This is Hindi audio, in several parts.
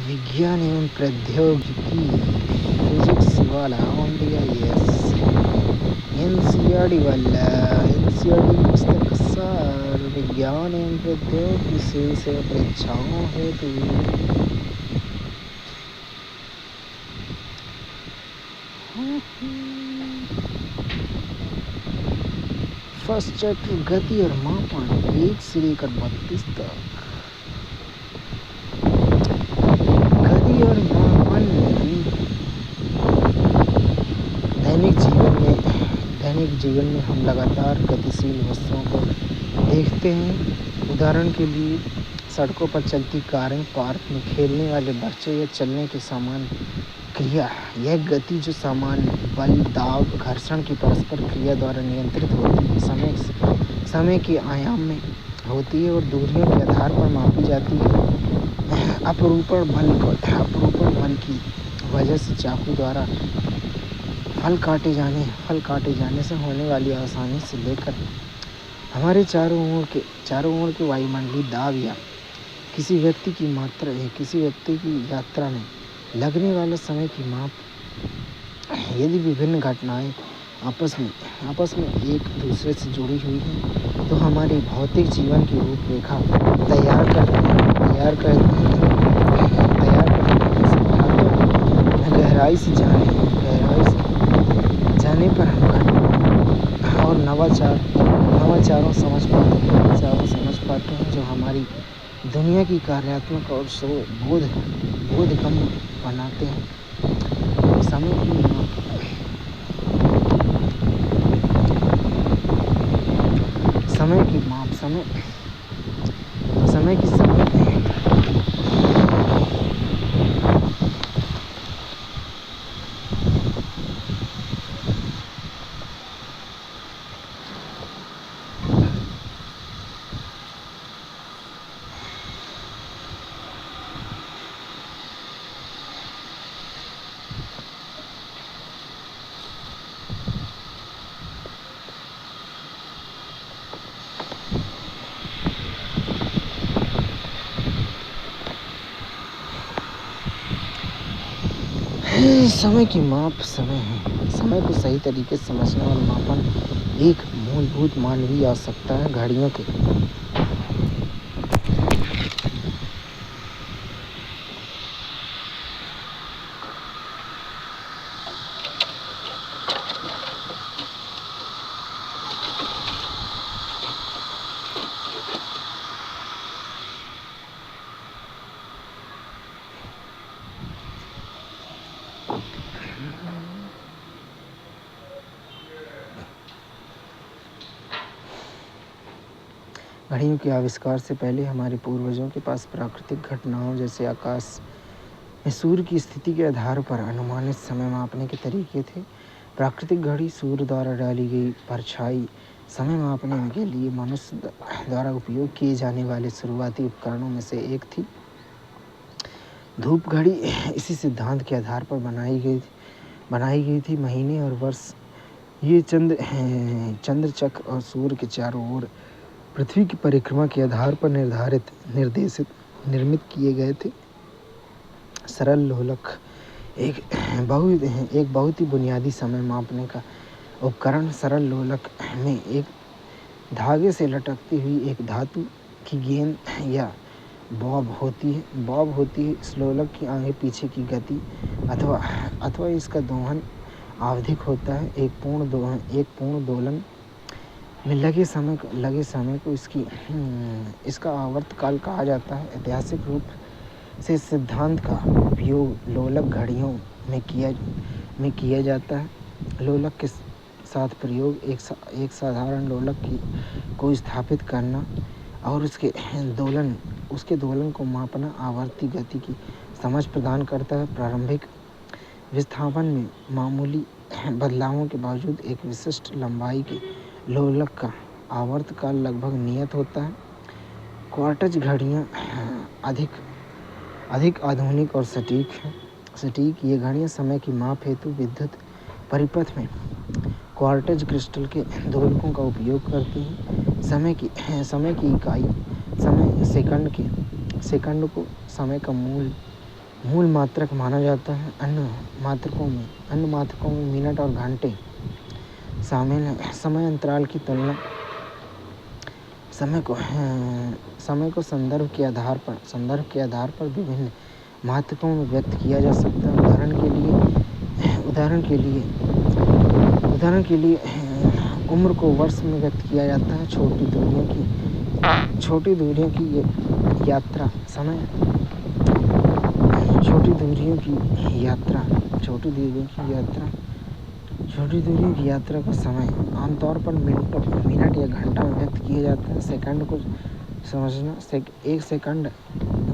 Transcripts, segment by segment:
विज्ञान एवं प्रौद्योगिकी फिजिक्स वाला ओनली यस एनसीईआरटी वाला एनसीईआरटी पुस्तक सार विज्ञान एवं प्रौद्योगिकी से परीक्षाओं हेतु फर्स्ट चैप्टर गति और मापन 1 से लेकर 32 तक। गति और मापन दैनिक जीवन में हम लगातार गतिशील वस्तुओं को देखते हैं। उदाहरण के लिए सड़कों पर चलती कारें, पार्क में खेलने वाले बच्चे या चलने के सामान क्रिया। यह गति जो सामान्य बल, दाब, घर्षण की परस्पर क्रिया द्वारा नियंत्रित होती है, समय के आयाम में होती है और दूरियों के आधार पर मापी जाती है। अपरूपण बल की वजह से चाकू द्वारा फल काटे जाने से होने वाली आसानी से लेकर हमारे चारों ओर के वायुमंडलीय दाब या किसी व्यक्ति की यात्रा में लगने वाले समय की माप। यदि विभिन्न घटनाएं आपस में एक दूसरे से जुड़ी हुई हैं तो हमारे भौतिक जीवन की रूपरेखा तैयार करते हैं। गहराई से जाने पर हम घटना और नवाचारों समझ पाते हैं जो हमारी दुनिया की कार्यात्मक और बोधगम्य बनाते हैं। समय की माप समय की माप समय है। समय को सही तरीके से समझना और मापन एक मूलभूत मानवीय आवश्यकता है। घड़ियों के घड़ियों के आविष्कार से पहले हमारे पूर्वजों के पास प्राकृतिक घटनाओं जैसे आकाश में सूर्य की स्थिति के आधार पर अनुमानित समय मापने के तरीके थे। प्राकृतिक घड़ी सूर्य द्वारा डाली गई परछाई समय मापने के लिए मनुष्य द्वारा उपयोग किए जाने वाले शुरुआती उपकरणों में से एक थी। धूप घड़ी इसी सिद्धांत के आधार पर बनाई गई थी। महीने और वर्ष ये चंद्र चक्र और सूर्य के चारों ओर पृथ्वी की परिक्रमा के आधार पर निर्मित किए गए थे। सरल लोलक एक बहुत ही बुनियादी समय मापने का उपकरण। सरल लोलक में एक धागे से लटकती हुई एक धातु की गेंद या बॉब होती है। इस लोलक की आगे पीछे की गति अथवा इसका दोहन आवधिक होता है। एक पूर्ण दोलन में लगे समय को इसका आवर्तकाल कहा जाता है। ऐतिहासिक रूप से सिद्धांत का उपयोग लोलक घड़ियों में किया जाता है। लोलक के साथ प्रयोग एक साधारण लोलक को स्थापित करना और उसके दोलन को मापना आवर्ती गति की समझ प्रदान करता है। प्रारंभिक विस्थापन में मामूली बदलावों के बावजूद एक विशिष्ट लंबाई के लोलक का आवर्तकाल लगभग नियत होता है। क्वार्ट्ज घड़ियाँ अधिक आधुनिक और सटीक ये घड़ियाँ समय की माप हेतु विद्युत परिपथ में क्वार्ट्ज क्रिस्टल के दोलकों का उपयोग करती हैं। समय की इकाई सेकंड को समय का मूल मूल मात्रक माना जाता है। अन्य मात्रकों में मिनट और घंटे शामिल हैं। समय अंतराल की तुलना समय को संदर्भ के आधार पर विभिन्न मात्रकों में व्यक्त किया जा सकता है। उदाहरण के लिए उम्र को वर्ष में व्यक्त किया जाता है। छोटी दूरियों की यात्रा का समय आमतौर पर मिनट या घंटा में व्यक्त किया जाता है। सेकंड को समझना, एक सेकंड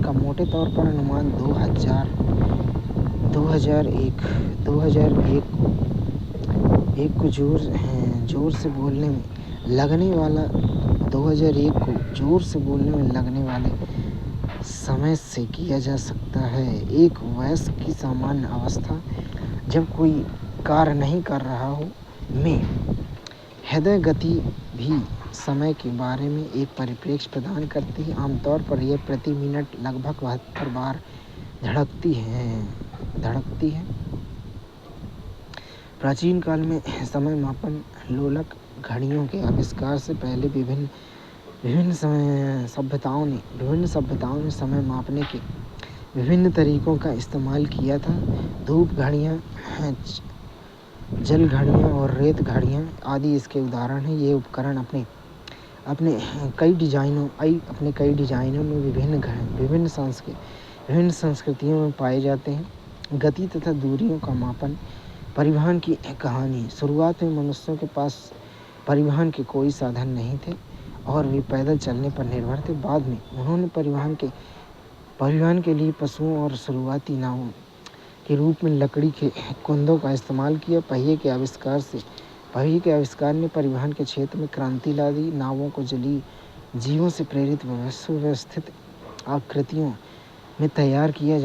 का मोटे तौर पर अनुमान 2001 को जोर से बोलने में लगने वाले समय से किया जा सकता है। एक वयस्क की सामान्य अवस्था जब कोई कार्य नहीं कर रहा हो में हृदय गति भी समय के बारे में एक परिप्रेक्ष्य प्रदान करती है। आमतौर पर यह प्रति मिनट लगभग 72 बार धड़कती है। प्राचीन काल में समय मापन लोलक घड़ियों के आविष्कार से पहले विभिन्न सभ्यताओं ने समय मापने के विभिन्न तरीकों का इस्तेमाल किया था। धूप घड़ियाँ, जल घड़ियाँ और रेत घड़ियाँ आदि इसके उदाहरण हैं। ये उपकरण अपने कई डिजाइनों में विभिन्न संस्कृतियों में पाए जाते हैं। गति तथा दूरियों का मापन। परिवहन की कहानी। शुरुआत में मनुष्यों के पास परिवहन के कोई साधन नहीं थे और वे पैदल चलने पर निर्भर थे। बाद में उन्होंने परिवहन के लिए पशुओं और शुरुआती नावों के रूप में लकड़ी के कुंदों का इस्तेमाल किया। पहिए के आविष्कार ने परिवहन के क्षेत्र में क्रांति ला दी। नावों को जलीय जीवों से प्रेरित सुव्यवस्थित आकृतियों में तैयार किया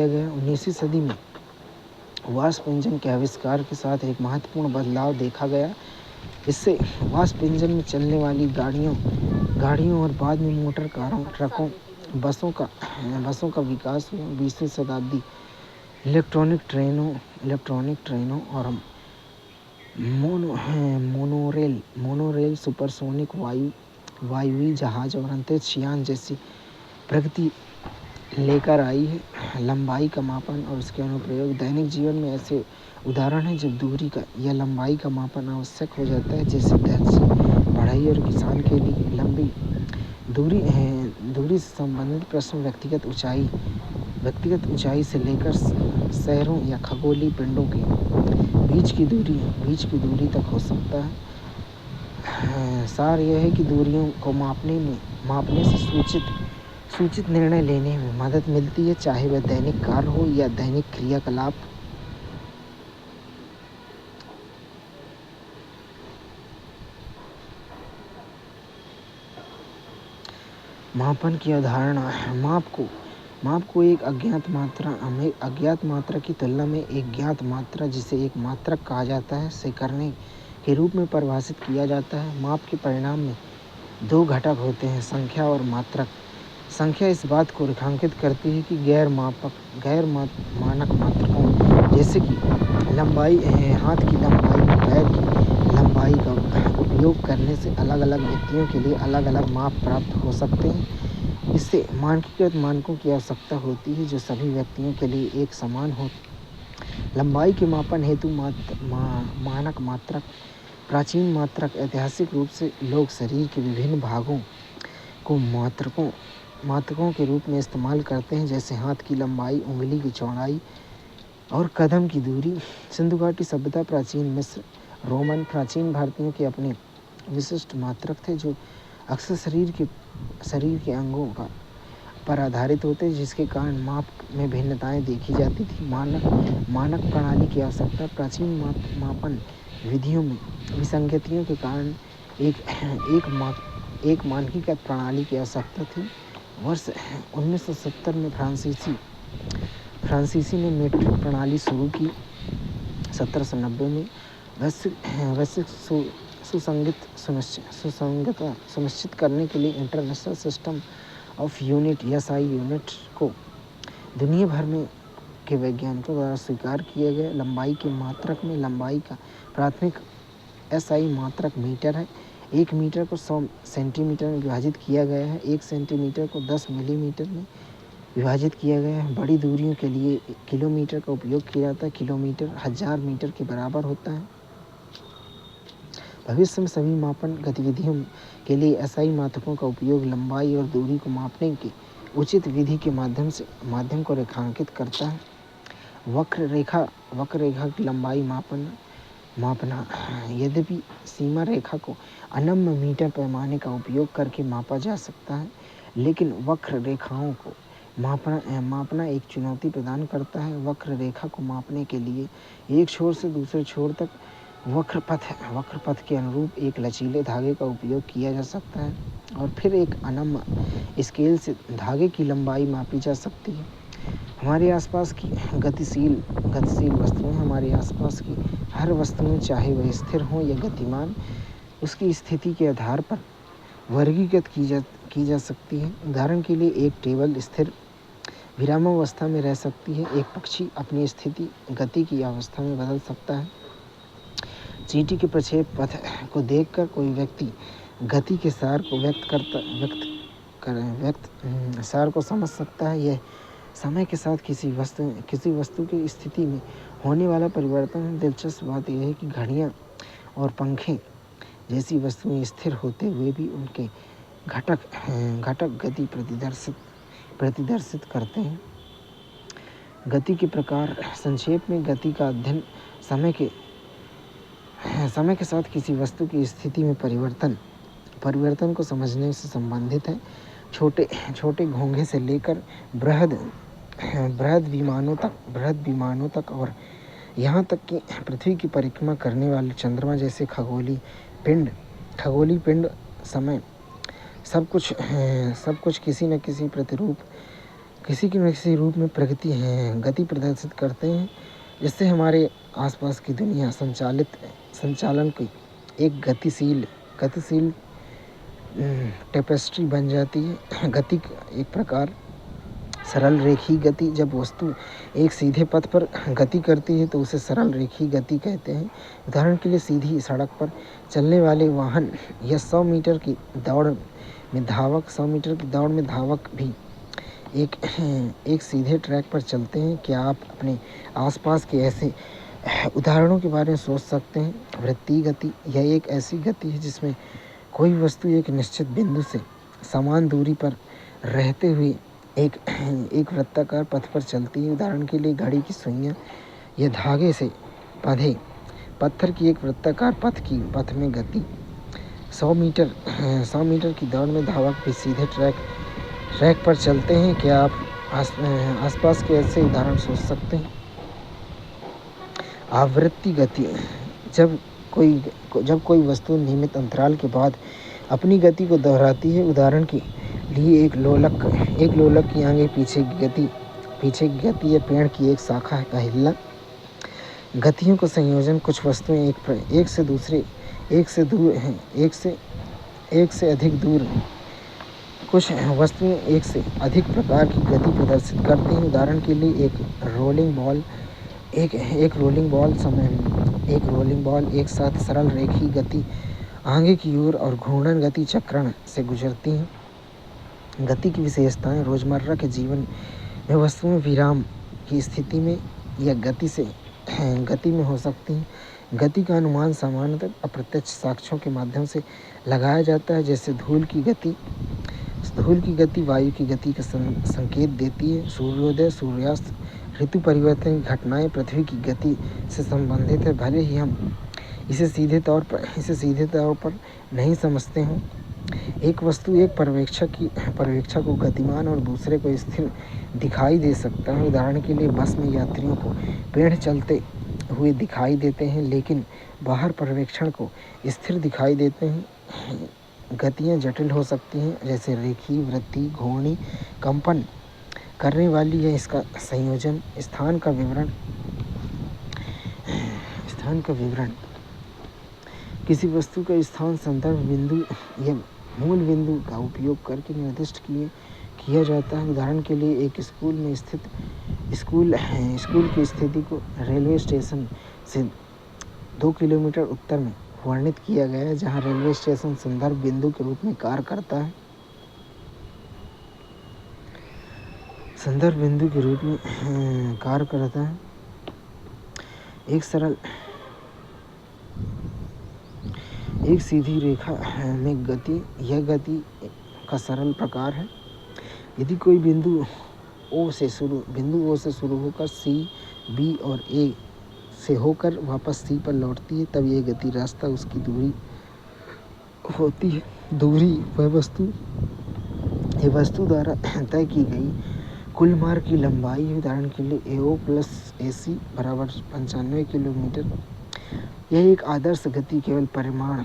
गया। 19वीं सदी में वाष्प इंजन के आविष्कार के साथ एक महत्वपूर्ण बदलाव देखा गया। इससे वाष्प इंजन में चलने वाली गाड़ियों और बाद में मोटर कारों, ट्रकों, बसों का विकास हुआ। 20वीं शताब्दी इलेक्ट्रॉनिक ट्रेनों और मोनोरेल, सुपरसोनिक वायुवी जहाज और अंतरिक्ष यान जैसी प्रगति लेकर आई है। लंबाई का मापन और उसके अनुप्रयोग। दैनिक जीवन में ऐसे उदाहरण हैं जब दूरी का या लंबाई का मापन आवश्यक हो जाता है, जैसे टैक्सी, पढ़ाई और किसान के लिए लंबी दूरी से संबंधित प्रश्न व्यक्तिगत ऊंचाई से लेकर शहरों या खगोलीय पिंडों के बीच की दूरी तक हो सकता है। सार यह है कि दूरियों को मापने से सूचित निर्णय लेने में मदद मिलती है, चाहे वह दैनिक कार्य हो या दैनिक क्रियाकलाप। मापन की अवधारणा। माप को एक अज्ञात मात्रा की तुलना में एक ज्ञात मात्रा, जिसे एक मात्रक कहा जाता है, से करने के रूप में परिभाषित किया जाता है। माप के परिणाम में दो घटक होते हैं, संख्या और मात्रक। संख्या इस बात को रेखांकित करती है कि गैर मानक मात्रकों जैसे कि लंबाई, हाथ की लंबाई, पैर की लंबाई का उपयोग करने से अलग अलग व्यक्तियों के लिए अलग अलग माप प्राप्त हो सकते हैं। इससे मानकीकृत मानकों की आवश्यकता होती है जो सभी व्यक्तियों के लिए एक समान हो। लंबाई के मापन हेतु मानक मात्रक। प्राचीन मात्रक ऐतिहासिक रूप से लोग शरीर के विभिन्न भागों को मात्रकों के रूप में इस्तेमाल करते हैं, जैसे हाथ की लंबाई, उंगली की चौड़ाई और कदम की दूरी। सिंधु घाटी सभ्यता, प्राचीन मिस्र, रोमन, प्राचीन भारतीयों के अपने विशिष्ट मात्रक थे जो अक्सर शरीर के अंगों पर आधारित होते, जिसके कारण माप में भिन्नताएं देखी जाती थी। मानक प्रणाली की आवश्यकता। प्राचीन मापन विधियों में विसंगतियों के कारण एक मानकीकृत प्रणाली की आवश्यकता थी। वर्ष 1970 में फ्रांसीसी ने मीट्रिक प्रणाली शुरू की। 1790 में वैश्विक सुसंगतता सुनिश्चित करने के लिए international system of unit (SI) unit को दुनिया भर में के वैज्ञानिकों द्वारा स्वीकार किए गए लंबाई के मात्रक में लंबाई का प्राथमिक SI मात्रक मीटर है। 1 मीटर को 100 सेंटीमीटर में विभाजित किया गया है। 1 सेंटीमीटर को 10 मिलीमीटर में विभाजित किया गया है। बड़ी दूरियों के लिए किलोमीटर का उपयोग किया जाता है। किलोमीटर 1000 मीटर के बराबर होता है। भविष्य में सभी मापन गतिविधियों के लिए SI मात्रकों का उपयोग लंबाई और दूरी को मापने की उचित विधि के माध्यम को रेखांकित करता है। वक्र रेखा की लंबाई मापना यद्यपि सीमा रेखा को अनम्य मीटर पैमाने का उपयोग करके मापा जा सकता है, लेकिन वक्र रेखाओं को मापना एक चुनौती प्रदान करता है। वक्र रेखा को मापने के लिए एक छोर से दूसरे छोर तक वक्र पथ के अनुरूप एक लचीले धागे का उपयोग किया जा सकता है और फिर एक अनम्य स्केल से धागे की लंबाई मापी जा सकती है। हमारे आसपास की गतिशील वस्तुएं, हमारे आसपास की हर वस्तुएं, चाहे वह स्थिर हो या गतिमान, उसकी स्थिति के आधार पर वर्गीकृत की जा सकती है। उदाहरण के लिए एक टेबल स्थिर विरामावस्था में रह सकती है। एक पक्षी अपनी स्थिति गति की अवस्था में बदल सकता है। चींटी के प्रक्षेप पथ को देखकर कोई व्यक्ति गति के सार को समझ सकता है। यह समय के साथ किसी वस्तु की स्थिति में होने वाला परिवर्तन है। दिलचस्प बात यह है कि घड़ियां और पंखे जैसी वस्तुएं स्थिर होते हुए भी उनके घटक गति प्रतिदर्शित करते हैं। गति के प्रकार। संक्षेप में, गति का अध्ययन समय के साथ किसी वस्तु की स्थिति में परिवर्तन को समझने से संबंधित है। छोटे घोंघे से लेकर बृहद विमानों तक और यहाँ तक कि पृथ्वी की परिक्रमा करने वाले चंद्रमा जैसे खगोलीय पिंड समय सब कुछ किसी न किसी रूप में गति प्रदर्शित करते हैं, जिससे हमारे आसपास की दुनिया संचालन की एक गतिशील टेपेस्ट्री बन जाती है। गति एक प्रकार सरल रेखीय गति। जब वस्तु एक सीधे पथ पर गति करती है तो उसे सरल रेखीय गति कहते हैं। उदाहरण के लिए, सीधी सड़क पर चलने वाले वाहन या 100 मीटर की दौड़ में धावक भी एक सीधे ट्रैक पर चलते हैं। क्या आप अपने आसपास के ऐसे उदाहरणों के बारे में सोच सकते हैं? वृत्तीय गति। यह एक ऐसी गति है जिसमें कोई वस्तु एक निश्चित बिंदु से समान दूरी पर रहते हुए एक वृत्ताकार पथ पर चलती है। उदाहरण के लिए, घड़ी की सुइयां या धागे से बंधे पत्थर की एक वृत्ताकार पथ में गति। 100 मीटर की दौड़ में धावक भी सीधे ट्रैक पर चलते हैं। क्या आप आसपास के ऐसे उदाहरण सोच सकते हैं? आवृत्ति गति। जब कोई वस्तु नियमित अंतराल के बाद अपनी गति को दोहराती है। उदाहरण के लिए, एक लोलक की आगे पीछे की गति या पेड़ की एक शाखा का हिलना। गतियों का संयोजन। कुछ वस्तुएं एक से अधिक दूर कुछ वस्तुएं एक से अधिक प्रकार की गति प्रदर्शित करती हैं। उदाहरण के लिए, एक रोलिंग बॉल एक साथ सरल रेखीय गति आगे की ओर और घूर्णन गति चक्रण से गुजरती हैं। गति की विशेषताएं। रोजमर्रा के जीवन में वस्तुएं विराम की स्थिति में या गति में हो सकती हैं। गति का अनुमान सामान्यतः अप्रत्यक्ष साक्ष्यों के माध्यम से लगाया जाता है, जैसे धूल की गति वायु की गति का संकेत देती है। सूर्योदय, सूर्यास्त, ऋतु परिवर्तन की घटनाएं पृथ्वी की गति से संबंधित है, भले ही हम इसे सीधे तौर पर नहीं समझते हों। एक वस्तु एक पर्यवेक्षक को गतिमान और दूसरे को स्थिर दिखाई दे सकता है। उदाहरण के लिए, बस में यात्रियों को पेड़ चलते हुए दिखाई देते हैं, लेकिन बाहर पर्यवेक्षण को स्थिर दिखाई देते हैं। गतियाँ जटिल हो सकती हैं, जैसे रेखीय, वृत्तीय, घूर्णी, कंपन करने वाली है। इसका संयोजन। स्थान का विवरण। किसी वस्तु का स्थान संदर्भ बिंदु या मूल बिंदु का उपयोग करके निर्दिष्ट किया जाता है। उदाहरण के लिए एक स्कूल की स्थिति को रेलवे स्टेशन से 2 किलोमीटर उत्तर में वर्णित किया गया है, जहाँ रेलवे स्टेशन संदर्भ बिंदु के रूप में कार्य करता है। संदर्भ बिंदु के रूप में कार्य करता है। एक सीधी रेखा में गति, यह गति का सरल प्रकार है। यदि कोई बिंदु ओ से शुरू होकर सी, बी और ए से होकर वापस सी पर लौटती है, तब यह गति रास्ता उसकी दूरी होती है। दूरी वह वस्तु द्वारा तय की गई कुल मार्ग की लंबाई है। उदाहरण के लिए AO प्लस AC बराबर 95 किलोमीटर। यह एक आदर्श गति केवल परिमाण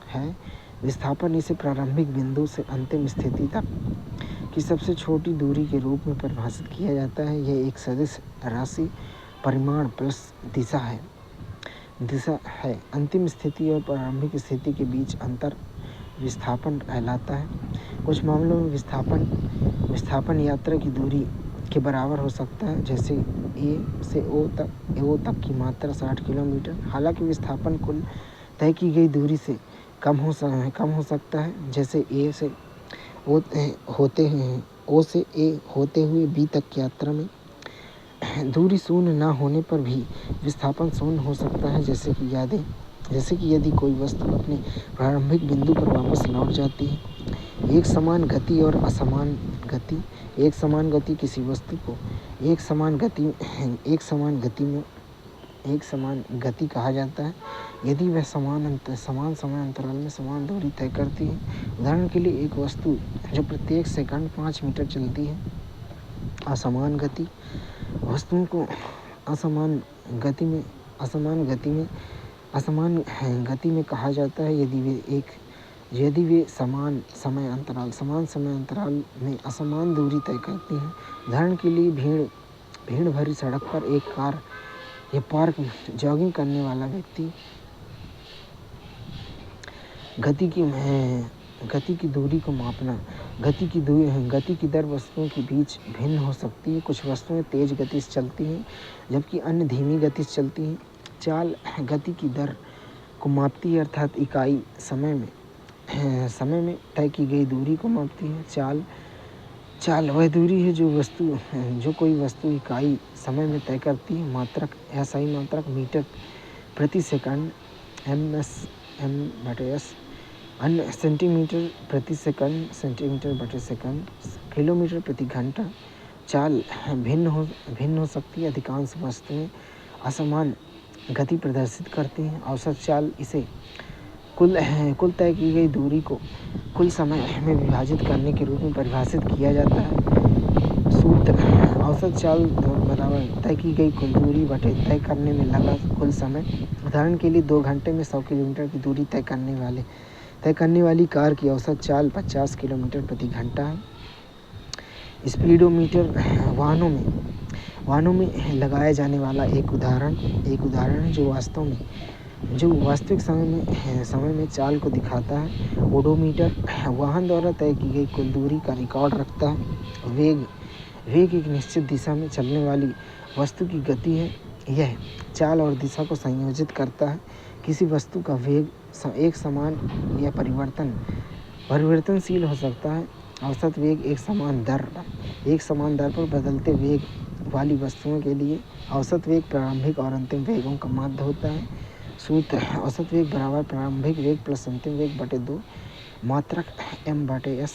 है। विस्थापन इसे प्रारंभिक बिंदु से अंतिम स्थिति तक की सबसे छोटी दूरी के रूप में परिभाषित किया जाता है। यह एक सदिश राशि परिमाण प्लस दिशा है। अंतिम स्थिति और प्रारंभिक स्थिति के बीच अंतर विस्थापन कहलाता है। कुछ मामलों में विस्थापन यात्रा की दूरी के बराबर हो सकता है, जैसे A से O तक की मात्रा 60 किलोमीटर। हालांकि विस्थापन कुल तय की गई दूरी से कम हो सकता है, जैसे O से A होते हुए B तक की यात्रा में दूरी शून्य न होने पर भी विस्थापन शून्य हो सकता है, जैसे कि यदि कोई वस्तु अपने प्रारंभिक बिंदु पर वापस लौट जाती है। एक समान गति किसी वस्तु को एक समान गति कहा जाता है यदि वह समान समय अंतराल में समान दूरी तय करती है। उदाहरण के लिए एक वस्तु जो प्रत्येक सेकंड 5 मीटर चलती है। असमान वस्तुओं को असमान गति में कहा जाता है यदि वे समान समय अंतराल में असमान दूरी तय करती हैं। उदाहरण के लिए भीड़ भरी सड़क पर एक कार या पार्क में जॉगिंग करने वाला व्यक्ति गति की दूरी को मापना। गति की दर वस्तुओं के बीच भिन्न हो सकती है। कुछ वस्तुएं तेज गति से चलती हैं, जबकि अन्य धीमी गति से चलती हैं। चाल गति की दर को मापती है, अर्थात इकाई समय में तय की गई दूरी को मापती है। चाल वह दूरी है जो कोई वस्तु इकाई समय में तय करती है। मात्रक मीटर प्रति सेकंड m/s, अन्य सेंटीमीटर प्रति सेकंड किलोमीटर प्रति घंटा। चाल भिन्न हो सकती है। अधिकांश वस्तुएं असमान गति प्रदर्शित करती हैं। औसत चाल इसे कुल तय की गई दूरी को कुल समय में विभाजित करने के रूप में परिभाषित किया जाता है। सूत्र औसत चाल बराबर तय की गई कुल दूरी बटे तय करने में लगा कुल समय। उदाहरण के लिए 2 घंटे में 100 किलोमीटर की दूरी तय करने वाली कार की औसत चाल 50 किलोमीटर प्रति घंटा है। स्पीडोमीटर वाहनों में लगाया जाने वाला एक उदाहरण है जो वास्तविक समय में चाल को दिखाता है। ओडोमीटर वाहन द्वारा तय की गई कुल दूरी का रिकॉर्ड रखता है। वेग एक निश्चित दिशा में चलने वाली वस्तु की गति है। यह चाल और दिशा को संयोजित करता है। किसी वस्तु का वेग एक समान या परिवर्तनशील हो सकता है। औसत वेग एक समान दर पर बदलते वेग वाली वस्तुओं के लिए औसत वेग प्रारंभिक और अंतिम वेगों का माध्य होता है। सूत्र औसत वेग बराबर प्रारंभिक वेग प्लस अंतिम वेग बटे 2 मात्रक m/s।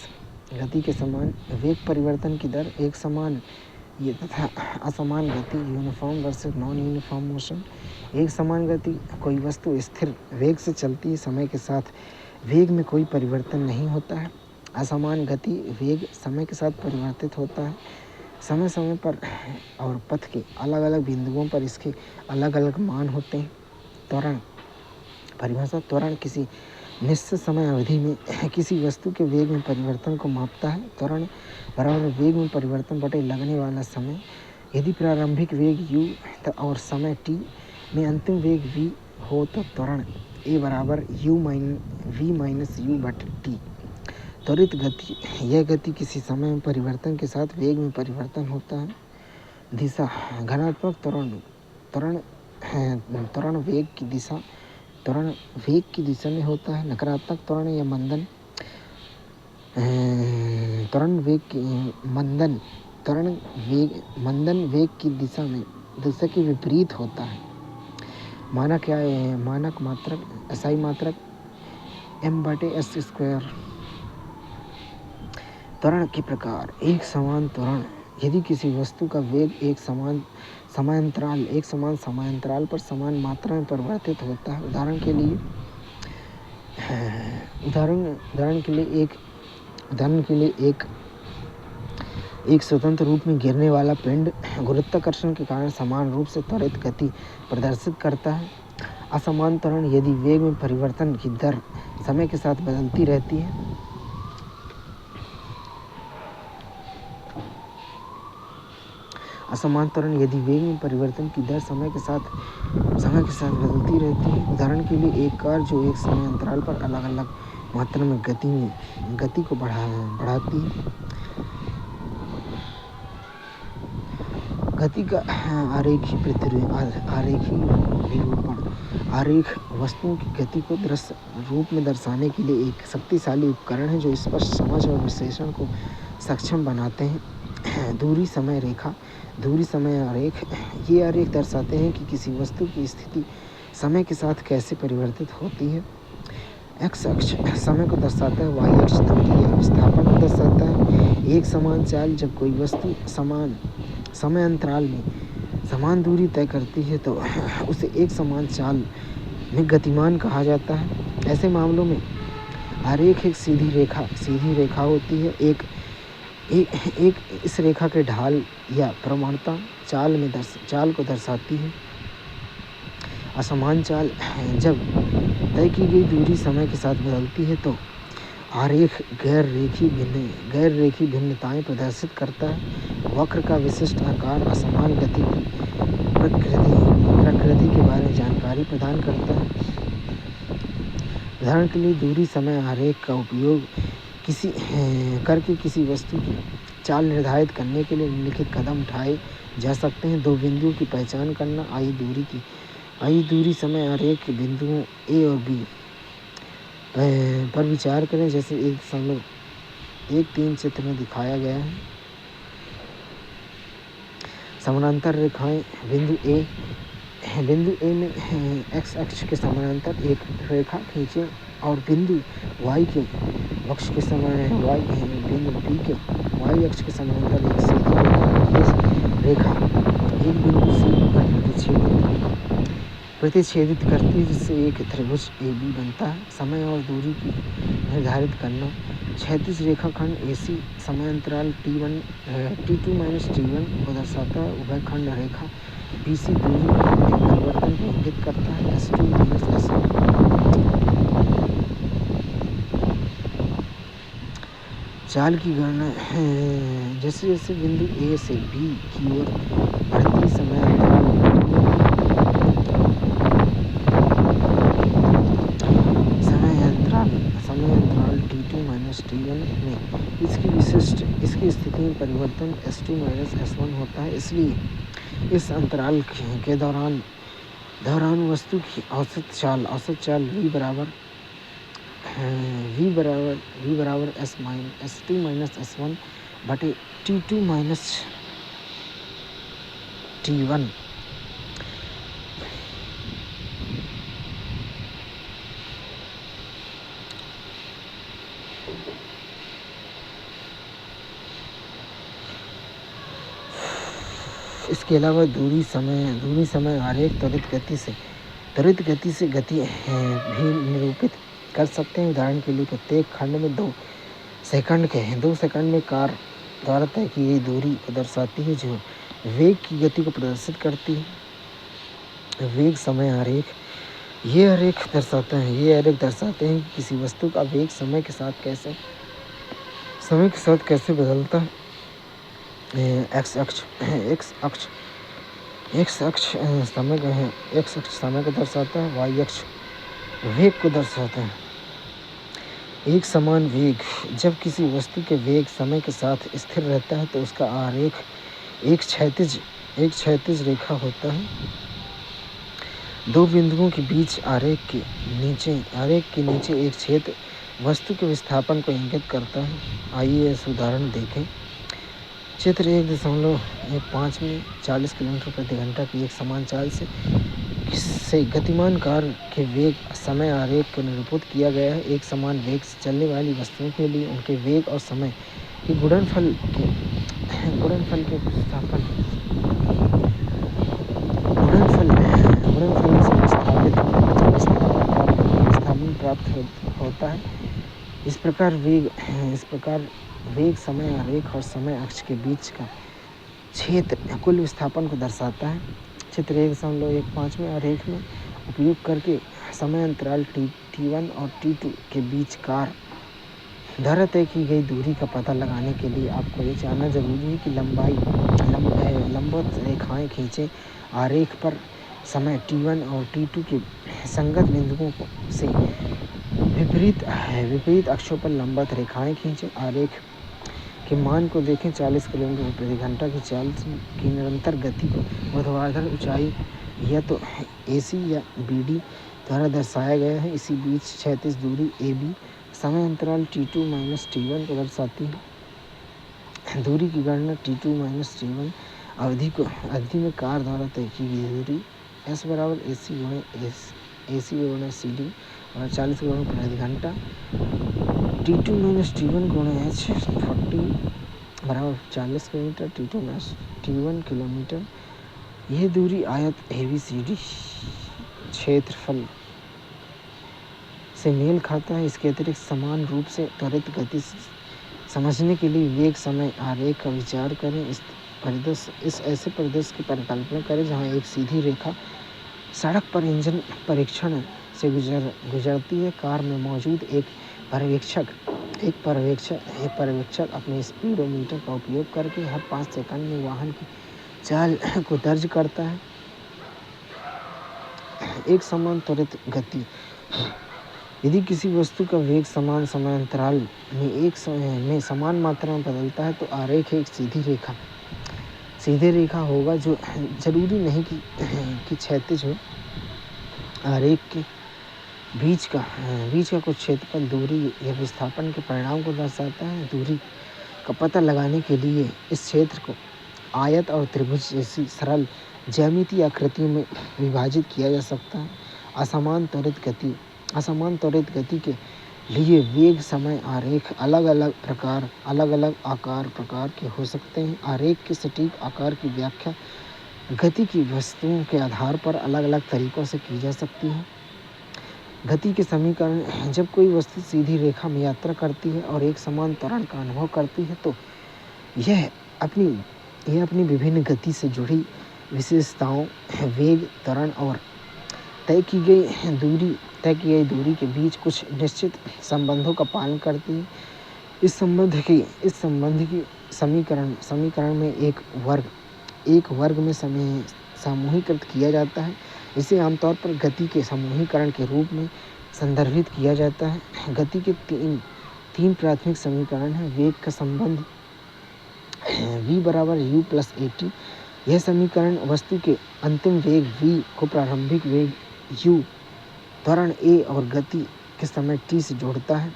गति के समान वेग परिवर्तन की दर एक समान तथा असमान गति uniform versus non uniform motion. एक समान गति कोई वस्तु स्थिर वेग से चलती है, समय के साथ वेग में कोई परिवर्तन नहीं होता है। असमान गति वेग समय के साथ परिवर्तित होता है। समय पर और पथ के अलग अलग बिंदुओं पर इसके अलग अलग मान होते हैं। त्वरण परिभाषा त्वरण किसी निश्चित समय अवधि में किसी वस्तु के वेग में परिवर्तन को मापता है। त्वरण बराबर वेग में परिवर्तन बटे लगने वाला समय। यदि प्रारंभिक वेग u और समय t में अंतिम वेग v हो तो त्वरण a बराबर v - u/t। त्वरित गति, यह गति किसी समय में परिवर्तन के साथ वेग में परिवर्तन होता है। दिशा, घनात्मक त्वरण वेग की दिशा, त्वरण वेग की दिशा में होता है। नकारात्मक त्वरण या मंदन, त्वरण वेग की मंदन वेग की दिशा के विपरीत होता है। मानक क्या है? मानक मात्रक, SI मात्रक m/s²। त्वरण के प्रकार, एक समान त्वरण, यदि किसी वस्तु का वेग एक समान समांतराल पर समान मात्रा में परिवर्तित होता है। उदाहरण के लिए एक स्वतंत्र रूप में गिरने वाला पिंड गुरुत्वाकर्षण के कारण समान रूप से त्वरित गति प्रदर्शित करता है। असमान त्वरण, यदि वेग में परिवर्तन की दर समय के साथ बदलती रहती है। असमान त्वरण, यदि वेग में परिवर्तन की दर समय के साथ बदलती रहती है। उदाहरण के लिए एक कार जो एक समय अंतराल पर अलग अलग मात्रा में गति को बढ़ाती है। गति का आरेखी निरूपण, आरेख वस्तुओं की गति को दृश्य रूप में दर्शाने के लिए एक शक्तिशाली उपकरण है जो स्पष्ट समझ और विश्लेषण को सक्षम बनाते हैं। दूरी समय रेखा, दूरी समय आरेख, ये आरेख दर्शाते हैं कि किसी वस्तु की स्थिति समय के साथ कैसे परिवर्तित होती है। एक्स अक्ष समय को दर्शाता है, वाई अक्ष दूरी या विस्थापन को दर्शाता है। एक समान चाल, जब कोई वस्तु समान समय अंतराल में समान दूरी तय करती है तो उसे एक समान चाल में गतिमान कहा जाता है। ऐसे मामलों में आरेख एक सीधी रेखा होती है। एक इस रेखा के ढाल या प्रवणता चाल को दर्शाती है। असमान चाल, जब तय की गई दूरी समय के साथ बदलती है तो आरेख गैर रेखी भिन्नताएं प्रदर्शित करता है। वक्र का विशिष्ट आकार असमान गति की प्रकृति के बारे में जानकारी प्रदान करता है। उदाहरण के लिए दूरी समय आरेख का उपयोग करके किसी वस्तु की चाल निर्धारित करने के लिए निम्नलिखित कदम उठाए जा सकते हैं। दो बिंदुओं की पहचान करना, आई दूरी समय आरेख के बिंदुओं A और B पर विचार करें, जैसे 1.3 चित्र में दिखाया गया है। समानांतर रेखाएं, बिंदु A में x अक्ष के समानांतर एक रेखा खींचें और बिंदु y के अक्ष के बिंदु B के y अक्ष के समानांतर एक सीधी रेखा एक बिंदु C पर प्रतिच्छेदित करती है, जिससे एक त्रिभुज AB बनता है। समय और दूरी की निर्धारित करना, क्षैतिज रेखाखंड AC समय अंतराल T2-T1 को दर्शाता है। उभयखंड रेखा BC दूरी के परिवर्तन को इंगित करता है। S2-S1 चाल की गणना, जैसे जैसे बिंदु A से B की ओर बढ़ती समय अंतराल T2-T1 में इसकी स्थिति में परिवर्तन S2-S1 होता है। इसलिए इस अंतराल के दौरान वस्तु की औसत चाल V बराबर S2-S1 बटे T2-T1। इसके अलावा दूरी समय आरेख त्वरित गति से गति भी निरूपित कर सकते हैं। उदाहरण के लिए प्रत्येक खंड में 2 सेकंड में कार द्वारा तय की गई दूरी को दर्शाती है, जो वेग की गति को प्रदर्शित करती है। वेग समय आरेख, ये आरेख दर्शाते हैं कि किसी वस्तु का वेग समय के साथ कैसे बदलता है। एक्स अक्ष समय को दर्शाता है, वाई अक्ष वेग को दर्शाता है। एक समान वेग। जब किसी वस्तु के वेग समय के साथ स्थिर रहता है तो उसका आरेख एक क्षैतिज रेखा होता है। दो बिंदुओं के बीच आरेख के नीचे एक क्षेत्र वस्तु के विस्थापन को इंगित करता है। आइए इस उदाहरण देखें। चित्र 1.15 में 40 किलोमीटर प्रति घंटा की एक समान चाल से गतिमान कार के वेग समय आरेख को निरूपित किया गया है। एक समान वेग से चलने वाली वस्तुओं के लिए उनके वेग और समय के गुणनफल के विस्थापन से विस्थापन प्राप्त होता है। इस प्रकार वेग समय आरेख और समय अक्ष के बीच का क्षेत्र कुल विस्थापन को दर्शाता है। चित्र 1.15 में आरेख में उपयोग करके समय अंतराल t1 और t2 के बीच कार द्वारा तय की गई दूरी का पता लगाने के लिए आपको ये जानना जरूरी है कि लंबवत रेखाएं खींचें। आरेख पर समय t1 और t2 के संगत बिंदुओं से विपरीत अक्षों पर लंबवत रेखाएं खींचें। आरेख के मान को देखें। 40 किलोमीटर प्रति घंटा की चाल की निरंतर गति को ऊर्ध्वाधर ऊंचाई या तो AC या BD द्वारा दर्शाया गया है। इसी बीच क्षैतिज दूरी AB समय अंतराल t2 - t1 को दर्शाती है। दूरी की गणना t2 - t1 अवधि में कार द्वारा तय की गई दूरी S बराबर AC गुणा CD और 40 किलोमीटर प्रति घंटा t2 - t1 गुणा H 40 बराबर 40 किलोमीटर t2 - t1 किलोमीटर। यह दूरी आयत ABCD क्षेत्रफल से मेल खाता है। इसके अतिरिक्त समान रूप से त्वरित गति समझने के लिए वेग समय आरेख का विचार करें। इस ऐसे परिदृश्य की परिकल्पना करें जहां एक सीधी रेखा सड़क पर इंजन परीक्षण से गुजरती है। कार में मौजूद एक पर्यवेक्षक अपने स्पीडोमीटर का उपयोग करके हर 5 सेकंड में वाहन की चाल को दर्ज करता है। एक समान त्वरित गति। यदि किसी वस्तु का वेग समान समय अंतराल में समान मात्रा में बदलता है तो आरेख एक सीधी रेखा होगा, जो जरूरी नहीं कि क्षैतिज हो। आरेख के बीच का कुछ क्षेत्रफल दूरी या विस्थापन के परिणाम को दर्शाता है। दूरी का पता लगाने के लिए इस क्षेत्र को आयत और त्रिभुज जैसी सरल ज्यामितीय आकृतियों में विभाजित किया जा सकता है। असमान त्वरित गति के लिए वेग समय आरेख अलग अलग आकार प्रकार के हो सकते हैं। आरेख के सटीक आकार की व्याख्या गति की वस्तुओं के आधार पर अलग अलग तरीकों से की जा सकती है। गति के समीकरण। जब कोई वस्तु सीधी रेखा में यात्रा करती है और एक समान त्वरण का अनुभव करती है तो यह अपनी विभिन्न गति से जुड़ी विशेषताओं, वेग, त्वरण और तय की गई दूरी के बीच कुछ निश्चित संबंधों का पालन करती है। इस संबंध की समीकरण में एक वर्ग में समूहीकृत किया जाता है। इसे आमतौर पर गति के समूहीकरण के रूप में संदर्भित किया जाता है। गति के तीन प्राथमिक समीकरण हैं। वेग का संबंध v बराबर u प्लस at। यह समीकरण वस्तु के अंतिम वेग v को प्रारंभिक वेग u, त्वरण a और गति के समय t से जोड़ता है।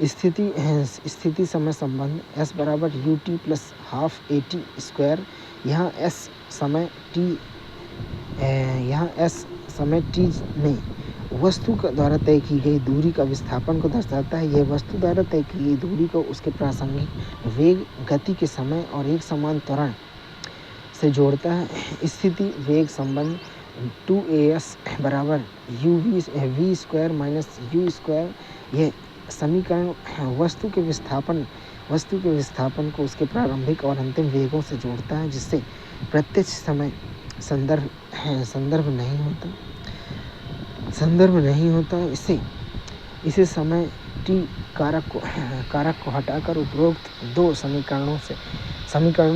स्थिति समय संबंध s बराबर ut plus half at square. यहाँ s समय t में वस्तु द्वारा तय की गई दूरी का विस्थापन को दर्शाता है। यह वस्तु द्वारा तय की गई दूरी को उसके प्रासंगिक वेग, गति के समय और एक समान त्वरण से जोड़ता है। स्थिति वेग संबंध 2as बराबर v square minus u square. यह समीकरण वस्तु के विस्थापन को उसके प्रारंभिक और अंतिम वेगों से जोड़ता है, जिससे प्रत्यक्ष समय संदर्भ नहीं होता। इसे समय t कारक को हटाकर उपरोक्त दो समीकरणों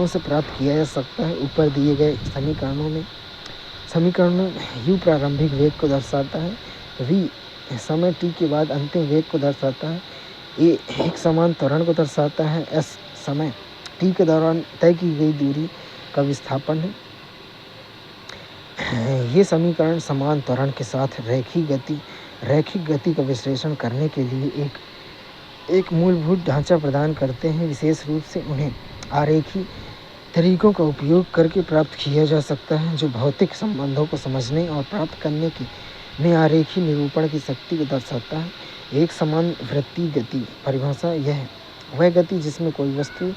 से प्राप्त किया जा सकता है। ऊपर दिए गए समीकरणों में u प्रारंभिक वेग को दर्शाता है, v समय टी के बाद अंतिम वेग को दर्शाता है। ए एक समान त्वरण को दर्शाता है। एस समय टी के दौरान तय की गई दूरी का विस्थापन है। ये समीकरण समान त्वरण के साथ रैखिक गति का विश्लेषण करने के लिए एक मूलभूत ढांचा प्रदान करते हैं। विशेष रूप से उन्हें आरेखी तरीकों का उपयोग करके प्राप्त किया जा सकता है, जो भौतिक संबंधों को समझने और प्राप्त करने के में आरेखी निरूपण की शक्ति को दर्शाता है। एक समान वृत्तीय गति परिभाषा यह वह गति जिसमें कोई वस्तु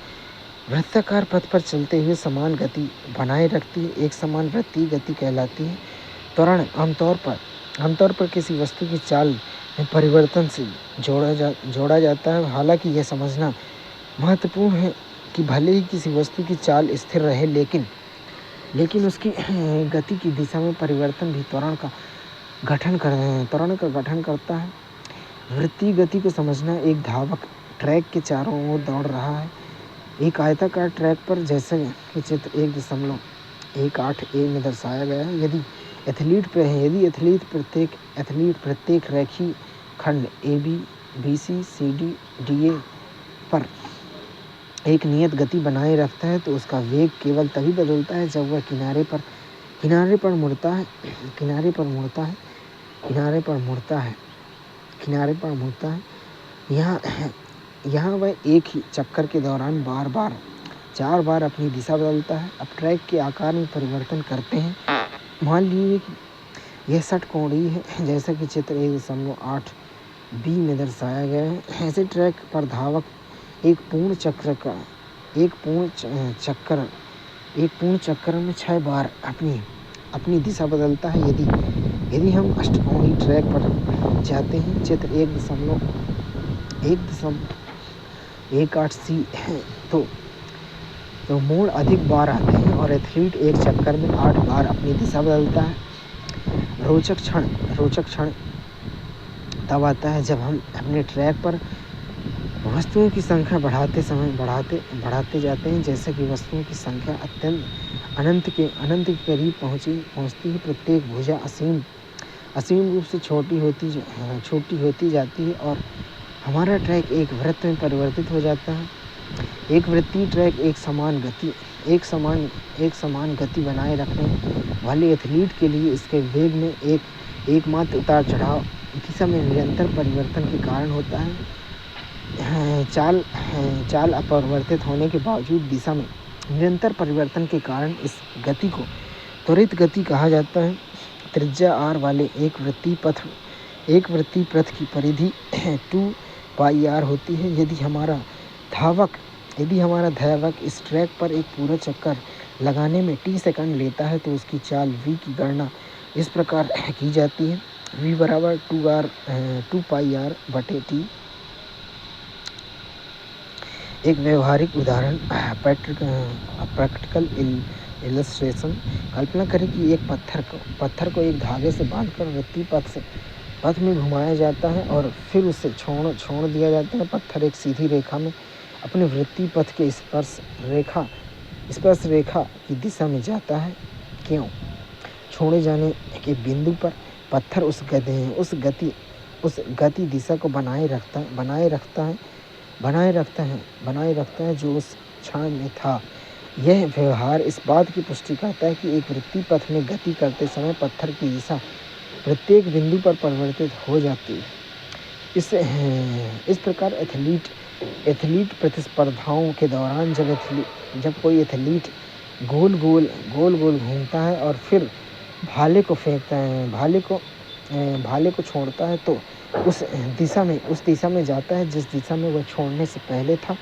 वृत्ताकार पथ पर चलते हुए समान गति बनाए रखती है, एक समान वृत्तीय गति कहलाती है। त्वरण आमतौर पर किसी वस्तु की चाल में परिवर्तन से जोड़ा जाता है। हालांकि यह समझना महत्वपूर्ण है कि भले ही किसी वस्तु की चाल स्थिर रहे, लेकिन उसकी गति की दिशा में परिवर्तन भी त्वरण का गठन करता है। वृत्तीय गति को समझना, एक धावक ट्रैक के चारों ओर दौड़ रहा है। एक आयताकार ट्रैक पर, जैसे कि चित्र 1.18 में दर्शाया गया है। यदि एथलीट प्रत्येक रेखीय खंड AB, BC, CD, DA पर एक नियत गति बनाए रखता है, तो उसका वेग केवल तभी बदलता है जब वह किनारे पर मुड़ता है। यहाँ वह एक ही चक्कर के दौरान 4 बार अपनी दिशा बदलता है। अब ट्रैक के आकार में परिवर्तन करते हैं। मान लीजिए कि यह षटकोणीय है, जैसा कि चित्र 1.8b में दर्शाया गया है। ऐसे ट्रैक पर धावक एक पूर्ण चक्कर में 6 बार अपनी दिशा बदलता है। यदि हम अष्टकोणीय ट्रैक पर जाते हैं, चित्र 1.18c है, तो मोड़ अधिक बार आते हैं और एथलीट एक चक्कर में 8 बार अपनी दिशा बदलता है। रोचक क्षण तब आता है जब हम अपने ट्रैक पर वस्तुओं की संख्या बढ़ाते जाते हैं, जैसे कि वस्तुओं की संख्या अनंत के करीब पहुंचती है। प्रत्येक भुजा असीम रूप से छोटी होती जाती है और हमारा ट्रैक एक वृत्त में परिवर्तित हो जाता है। एक वृत्तीय ट्रैक एक समान गति बनाए रखने वाले एथलीट के लिए इसके वेग में एकमात्र उतार चढ़ाव दिशा में निरंतर परिवर्तन के कारण होता है। चाल अपरिवर्तित होने के बावजूद दिशा में निरंतर परिवर्तन के कारण इस गति को त्वरित गति कहा जाता है। त्रिज्या r वाले एक वृत्तीय पथ की परिधि 2πr होती है। यदि हमारा धावक इस ट्रैक पर एक पूरा चक्कर लगाने में t सेकंड लेता है, तो उसकी चाल v की गणना इस प्रकार की जाती है। v बराबर 2πr/t। एक व्यवहारिक उदाहरण, प्रैक्टिकल इलस्ट्रेशन। कल्पना करें कि एक पत्थर को एक धागे से बांधकर वृत्तीय पथ में घुमाया जाता है और फिर उसे छोड़ दिया जाता है। पत्थर एक सीधी रेखा में अपने वृत्तीय पथ के स्पर्श रेखा की दिशा में जाता है। क्यों? छोड़े जाने के बिंदु पर पत्थर उस गति दिशा को बनाए रखता है जो उस क्षण में था। यह व्यवहार इस बात की पुष्टि करता है कि एक वृत्तीय पथ में गति करते समय पत्थर की दिशा प्रत्येक बिंदु पर परिवर्तित हो जाती है। इस प्रकार एथलीट प्रतिस्पर्धाओं के दौरान जब कोई एथलीट गोल गोल घूमता है और फिर भाले को फेंकता है, भाले को छोड़ता है, तो उस दिशा में जाता है जिस दिशा में वह छोड़ने से पहले था।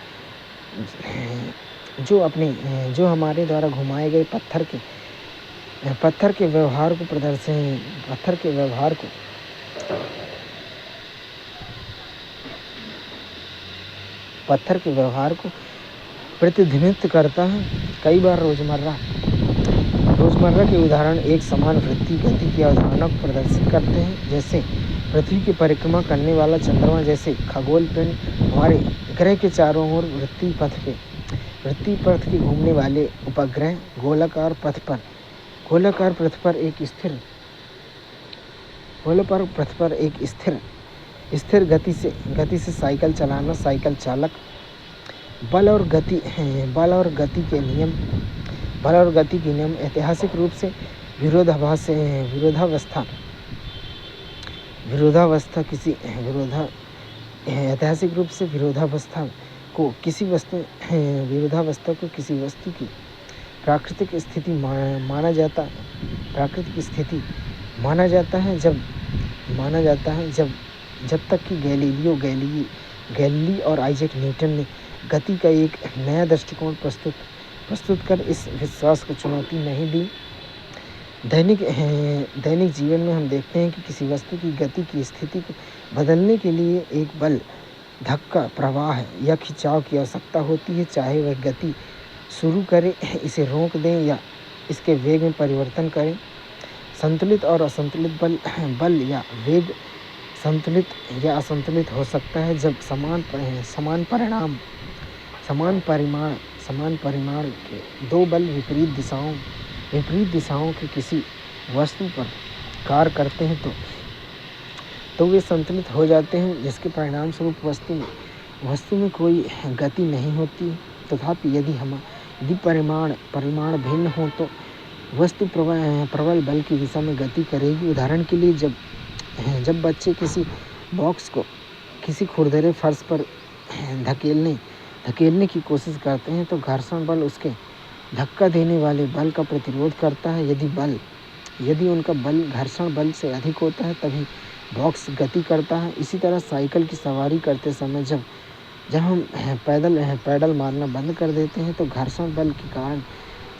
जो हमारे द्वारा घुमाए गए पत्थर के व्यवहार को प्रतिनिधित्व करता है। कई बार रोजमर्रा के उदाहरण एक समान वृत्तीय गति की अवधारणा को प्रदर्शित करते हैं, जैसे पृथ्वी की परिक्रमा करने वाला चंद्रमा जैसे खगोल पिंड हमारे ग्रह के चारों ओर वृत्तीय पथ के घूमने वाले उपग्रह गोलाकार पथ पर एक गोलों पर पथ पर एक स्थिर गति से साइकिल चलाना। साइकिल चालक बल और गति के नियम ऐतिहासिक रूप से विरोधावस्था को किसी वस्तु की प्राकृतिक स्थिति माना जाता है जब तक कि गैलीली और आइजैक न्यूटन ने गति का एक नया दृष्टिकोण प्रस्तुत कर इस विश्वास को चुनौती नहीं दी। दैनिक जीवन में हम देखते हैं कि किसी वस्तु की गति की स्थिति को बदलने के लिए एक बल, धक्का, प्रवाह या खिंचाव की आवश्यकता होती है। चाहे वह गति शुरू करे, इसे रोक दें या इसके वेग में परिवर्तन करें। संतुलित और असंतुलित बल या वेग संतुलित या असंतुलित हो सकता है जब समान परिमाण के दो बल विपरीत दिशाओं के किसी वस्तु पर कार्य करते हैं तो वे संतुलित हो जाते हैं, जिसके परिणाम स्वरूप वस्तु में कोई गति नहीं होती। तथापि यदि परिमाण भिन्न हो तो वस्तु प्रबल बल की दिशा में गति करेगी। उदाहरण के लिए जब बच्चे किसी बॉक्स को किसी खुरदरे फर्श पर धकेलने की कोशिश करते हैं तो घर्षण बल उसके धक्का देने वाले बल का प्रतिरोध करता है। यदि उनका बल घर्षण बल से अधिक होता है तभी बॉक्स गति करता है। इसी तरह साइकिल की सवारी करते समय जब हम पैडल मारना बंद कर देते हैं तो घर्षण बल के कारण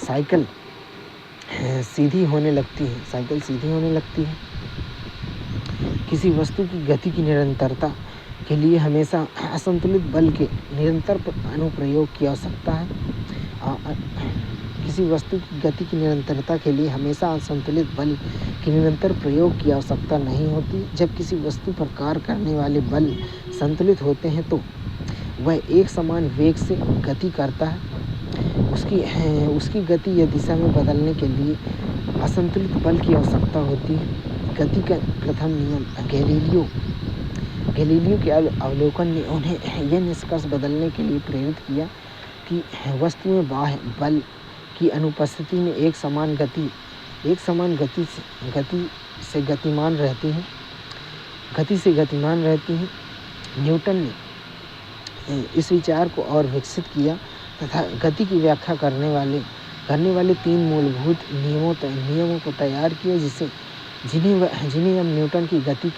साइकिल सीधी होने लगती है। किसी वस्तु की गति की निरंतरता के लिए हमेशा असंतुलित बल के निरंतर अनुप्रयोग की आवश्यकता है। किसी वस्तु की गति की निरंतरता के लिए हमेशा असंतुलित बल के निरंतर प्रयोग की आवश्यकता नहीं होती। जब किसी वस्तु पर कार्य करने वाले बल संतुलित होते हैं तो वह एक समान वेग से गति करता है। उसकी गति या दिशा में बदलने के लिए असंतुलित बल की आवश्यकता होती है। गति का प्रथम नियम गैलीलियो के अवलोकन ने उन्हें यह निष्कर्ष बदलने के लिए प्रेरित किया कि वस्तु में बाह्य बल की अनुपस्थिति में एक समान गति से गतिमान रहती है। न्यूटन ने इस विचार को और विकसित किया तथा गति की व्याख्या करने वाले 3 मूलभूत नियमों को तैयार किया जिन्हें हम न्यूटन की गति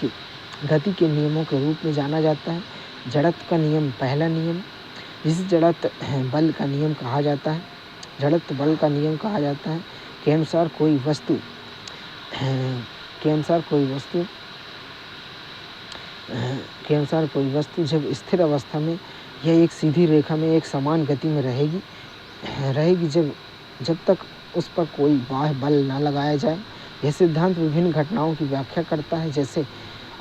के नियमों के रूप में जाना जाता है। जड़त्व का नियम पहला नियम, जिसे जड़त्व बल का नियम कहा जाता है, के अनुसार कोई वस्तु जब स्थिर अवस्था में या एक सीधी रेखा में एक समान गति में रहेगी जब तक उस पर कोई बाह्य बल न लगाया जाए। यह सिद्धांत विभिन्न घटनाओं की व्याख्या करता है। जैसे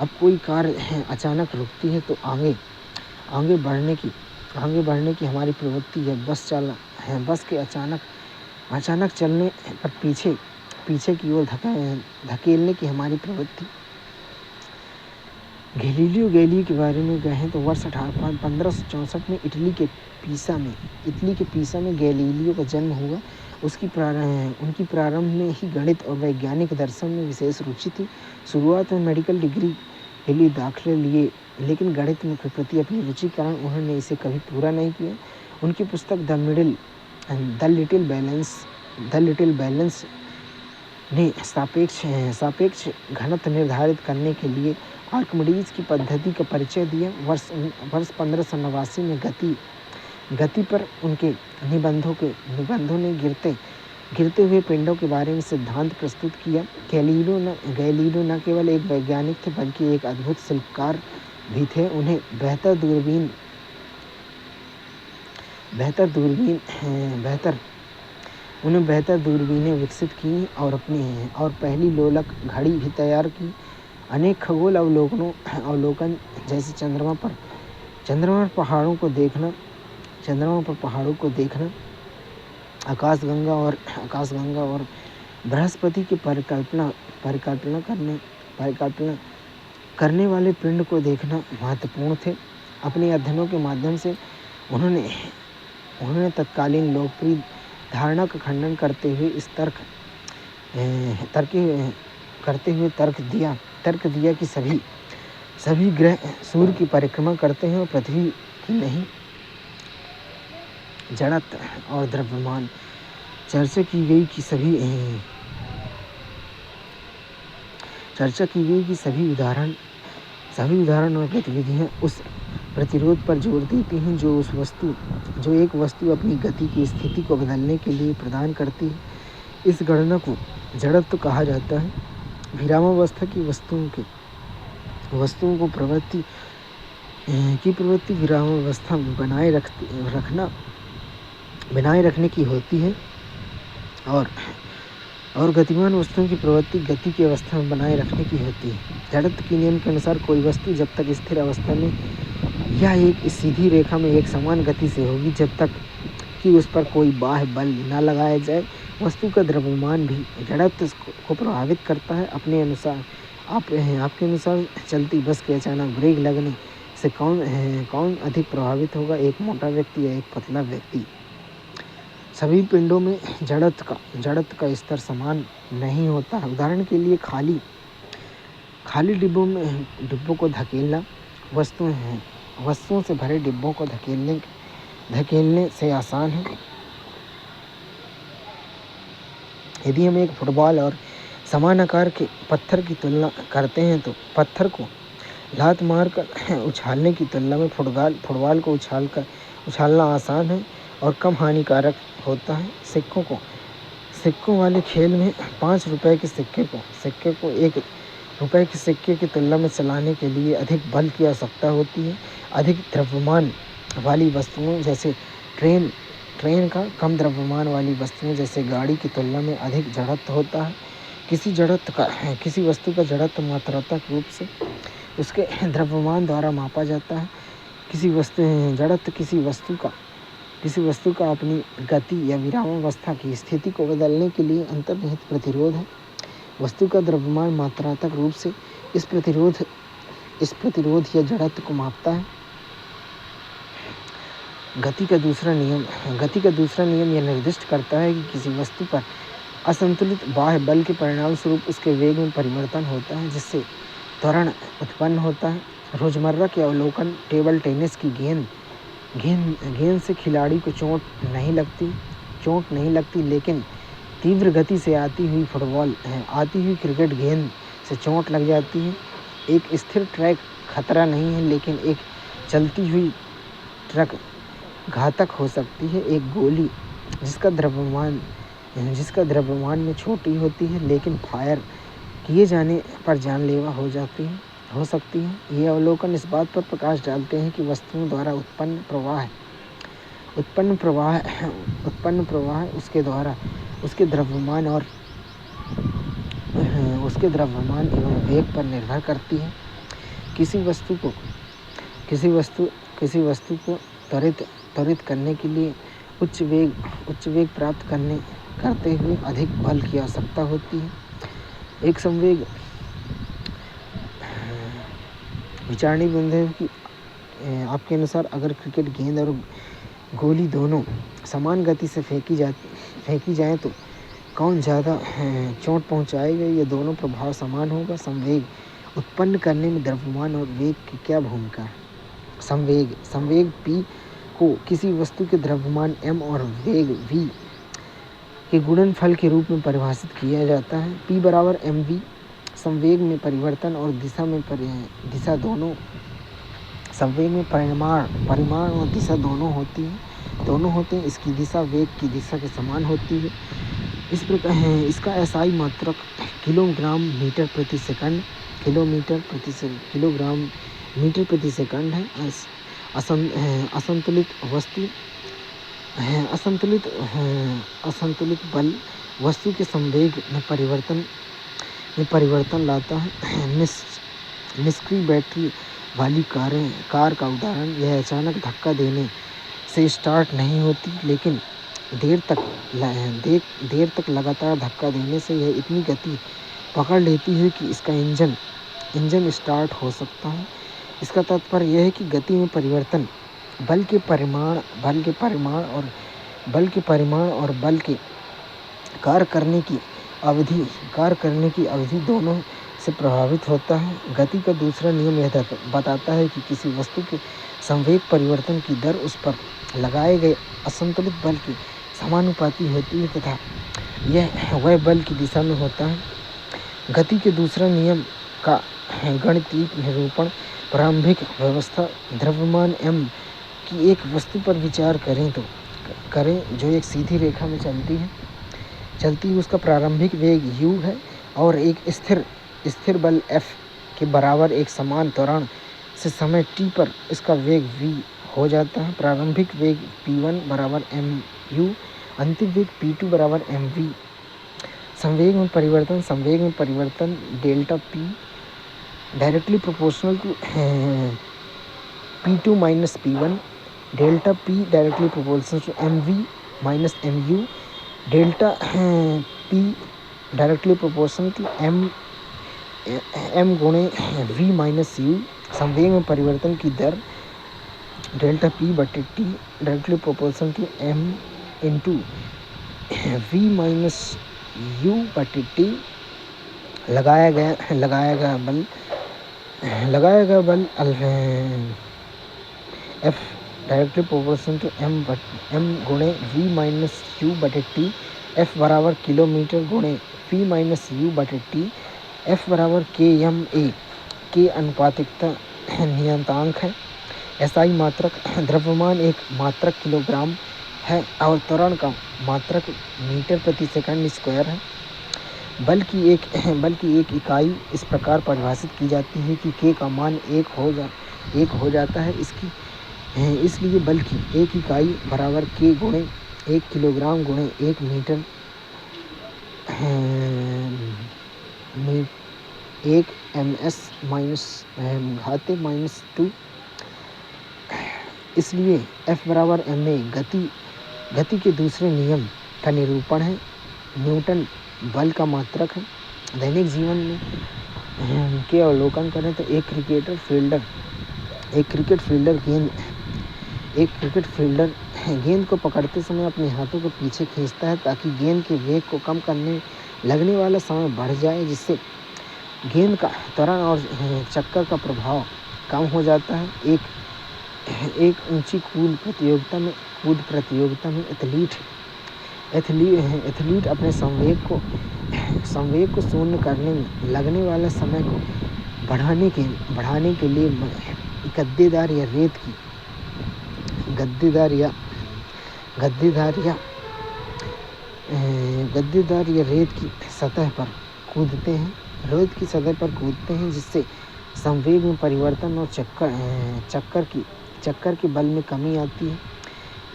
अब कोई कार अचानक रुकती है तो आगे बढ़ने की हमारी प्रवृत्ति या बस के अचानक चलने पर पीछे की ओर धकेलने की हमारी प्रवृत्ति। गैलीलियो के बारे में कहें तो वर्ष 1564 में इटली के पीसा में गैलीलियो का जन्म हुआ। उनकी प्रारंभ में ही गणित और वैज्ञानिक दर्शन में विशेष रुचि थी। शुरुआत में मेडिकल डिग्री के लिए दाखिले लिए, लेकिन गणित के प्रति अपनी रुचि के कारण उन्होंने इसे कभी पूरा नहीं किया। उनकी पुस्तक द लिटिल बैलेंस ने सापेक्ष घनत्व निर्धारित करने के लिए आर्किमिडीज की पद्धति का परिचय दिया। वर्ष 1589 में गति पर उनके निबंधों ने गिरते हुए पिंडों के बारे में सिद्धांत प्रस्तुत किया। गैलीलियो न केवल एक वैज्ञानिक थे बल्कि एक अद्भुत शिल्पकार भी थे। उन्हें बेहतर दूरबीनें विकसित की और पहली लोलक घड़ी भी तैयार की। अनेक खगोल अवलोकन जैसे चंद्रमा पर पहाड़ों को देखना, आकाशगंगा और बृहस्पति की परिकल्पना परिकल्पना करने वाले पिंड को देखना महत्वपूर्ण थे। अपने अध्ययनों के माध्यम से उन्होंने तत्कालीन लोकप्रिय धारणा का खंडन करते हुए इस तर्क दिया कि सभी ग्रह सूर्य की परिक्रमा करते हैं और पृथ्वी की नहीं। जड़त्व और द्रव्यमान चर्चा की गई कि सभी उदाहरण और गतिविधियां उस प्रतिरोध पर जोर देती हैं जो एक वस्तु अपनी गति की स्थिति को बदलने के लिए प्रदान करती है। इस गणना को जड़त्व कहा जाता है। विरामावस्था की वस्तुओं को प्रवृत्ति विरामावस्था में बनाए रखने की होती है और गतिमान वस्तुओं की प्रवृत्ति गति की अवस्था में बनाए रखने की होती है। जड़त्व के नियम के अनुसार कोई वस्तु जब तक स्थिर अवस्था में या एक सीधी रेखा में एक समान गति से होगी जब तक कि उस पर कोई बाह्य बल न लगाया जाए। वस्तु का द्रव्यमान भी जड़त्व को प्रभावित करता है। आपके अनुसार चलती बस के अचानक ब्रेक लगने से कौन अधिक प्रभावित होगा, एक मोटा व्यक्ति या एक पतला व्यक्ति? सभी पिंडों में जड़त्व का स्तर समान नहीं होता है। उदाहरण के लिए खाली डिब्बों को धकेलना वस्तुओं से भरे डिब्बों को धकेलने से आसान है। यदि हम एक फुटबॉल और समान आकार के पत्थर की तुलना करते हैं तो पत्थर को लात मारकर उछालने की तुलना में फुटबॉल को उछालना आसान है और कम हानिकारक होता है। सिक्कों वाले खेल में 5 रुपए के सिक्के को 1 रुपए के सिक्के की तुलना में चलाने के लिए अधिक बल की आवश्यकता होती है। अधिक द्रव्यमान वाली वस्तुओं जैसे ट्रेन का कम द्रव्यमान वाली वस्तुओं जैसे गाड़ी की तुलना में अधिक जड़त्व होता है। किसी वस्तु का जड़त्व मात्रात्मक रूप से उसके द्रव्यमान द्वारा मापा जाता है। जड़त्व किसी वस्तु का अपनी गति या विरामावस्था की स्थिति को बदलने के लिए अंतर्निहित प्रतिरोध है। वस्तु का द्रव्यमान मात्रात्मक रूप से इस प्रतिरोध या जड़त्व को मापता है। गति का दूसरा नियम यह निर्दिष्ट करता है कि किसी वस्तु पर असंतुलित बाह्य बल के परिणाम स्वरूप उसके वेग में परिवर्तन होता है, जिससे त्वरण उत्पन्न होता है। रोजमर्रा के अवलोकन टेबल टेनिस की गेंद से खिलाड़ी को चोट नहीं लगती, लेकिन तीव्र गति से आती हुई क्रिकेट गेंद से चोट लग जाती है। एक स्थिर ट्रैक खतरा नहीं है, लेकिन एक चलती हुई ट्रक घातक हो सकती है। एक गोली जिसका द्रव्यमान में छोटी होती है लेकिन फायर किए जाने पर जानलेवा हो सकती है। ये अवलोकन इस बात पर प्रकाश डालते हैं कि वस्तुओं द्वारा उत्पन्न प्रवाह उसके द्रव्यमान एवं वेग पर निर्भर करती है। किसी वस्तु को त्वरित करने के लिए उच्च वेग प्राप्त करते हुए अधिक बल की आवश्यकता होती है। एक संवेग विचारणी बिंदु है कि आपके अनुसार अगर क्रिकेट गेंद और गोली दोनों समान गति से फेंकी जाए तो कौन ज़्यादा चोट पहुंचाएगा? ये दोनों प्रभाव समान होगा। संवेग उत्पन्न करने में द्रव्यमान और वेग की क्या भूमिका है? संवेग P को किसी वस्तु के द्रव्यमान m और वेग v के गुणनफल के रूप में परिभाषित किया जाता है। P बराबर mv संवेग में परिवर्तन और दिशा दोनों संवेग में परिमाण और दिशा दोनों होते हैं। इसकी दिशा वेग की दिशा के समान होती है। इस प्रकार इसका SI मात्रक किलोग्राम मीटर प्रति सेकंड है। असंतुलित बल वस्तु के संवेग में परिवर्तन लाता है। निष्क्रिय बैटरी वाली कार का उदाहरण, यह अचानक धक्का देने से स्टार्ट नहीं होती, लेकिन देर तक लगातार धक्का देने से यह इतनी गति पकड़ लेती है कि इसका इंजन स्टार्ट हो सकता है। इसका तात्पर्य यह है कि गति में परिवर्तन बल के परिमाण और बल के कार्य करने की अवधि दोनों से प्रभावित होता है। गति का दूसरा नियम यह बताता है कि किसी वस्तु के संवेग परिवर्तन की दर उस पर लगाए गए असंतुलित बल के समानुपाती होती है तथा यह वह बल की दिशा में होता है। गति के दूसरा नियम का गणितीय निरूपण प्रारंभिक व्यवस्था द्रव्यमान m की एक वस्तु पर विचार करें जो एक सीधी रेखा में चलती है। उसका प्रारंभिक वेग u है और एक स्थिर बल F के बराबर एक समान त्वरण से समय t पर इसका वेग v हो जाता है। प्रारंभिक वेग p1 बराबर mu, अंतिम वेग p2 बराबर mv। संवेग में परिवर्तन delta p directly proportional to p2 minus p1, delta p directly proportional to mv minus mu, delta p directly proportional to m गुणे v माइनस u। संवेग में परिवर्तन की दर डेल्टा p बटे t directly proportional to m into v minus u बटे t। लगाया गया बल F directly proportional to m गुणे v माइनस u बटे t। F बराबर किलोमीटर गुणे v माइनस u बटे t। F बराबर kma, के अनुपातिकता नियतांक है। SI मात्रक द्रव्यमान एक मात्रक किलोग्राम है और त्वरण का मात्रक मीटर प्रति सेकंड स्क्वायर है। बल की एक इकाई इस प्रकार परिभाषित की जाती है कि k का मान 1 हो जाता है। इसलिए बल की एक इकाई बराबर k गुणे 1 किलोग्राम गुणे 1 मीटर 1 ms घाते -2। इसलिए F बराबर ma गति के दूसरे नियम का निरूपण है। न्यूटन बल का मात्रक है। दैनिक जीवन में के अवलोकन करें तो एक क्रिकेट फील्डर गेंद को पकड़ते समय अपने हाथों को पीछे खींचता है ताकि गेंद के वेग को कम करने लगने वाला समय बढ़ जाए, जिससे गेंद का त्वरण और चक्कर का प्रभाव कम हो जाता है। एक ऊंची कूद प्रतियोगिता में एथलीट अपने संवेग को शून्य करने में लगने वाले समय को बढ़ाने के लिए गद्देदार या रेत की सतह पर कूदते हैं, जिससे संवेग में परिवर्तन और चक्कर के बल में कमी आती है।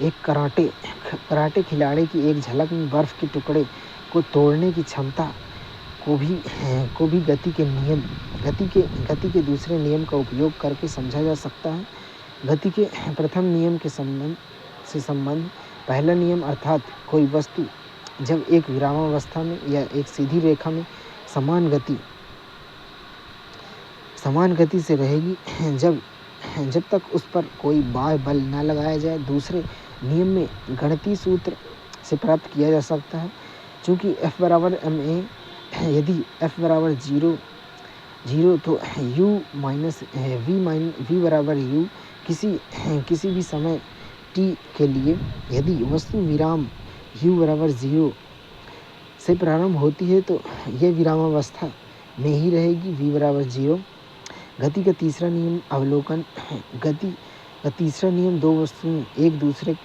एक कराटे खिलाड़ी की एक झलक में बर्फ के टुकड़े को तोड़ने की क्षमता को भी गति के दूसरे नियम का उपयोग करके समझा जा सकता है। गति के प्रथम नियम के संबंध पहला नियम अर्थात कोई वस्तु जब एक विरामावस्था में या एक सीधी रेखा में समान गति से रहेगी जब तक उस पर कोई बाह्य बल न लगाया जाए। दूसरे नियम में गणितीय सूत्र से प्राप्त किया जा सकता है। चूँकि F बराबर ma, यदि F बराबर 0 तो u माइनस v बराबर u किसी भी समय t के लिए। यदि वस्तु विराम u बराबर 0 से प्रारंभ होती है तो यह विरामावस्था में ही रहेगी, v बराबर 0। गति का तीसरा नियम अवलोकन। गति का तीसरा नियम दो वस्तुएं एक दूसरे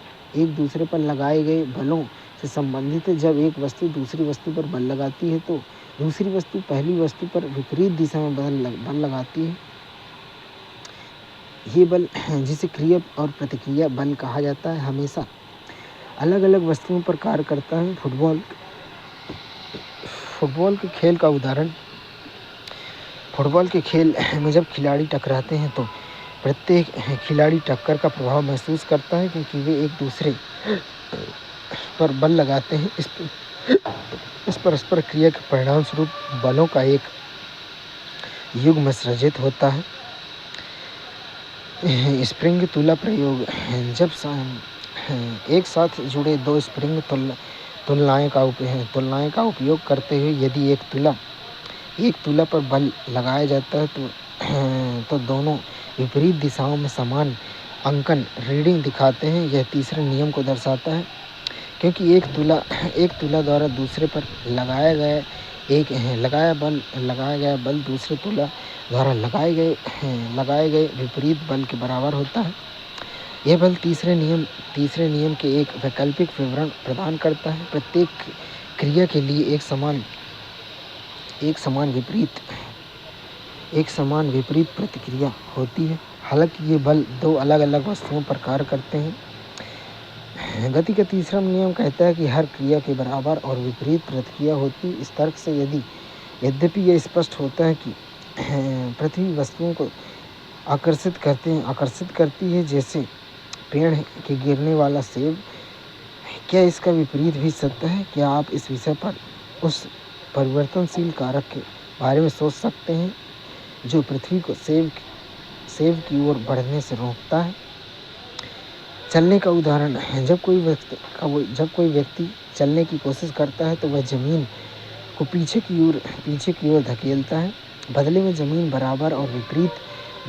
पर लगाए गए बलों से संबंधित है। जब एक वस्तु दूसरी वस्तु पर बल लगाती है तो दूसरी वस्तु पहली वस्तु पर विपरीत दिशा में बल लगाती है। ये बल, जिसे क्रिया और प्रतिक्रिया बल कहा जाता है, हमेशा अलग अलग वस्तुओं पर कार्य करता है। फुटबॉल के खेल का उदाहरण। फुटबॉल के खेल में जब खिलाड़ी टकराते हैं तो प्रत्येक खिलाड़ी टक्कर का प्रभाव महसूस करता है, क्योंकि वे एक दूसरे पर बल लगाते हैं। इस परस्पर क्रिया के परिणाम स्वरूप बलों का एक युग्म सृजित होता है। स्प्रिंग तुला प्रयोग, जब एक साथ जुड़े दो स्प्रिंग तुलनाएं का उपयोग करते हुए यदि एक तुला पर बल लगाया जाता है तो दोनों विपरीत दिशाओं में समान अंकन रीडिंग दिखाते हैं। यह तीसरे नियम को दर्शाता है, क्योंकि एक तुला द्वारा दूसरे पर लगाया गया बल दूसरे तुला द्वारा लगाए गए विपरीत बल के बराबर होता है। यह बल तीसरे नियम के एक वैकल्पिक विवरण प्रदान करता है। प्रत्येक क्रिया के लिए एक समान विपरीत प्रतिक्रिया होती है। हालांकि ये बल दो अलग अलग वस्तुओं पर कार्य करते हैं। गति का तीसरा नियम कहता है कि हर क्रिया के बराबर और विपरीत प्रतिक्रिया होती है। इस तर्क से यद्यपि यह स्पष्ट होता है कि पृथ्वी वस्तुओं को आकर्षित करती है, जैसे पेड़ के गिरने वाला सेब, क्या इसका विपरीत भी सत्य है? क्या आप इस विषय पर उस परिवर्तनशील कारक के बारे में सोच सकते हैं जो पृथ्वी को सेब की ओर बढ़ने से रोकता है? चलने का उदाहरण है, जब कोई व्यक्ति चलने की कोशिश करता है तो वह जमीन को पीछे की ओर धकेलता है। बदले में जमीन बराबर और विपरीत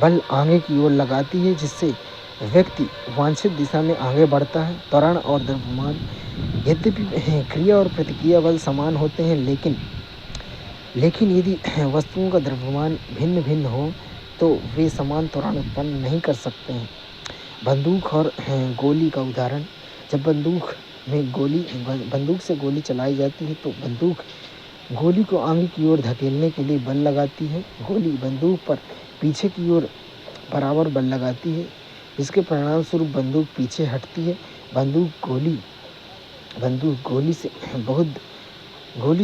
बल आगे की ओर लगाती है, जिससे व्यक्ति वांछित दिशा में आगे बढ़ता है। त्वरण और द्रव्यमान, यद्यपि क्रिया और प्रतिक्रिया बल समान होते हैं, लेकिन यदि वस्तुओं का द्रव्यमान भिन्न भिन्न हो तो वे समान त्वरण उत्पन्न नहीं कर सकते हैं। बंदूक और गोली का उदाहरण, जब बंदूक से गोली चलाई जाती है तो बंदूक गोली को आगे की ओर धकेलने के लिए बल लगाती है। गोली बंदूक पर पीछे की ओर बराबर बल लगाती है, जिसके परिणाम स्वरूप बंदूक पीछे हटती है। बंदूक गोली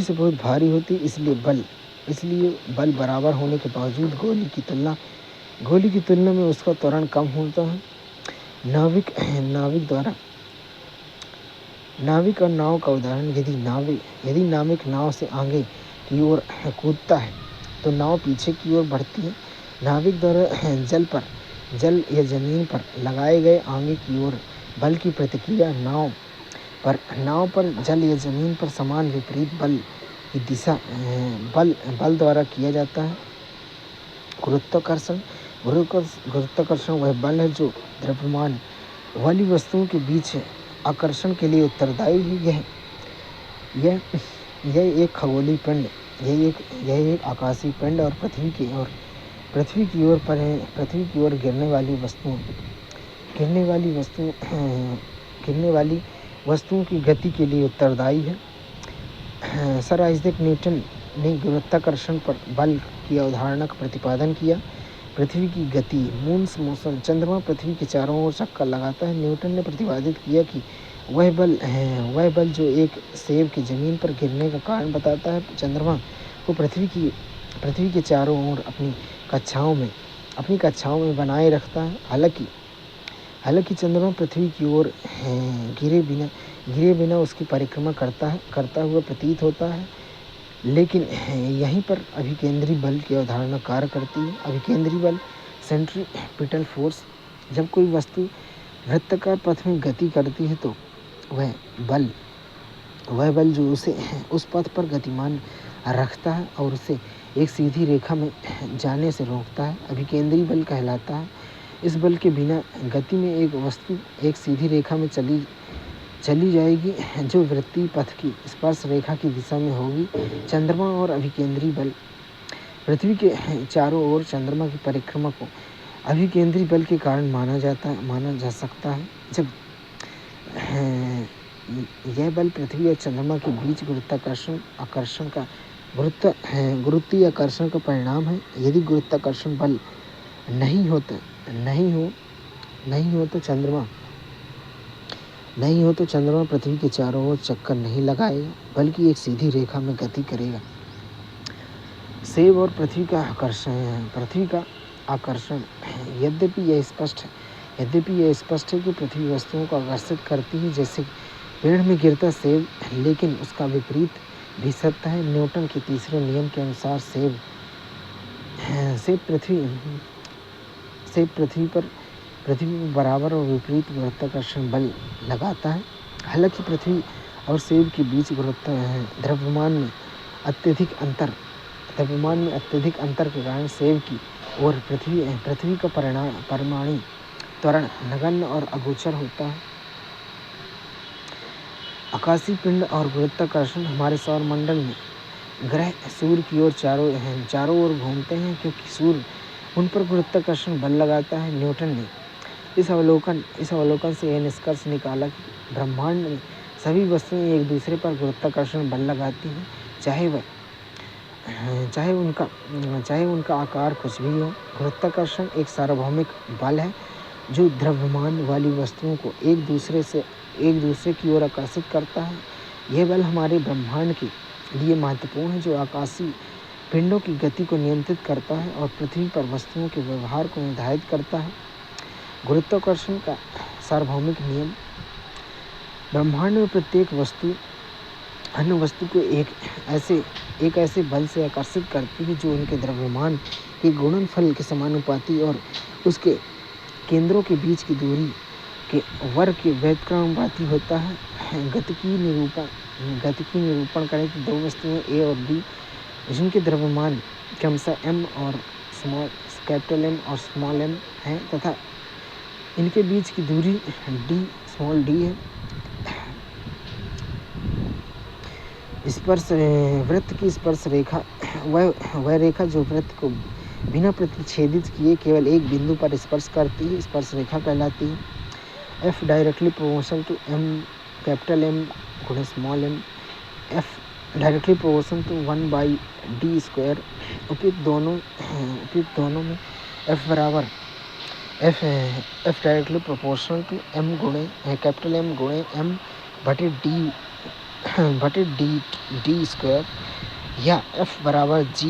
से बहुत भारी होती है, इसलिए बल बराबर होने के बावजूद गोली की तुलना में उसका त्वरण कम होता है। नाविक और नाव का उदाहरण, यदि नाविक नाव से आगे की ओर कूदता है तो नाव पीछे की ओर बढ़ती है। नाविक द्वारा जल या जमीन पर लगाए गए आगे की ओर बल की प्रतिक्रिया नाव पर जल या जमीन पर समान विपरीत बल की दिशा बल द्वारा किया जाता है। गुरुत्वाकर्षण वह बल है जो द्रव्यमान वाली वस्तुओं के बीच आकर्षण के लिए उत्तरदायी है। यह एक खगोलीय पिंड, यह एक आकाशीय पिंड और पृथ्वी की ओर गिरने वाली वस्तुओं की गति के लिए उत्तरदायी है। सर आइजैक न्यूटन ने गुरुत्वाकर्षण पर बल की अवधारणा का प्रतिपादन किया। पृथ्वी की गति, मून्स मोशन, चंद्रमा पृथ्वी के चारों ओर चक्कर लगाता है। न्यूटन ने प्रतिपादित किया कि वह बल जो एक सेब के जमीन पर गिरने का कारण बताता है, चंद्रमा को पृथ्वी के चारों ओर अपनी कक्षाओं में बनाए रखता है। हालांकि चंद्रमा पृथ्वी की ओर गिरे बिना उसकी परिक्रमा करता हुआ प्रतीत होता है, लेकिन यहीं पर अभिकेंद्री बल की अवधारणा कार्य करती है। अभिकेंद्री बल, सेंट्रीपिटल फोर्स, जब कोई वस्तु वृत्ताकार पथ में गति करती है तो वह बल जो उसे उस पथ पर गतिमान रखता है और उसे एक सीधी रेखा में जाने से रोकता है, अभिकेंद्री बल कहलाता है। इस बल के बिना गति में एक वस्तु एक सीधी रेखा में चली जाएगी जो वृत्तीय पथ की स्पर्श रेखा की दिशा में होगी। चंद्रमा और अभिकेंद्री बल, पृथ्वी के चारों ओर चंद्रमा की परिक्रमा को अभिकेंद्री बल के कारण माना जा सकता है। जब यह बल पृथ्वी और चंद्रमा के बीच गुरुत्वीय आकर्षण का परिणाम है। यदि गुरुत्वाकर्षण बल नहीं हो तो चंद्रमा पृथ्वी के चारों ओर चक्कर नहीं लगाएगा, बल्कि एक सीधी रेखा में गति करेगा। सेब और पृथ्वी का आकर्षण, यद्यपि यह स्पष्ट है कि पृथ्वी वस्तुओं को आकर्षित करती है, जैसे पेड़ में गिरता सेब, लेकिन उसका विपरीत भी सत्य है। न्यूटन के तीसरे नियम के अनुसार सेब पृथ्वी पर बराबर और विपरीत गुरुत्वाकर्षण बल लगाता है। हालांकि पृथ्वी और सेब के बीच द्रव्यमान में अत्यधिक अंतर के कारण सेब की और पृथ्वी का परमाणु त्वरण नगण्य और अगोचर होता है। आकाशीय पिंड और गुरुत्वाकर्षण हमारे सौरमंडल में ग्रह सूर्य की ओर चारों ओर घूमते हैं, क्योंकि सूर्य उन पर गुरुत्वाकर्षण बल लगाता है। न्यूटन ने इस अवलोकन से यह निष्कर्ष निकाला कि ब्रह्मांड में सभी वस्तुएं एक दूसरे पर गुरुत्वाकर्षण बल लगाती हैं, चाहे उनका आकार कुछ भी हो। गुरुत्वाकर्षण एक सार्वभौमिक बल है जो द्रव्यमान वाली वस्तुओं को एक दूसरे की ओर आकर्षित करता है। यह बल हमारे ब्रह्मांड के लिए महत्वपूर्ण है, जो आकाशीय पिंडों की गति को नियंत्रित करता है और पृथ्वी पर वस्तुओं के व्यवहार को निर्धारित करता है। गुरुत्वाकर्षण का सार्वभौमिक नियम ब्रह्मांड में प्रत्येक वस्तु अन्य वस्तु को एक ऐसे बल से आकर्षित करती है जो उनके द्रव्यमान के गुणनफल के समानुपाती और उसके केंद्रों के बीच की दूरी के वर्ग के व्युत्क्रमानुपाती होता है। गतिकी निरूपण करें कि दो वस्तुएं A और B जिनके द्रव्यमान क्रमशः M और कैपिटल M और स्मॉल m हैं तथा इनके बीच की दूरी d स्मॉल d है। वृत्त की स्पर्श रेखा वह रेखा जो वृत्त को बिना प्रतिच्छेदित किए केवल एक बिंदु पर स्पर्श करती है, स्पर्श रेखा कहलाती है। F directly proportional to M capital M गुणे small m, F directly proportional to 1/d square. उपयुक्त दोनों में F directly proportional to M गुणे कैपिटल M गुणे M बटे d स्क्वायर, या F बराबर G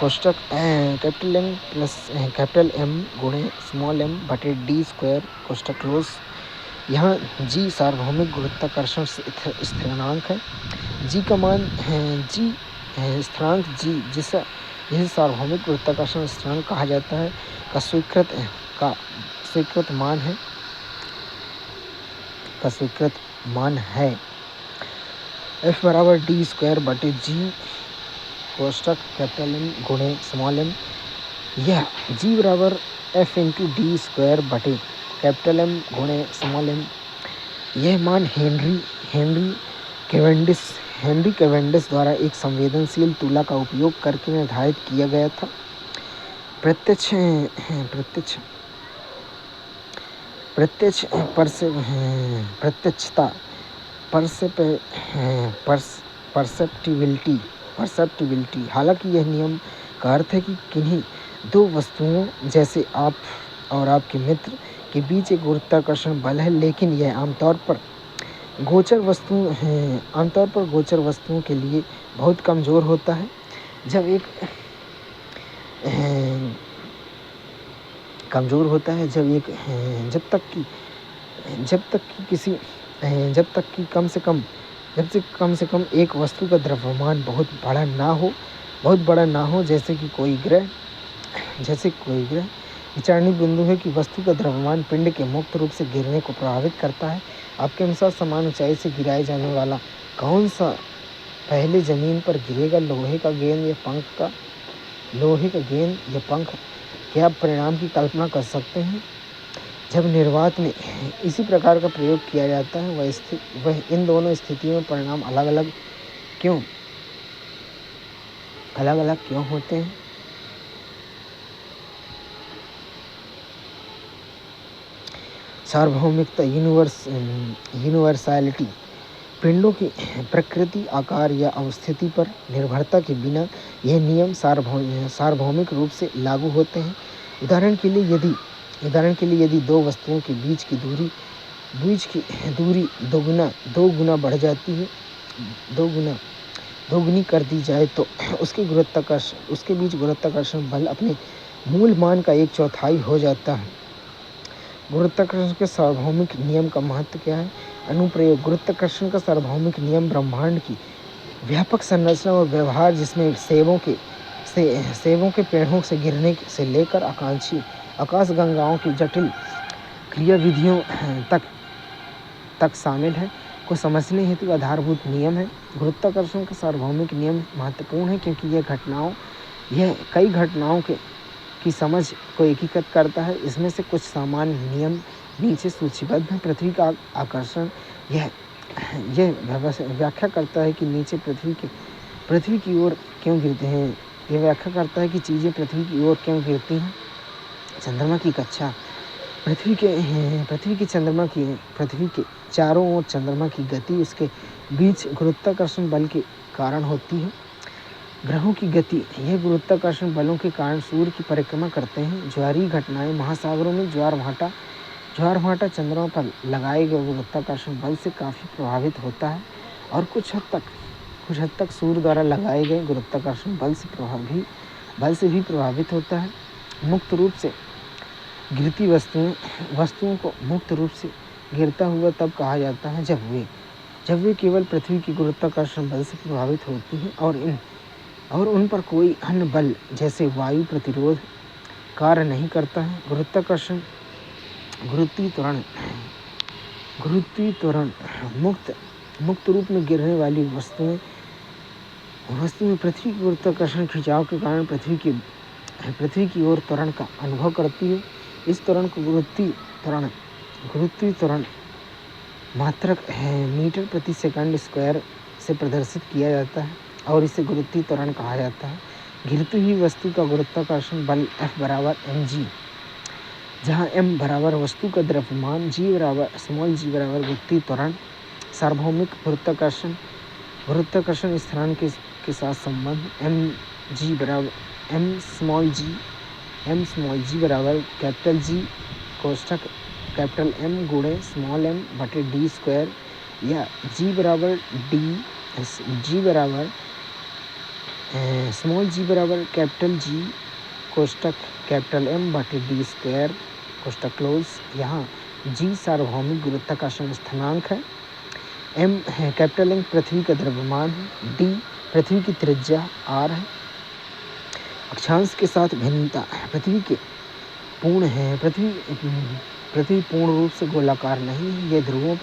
कोष्टक capital M plus capital M गुणे स्मॉल m बटे d स्क्वायर कोष्टक क्लोज। यहाँ G सार्वभौमिक गुरुत्वाकर्षण स्थिरांक है। G का मान स्थिरांक G जिसे सार्वभौमिक गुरुत्वाकर्षण स्थिरांक कहा जाता है का स्वीकृत मान है। F बराबर d स्क्वायर बटे G कोष्टक कैपिटल M गुणे स्मॉल m। यह G बराबर F इंटू d स्क्वायर बटे कैपिटल M गुणे स्मॉल m। यह मान हेनरी कैवेंडिश द्वारा एक संवेदनशील तुला का उपयोग करके निर्धारित किया गया था। परसेप्टिबिलिटी। हालांकि यह नियम का अर्थ है कि किन्हीं दो वस्तुओं जैसे आप और आपके मित्र के बीच एक गुरुत्वाकर्षण बल है, लेकिन यह आमतौर पर गोचर वस्तुओं के लिए बहुत कमजोर होता है। जब तक कि कम से कम एक वस्तु का द्रव्यमान बहुत बड़ा ना हो, जैसे कोई ग्रह। विचारणीय बिंदु है कि वस्तु का द्रव्यमान पिंड के मुक्त रूप से गिरने को प्रभावित करता है। आपके अनुसार समान ऊंचाई से गिराए जाने वाला कौन सा पहले जमीन पर गिरेगा, लोहे का गेंद या पंख? क्या आप परिणाम की कल्पना कर सकते हैं? जब निर्वात में इसी प्रकार का प्रयोग किया जाता है, वह इन दोनों स्थितियों में परिणाम अलग अलग क्यों होते हैं? सार्वभौमिकता यूनिवर्सैलिटी। पिंडों की प्रकृति, आकार या अवस्थिति पर निर्भरता के बिना यह नियम सार्वभौमिक रूप से लागू होते हैं। उदाहरण के लिए यदि दो वस्तुओं के बीच की दूरी दोगुनी कर दी जाए तो उसके बीच गुरुत्वाकर्षण बल अपने मूल मान का 1/4 हो जाता है। गुरुत्वाकर्षण के सार्वभौमिक नियम का महत्व क्या है? अनुप्रयोग गुरुत्वाकर्षण का सार्वभौमिक नियम ब्रह्मांड की व्यापक संरचना और व्यवहार, जिसमें सेबों के पेड़ों से गिरने से लेकर आकाशगंगाओं की जटिल क्रियाविधियों तक शामिल है, को समझने हेतु आधारभूत नियम है। गुरुत्वाकर्षण का सार्वभौमिक नियम महत्वपूर्ण है क्योंकि यह कई घटनाओं की समझ को एकीकृत करता है। इसमें से कुछ सामान्य नियम नीचे सूचीबद्ध हैं। पृथ्वी का आकर्षण यह व्याख्या करता है कि नीचे पृथ्वी की ओर क्यों गिरते हैं। यह व्याख्या करता है कि चीज़ें पृथ्वी की ओर क्यों गिरती हैं। चंद्रमा की कक्षा पृथ्वी के चारों ओर चंद्रमा की गति उसके बीच गुरुत्वाकर्षण बल के कारण होती है। ग्रहों की गति यह गुरुत्वाकर्षण बलों के कारण सूर्य की परिक्रमा करते हैं। ज्वारीय घटनाएं महासागरों में ज्वार भाटा चंद्रमा पर लगाए गए गुरुत्वाकर्षण बल से काफ़ी प्रभावित होता है और कुछ हद तक सूर्य द्वारा लगाए गए गुरुत्वाकर्षण बल से भी प्रभावित होता है। मुक्त रूप से गिरती वस्तुओं को मुक्त रूप से गिरता हुआ तब कहा जाता है जब वे केवल पृथ्वी की गुरुत्वाकर्षण बल से प्रभावित होती हैं और उन पर कोई अन्य बल जैसे वायु प्रतिरोध कार्य नहीं करता है। गुरुत्वीय त्वरण मुक्त रूप में गिरने वाली वस्तुएं पृथ्वी की गुरुत्वाकर्षण खिंचाव के कारण पृथ्वी की ओर त्वरण का अनुभव करती है। इस त्वरण को गुरुत्वीय त्वरण मात्रक मीटर प्रति सेकंड स्क्वायर से प्रदर्शित किया जाता है और इसे गुरुत्वीय त्वरण कहा जाता है। गिरती हुई वस्तु का गुरुत्वाकर्षण बल F बराबर mg, जहाँ m बराबर वस्तु का द्रव्यमान, g बराबर गुरुत्वीय त्वरण। सार्वभौमिक गुरुत्वाकर्षण स्थिरांक के साथ संबंध m बराबर कैपिटल G कोष्ठक कैपिटल M गुणे स्मॉल m बटे d स्क्वायर या g बराबर स्मॉल g बराबर कैपिटल G कोष्ठक कैपिटल M बटे d स्क्वायर कोष्ठक क्लोज। यहाँ g सार्वभौमिक गुरुत्वाकर्षण स्थिरांक है, m है कैपिटल M पृथ्वी का द्रव्यमान है, d पृथ्वी की त्रिज्या r है। अक्षांश के साथ भिन्नता पृथ्वी पूर्ण रूप से गोलाकार नहीं है। यह ध्रुवों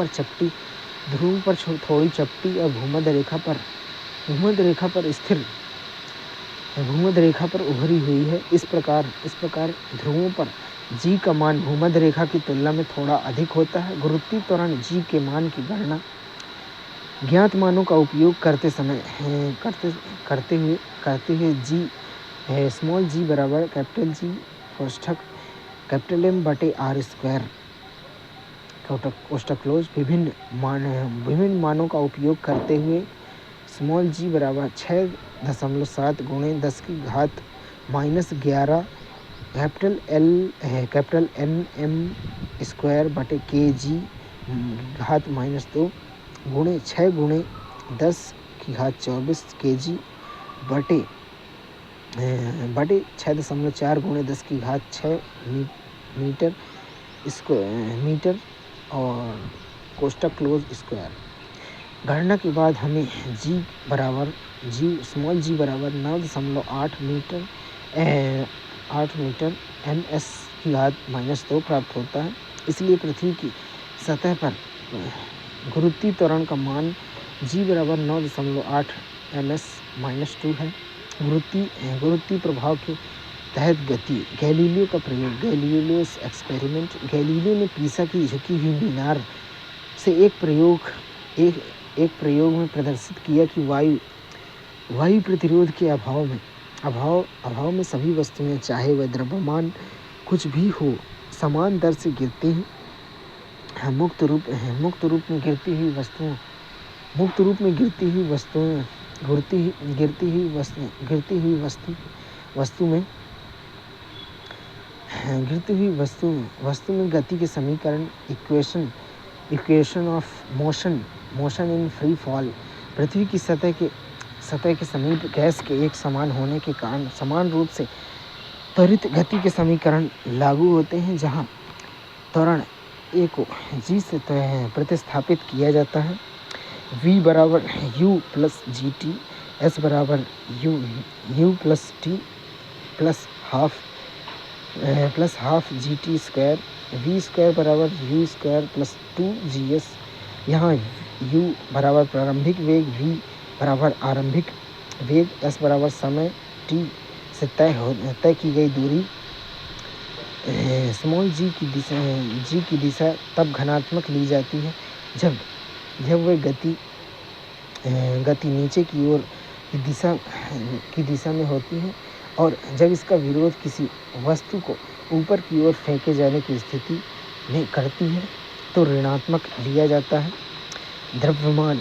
पर थोड़ी चपटी और भूमध्य रेखा पर उभरी हुई है। इस प्रकार ध्रुवों पर g का मान भूमध्य रेखा की तुलना में थोड़ा अधिक होता है। गुरुत्वीय त्वरण g के मान की गणना ज्ञात मानों का उपयोग करते हुए g स्मॉल g बराबर कैपिटल G कोष्ठक कैपिटल M बटे r स्क्वायर कोष्ठक क्लोज। विभिन्न मानों का उपयोग करते हुए स्मॉल g बराबर 6.7 गुणे 10 की घात -11 कैपिटल N स्क्वायर बटे kg घात -2 गुणे 6 गुणे 10 की घात 24 kg बटे 6.4 गुणे 10 की घात 6 मीटर और कोष्ठक क्लोज स्क्वायर। गणना के बाद हमें स्मॉल g बराबर 9.8 मीटर ms की घात -2 प्राप्त होता है। इसलिए पृथ्वी की सतह पर गुरुत्वीय त्वरण का मान g बराबर 9.8 ms -2 है। गुरुत्वीय प्रभाव के तहत गति गैलीलियो का प्रयोग गैलीलियोस एक्सपेरिमेंट। गैलीलियो ने पीसा की झुकी हुई मीनार से एक प्रयोग में प्रदर्शित किया कि वायु प्रतिरोध के अभाव में सभी वस्तुएं, चाहे वह द्रव्यमान कुछ भी हो, समान दर से गिरती हैं। मुक्त रूप में गिरती हुई वस्तु में गति के समीकरण equation of motion in free fall पृथ्वी की सतह के समीप गैस के एक समान होने के कारण समान रूप से त्वरित गति के समीकरण लागू होते हैं, जहाँ त्वरण ए को जी से प्रतिस्थापित किया जाता है। v बराबर u plus G T, S बराबर u plus T plus half G T square, V square बराबर यू स्क्वायर प्लस 2 GS। यहाँ u बराबर प्रारंभिक वेग, v बराबर आरंभिक वेग, s बराबर समय, t से तय की गई दूरी, स्मॉल जी की दिशा तब घनात्मक ली जाती है जब वह गति नीचे की ओर की दिशा में होती है, और जब इसका विरोध किसी वस्तु को ऊपर की ओर फेंके जाने की स्थिति में करती है तो ऋणात्मक लिया जाता है। द्रव्यमान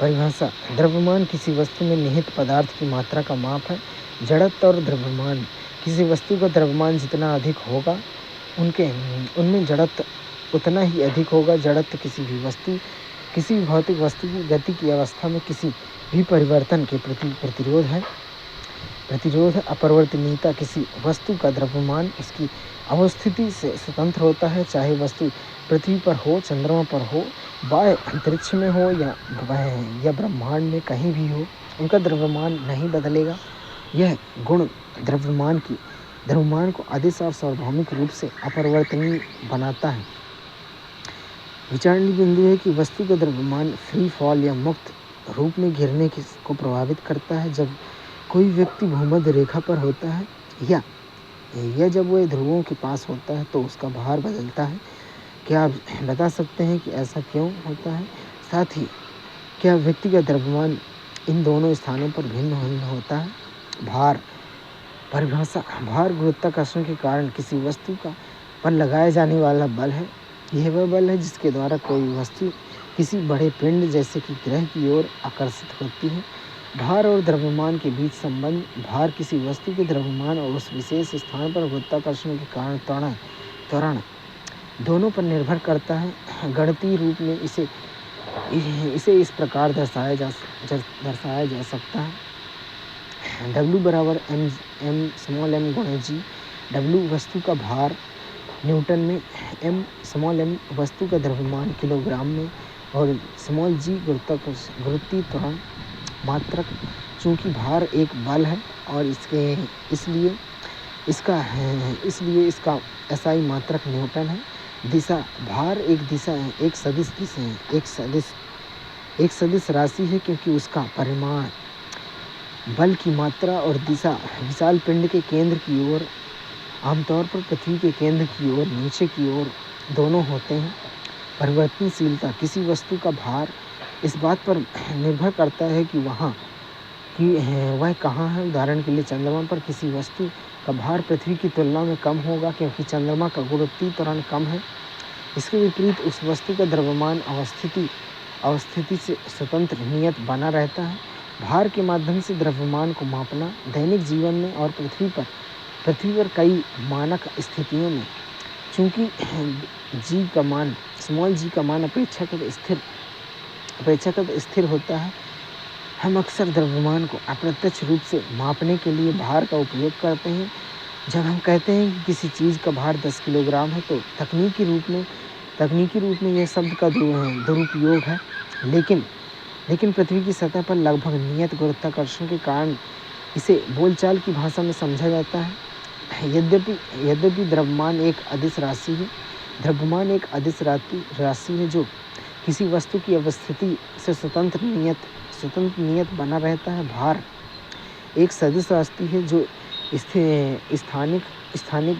परिभाषा। द्रव्यमान किसी वस्तु में निहित पदार्थ की मात्रा का माप है। जड़त्व और द्रव्यमान। किसी वस्तु का द्रव्यमान जितना अधिक होगा उनमें जड़त्व उतना ही अधिक होगा। जड़त्व किसी भी भौतिक वस्तु की गति की अवस्था में किसी भी परिवर्तन के प्रति प्रतिरोध है। अपरिवर्तनीयता। किसी वस्तु का द्रव्यमान उसकी अवस्थिति से स्वतंत्र होता है, चाहे वस्तु पृथ्वी पर हो, चंद्रमा पर हो, बाह्य अंतरिक्ष में हो या ब्रह्मांड में कहीं भी हो, उनका द्रव्यमान नहीं बदलेगा। यह गुण द्रव्यमान को अदिश और सार्वभौमिक रूप से अपरिवर्तनीय बनाता है। विचारणीय बिंदु है कि वस्तु का द्रव्यमान फ्री फॉल या मुक्त रूप में गिरने को प्रभावित करता है जब कोई व्यक्ति भूमध्य रेखा पर होता है या जब वह ध्रुवों के पास होता है तो उसका भार बदलता है। क्या आप बता सकते हैं कि ऐसा क्यों होता है? साथ ही क्या व्यक्ति का द्रव्यमान इन दोनों स्थानों पर भिन्न होता है? भार परिभाषा। भार गुरुत्वाकर्षण के कारण किसी वस्तु पर लगाया जाने वाला बल है। यह वह बल है जिसके द्वारा कोई वस्तु किसी बड़े पिंड जैसे कि ग्रह की ओर आकर्षित होती है। भार और द्रव्यमान के बीच संबंध। भार किसी वस्तु के द्रव्यमान और उस विशेष स्थान पर गुरुत्वाकर्षण के कारण त्वरण दोनों पर निर्भर करता है। गणितीय रूप में इसे इस प्रकार दर्शाया जा सकता है। W बराबर m गुणा g। W वस्तु का भार न्यूटन में, m वस्तु का द्रव्यमान किलोग्राम में और g गुरुत्वीय त्वरण मात्रक। चूँकि भार एक बल है और इसलिए इसका SI मात्रक न्यूटन है। दिशा। भार एक सदिश राशि है क्योंकि उसका परिमाण बल की मात्रा और दिशा विशाल पिंड के केंद्र की ओर, आमतौर पर पृथ्वी के केंद्र की ओर, नीचे की ओर दोनों होते हैं। परिवर्तनशीलता। किसी वस्तु का भार इस बात पर निर्भर करता है कि वह कहाँ है। उदाहरण के लिए चंद्रमा पर किसी वस्तु का भार पृथ्वी की तुलना में कम होगा क्योंकि चंद्रमा का गुरुत्वीय त्वरण कम है। इसके विपरीत उस वस्तु का द्रव्यमान अवस्थिति से स्वतंत्र नियत बना रहता है। भार के माध्यम से द्रव्यमान को मापना। दैनिक जीवन में और पृथ्वी पर कई मानक स्थितियों में चूँकि स्मॉल जी का मान अपेक्षाकृत स्थिर होता है, हम अक्सर द्रव्यमान को अप्रत्यक्ष रूप से मापने के लिए भार का उपयोग करते हैं। जब हम कहते हैं कि किसी चीज़ का भार 10 किलोग्राम है तो तकनीकी रूप में यह शब्द का दुरुपयोग है, लेकिन पृथ्वी की सतह पर लगभग नियत गुरुत्वाकर्षण के कारण इसे बोलचाल की भाषा में समझा जाता है। यद्यपि द्रव्यमान एक अदिश राशि है। द्रव्यमान एक अदिश राशि है जो किसी वस्तु की अवस्थिति से स्वतंत्र नियत बना रहता है। भार एक सदिश राशि है जो स्थानिक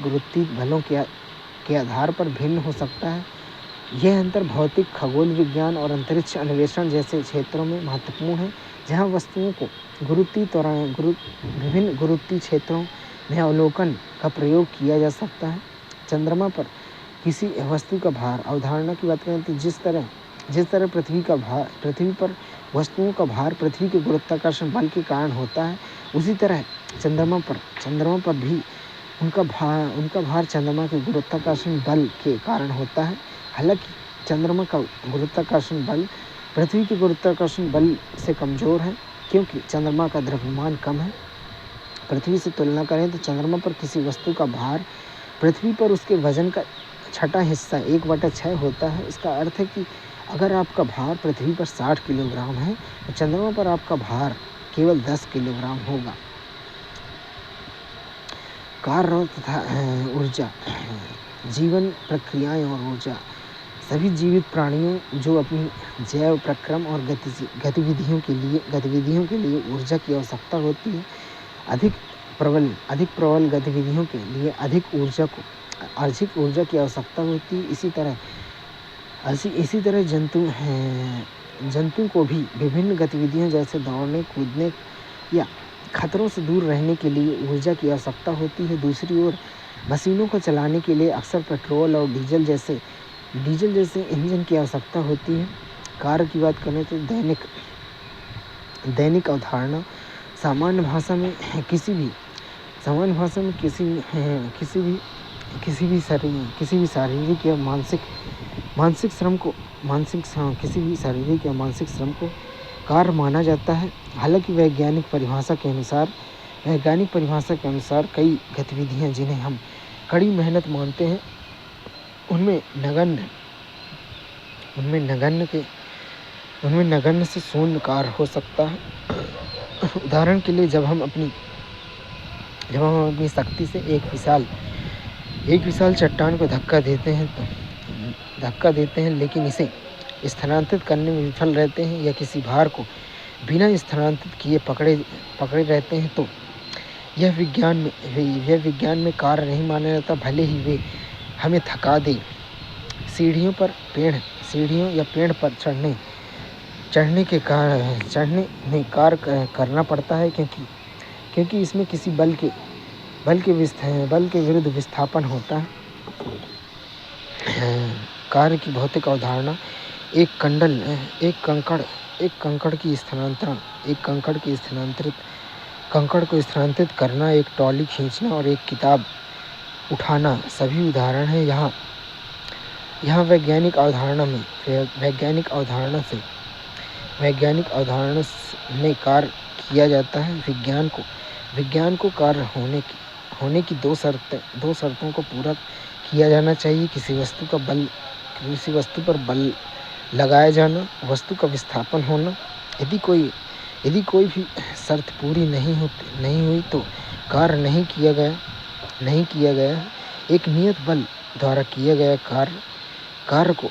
गुरुत्वीय बलों के आधार पर भिन्न हो सकता है। यह अंतर भौतिक, खगोल विज्ञान और अंतरिक्ष अन्वेषण जैसे क्षेत्रों में महत्वपूर्ण है, जहां वस्तुओं को विभिन्न गुरुत्वीय क्षेत्रों में अवलोकन का प्रयोग किया जा सकता है। चंद्रमा पर किसी वस्तु का भार। अवधारणा की बात करें तो जिस तरह पृथ्वी पर वस्तुओं का भार पृथ्वी के गुरुत्वाकर्षण बल के कारण होता है, उसी तरह चंद्रमा पर भी उनका भार चंद्रमा के गुरुत्वाकर्षण बल के कारण होता है। हालांकि चंद्रमा का गुरुत्वाकर्षण बल पृथ्वी के गुरुत्वाकर्षण बल से कमज़ोर है क्योंकि चंद्रमा का द्रव्यमान कम है। पृथ्वी से तुलना करें तो चंद्रमा पर किसी वस्तु का भार पृथ्वी पर उसके वजन का छठा हिस्सा 1/6 होता है। इसका अर्थ है कि अगर आपका भार पृथ्वी पर 60 किलोग्राम है तो चंद्रमा पर आपका भार केवल 10 किलोग्राम होगा। कार्य तथा ऊर्जा, जीवन प्रक्रियाएं और ऊर्जा। सभी जीवित प्राणियों जो अपनी जैव प्रक्रम और गतिविधियों के लिए ऊर्जा की आवश्यकता होती है, अधिक प्रबल गतिविधियों के लिए अधिक ऊर्जा की आवश्यकता होती है। इसी तरह जंतु को भी विभिन्न गतिविधियों जैसे दौड़ने, कूदने या खतरों से दूर रहने के लिए ऊर्जा की आवश्यकता होती है। दूसरी ओर मशीनों को चलाने के लिए अक्सर पेट्रोल और डीजल जैसे इंजन की आवश्यकता होती है। कार्य की बात करें तो दैनिक अवधारणा, सामान्य भाषा में किसी भी शारीरिक या मानसिक श्रम को कार्य माना जाता है। हालांकि वैज्ञानिक परिभाषा के अनुसार कई गतिविधियां जिन्हें हम कड़ी मेहनत मानते हैं उनमें नगण्य से शून्य कार्य हो सकता है। उदाहरण के लिए जब हम अपनी शक्ति से एक विशाल चट्टान को धक्का देते हैं लेकिन इसे स्थानांतरित करने में विफल रहते हैं, या किसी भार को बिना स्थानांतरित किए पकड़े रहते हैं, तो यह विज्ञान में कार्य नहीं माना जाता, भले ही वे हमें थका दे। सीढ़ियों या पेड़ पर चढ़ने में कार्य करना पड़ता है, क्योंकि इसमें किसी बल के विरुद्ध विस्थापन होता है। कार्य की भौतिक अवधारणा, एक कंकड़ को स्थानांतरित करना, एक ट्रॉली खींचना और एक किताब उठाना सभी उदाहरण हैं। यहाँ वैज्ञानिक अवधारणा में कार्य किया जाता है। विज्ञान को कार्य होने की दो शर्तों को पूरा किया जाना चाहिए। किसी वस्तु पर बल लगाया जाना, वस्तु का विस्थापन होना। यदि कोई भी शर्त पूरी नहीं हुई तो कार्य नहीं किया गया। एक नियत बल द्वारा किया गया कार्य को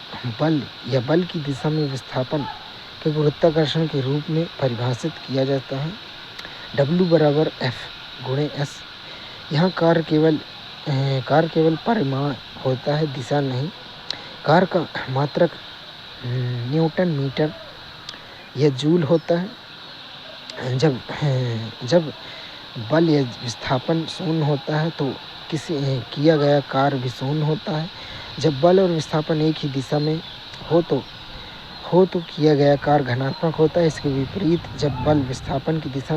बल की दिशा में विस्थापन के गुरुत्वाकर्षण के रूप में परिभाषित किया जाता है। W=F×S। यहाँ कार्य केवल परिमाण होता है, दिशा नहीं। कार्य का मात्रक न्यूटन मीटर या जूल होता है। जब बल या विस्थापन शून्य होता है तो किया गया कार्य भी शून्य होता है। जब बल और विस्थापन एक ही दिशा में हो तो किया गया कार्य धनात्मक होता है। इसके विपरीत जब बल विस्थापन की दिशा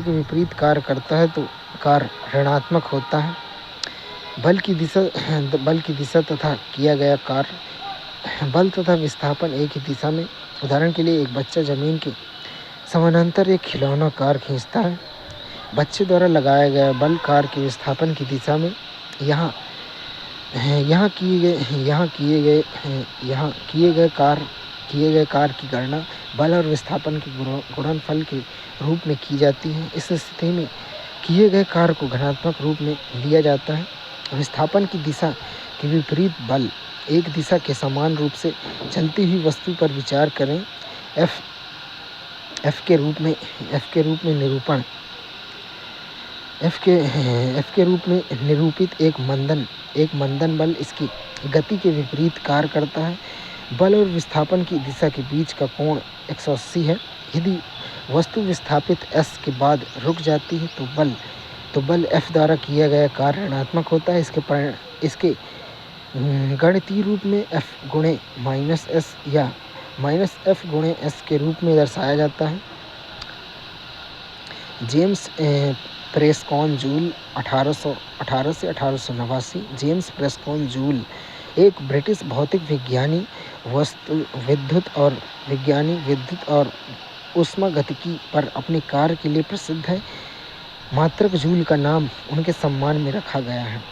के विपरीत कार्य करता है तो कार्य ऋणात्मक होता है। बल की दिशा तथा किया गया कार्य, बल तथा विस्थापन एक ही दिशा में। उदाहरण के लिए एक बच्चा जमीन के समानांतर एक खिलौना कार खींचता है। बच्चे द्वारा लगाया गया बल कार के विस्थापन की दिशा में। यहाँ किए गए कार्य की गणना बल और विस्थापन के गुणनफल के रूप में की जाती है। इस स्थिति में किए गए कार्य को धनात्मक रूप में लिया जाता है। विस्थापन की दिशा के विपरीत बल एक दिशा के समान रूप से चलती हुई वस्तु पर विचार करें। F के रूप में निरूपित एक मंदन बल इसकी गति के विपरीत कार्य करता है। बल और विस्थापन की दिशा के बीच का कोण 180 है। यदि वस्तु विस्थापित S के बाद रुक जाती है तो बल F द्वारा किया गया कार्य ऋणात्मक होता है। इसके गणितीय रूप में F×-S या -F×S के रूप में दर्शाया जाता है। जेम्स प्रेस्कॉन जूल 1818 से 1889। जेम्स प्रेस्कॉन जूल एक ब्रिटिश भौतिक विज्ञानी, विद्युत और ऊष्मागतिकी पर अपने कार्य के लिए प्रसिद्ध है। मात्रक जूल का नाम उनके सम्मान में रखा गया है।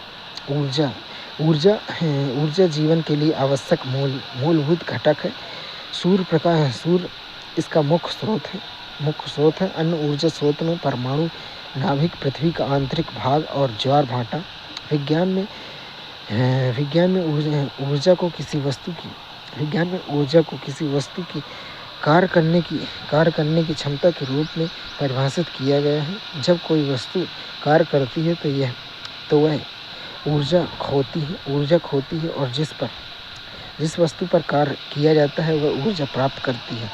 ऊर्जा ऊर्जा जीवन के लिए आवश्यक मूलभूत घटक है। सूर्य इसका मुख्य स्रोत है। अन्य ऊर्जा स्रोत में परमाणु, नाभिक, पृथ्वी का आंतरिक भाग और ज्वार भाटा। विज्ञान में ऊर्जा को किसी वस्तु की कार्य करने की क्षमता के रूप में परिभाषित किया गया है। जब कोई वस्तु कार्य करती है तो वह ऊर्जा खोती है और जिस वस्तु पर कार्य किया जाता है वह ऊर्जा प्राप्त करती है।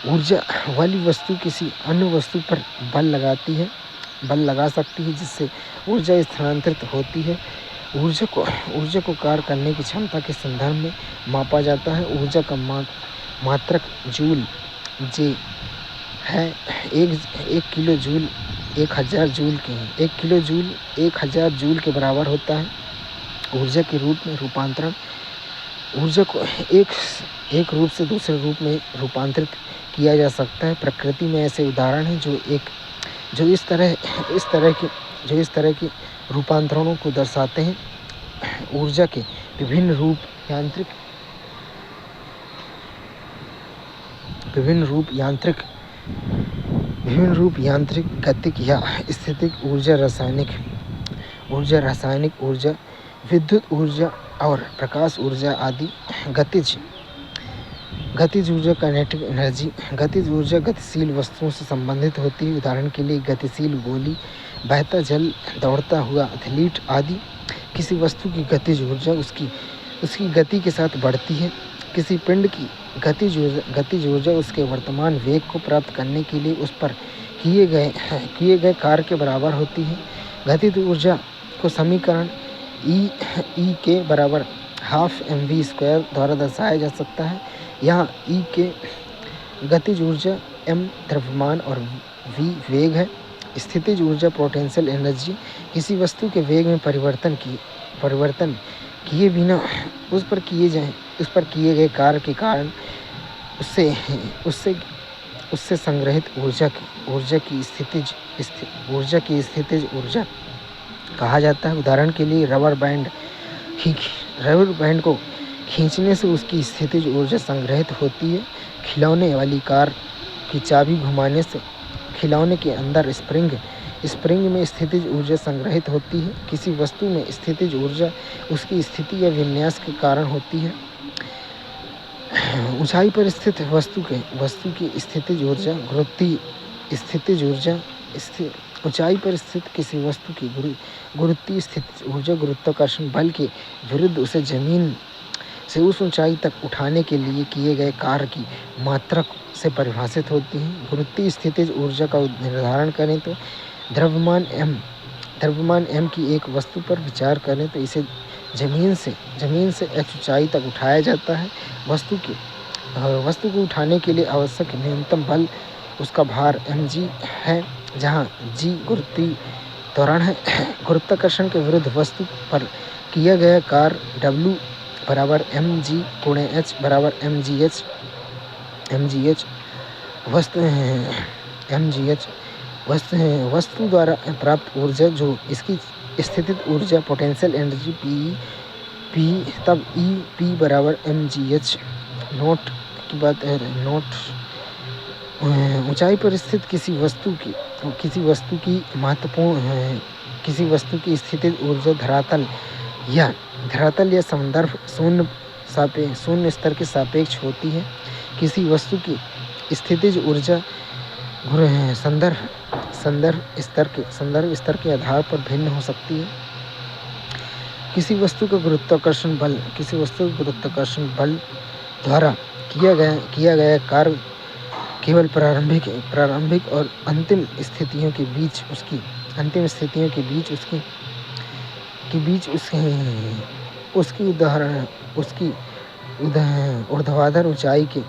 ऊर्जा वाली वस्तु किसी अन्य वस्तु पर बल लगा सकती है, जिससे ऊर्जा स्थानांतरित होती है। ऊर्जा को कार्य करने की क्षमता के संदर्भ में मापा जाता है। ऊर्जा का मात्रक जूल जे है। 1 किलो जूल 1000 जूल के हैं। 1 किलो जूल 1000 जूल के बराबर होता है। ऊर्जा के रूप में रूपांतरण, ऊर्जा को एक रूप से दूसरे रूप में रूपांतरित किया जा सकता है। प्रकृति में ऐसे उदाहरण हैं जो इस तरह के रूपांतरणों को दर्शाते हैं। ऊर्जा के विभिन्न रूप यांत्रिक, गतिक या स्थितिक ऊर्जा, रासायनिक ऊर्जा, विद्युत ऊर्जा और प्रकाश ऊर्जा आदि। गतिज ऊर्जा, काइनेटिक एनर्जी। गतिज ऊर्जा गतिशील वस्तुओं से संबंधित होती है। उदाहरण के लिए गतिशील गोली, बहता जल, दौड़ता हुआ एथलीट आदि। किसी वस्तु की गतिज ऊर्जा उसकी गति के साथ बढ़ती है। किसी पिंड की गतिज ऊर्जा उसके वर्तमान वेग को प्राप्त करने के लिए उस पर किए गए कार्य के बराबर होती है। गतिज ऊर्जा को समीकरण E के बराबर 12 mv² द्वारा दर्शाया जा सकता है। यहाँ E के गतिज ऊर्जा, m द्रव्यमान और v वेग है। स्थितिज ऊर्जा, पोटेंशियल एनर्जी, किसी वस्तु के वेग में परिवर्तन किए बिना उस पर किए गए कार्य के कारण उससे संग्रहित ऊर्जा की स्थितिज ऊर्जा कहा जाता है। उदाहरण के लिए रबर बैंड को खींचने से उसकी स्थितिज ऊर्जा संग्रहित होती है। खिलौने वाली कार की चाबी घुमाने से खिलौने के अंदर स्प्रिंग में स्थितिज ऊर्जा संग्रहित होती है। किसी वस्तु में स्थितिज ऊर्जा उसकी स्थिति या विन्यास के कारण होती है। ऊंचाई पर स्थित वस्तु की स्थितिज ऊर्जा, स्थितिज ऊर्जा। ऊंचाई पर स्थित किसी वस्तु की गुरुत्वीय स्थितिज ऊर्जा गुरुत्वाकर्षण बल के विरुद्ध उसे जमीन से उस ऊंचाई तक उठाने के लिए किए गए कार्य की मात्रा से परिभाषित होती है। गुरुत्वीय स्थितिज ऊर्जा का निर्धारण करें तो द्रव्यमान m की एक वस्तु पर विचार करें तो इसे जमीन से h ऊंचाई तक उठाया जाता है। वस्तु को उठाने के लिए आवश्यक न्यूनतम बल उसका भार mg है, जहाँ g गुरुत्वीय त्वरण है। गुरुत्वाकर्षण के विरुद्ध वस्तु पर किया गया कार्य W बराबर mg गुणे h बराबर mgh वस्तु द्वारा प्राप्त ऊर्जा जो इसकी स्थितिज ऊर्जा, पोटेंशियल एनर्जी P, तब P बराबर mgh। नोट की बात है। ऊंचाई पर स्थित किसी वस्तु की स्थितिज ऊर्जा धरातल या संदर्भ शून्य स्तर के सापेक्ष होती है। किसी वस्तु की स्थितिज ऊर्जा संदर्भ स्तर के आधार पर भिन्न हो सकती है। किसी वस्तु का गुरुत्वाकर्षण बल द्वारा किया गया कार्य केवल प्रारंभिक और अंतिम स्थितियों के बीच उसकी ऊर्ध्वाधर ऊंचाई के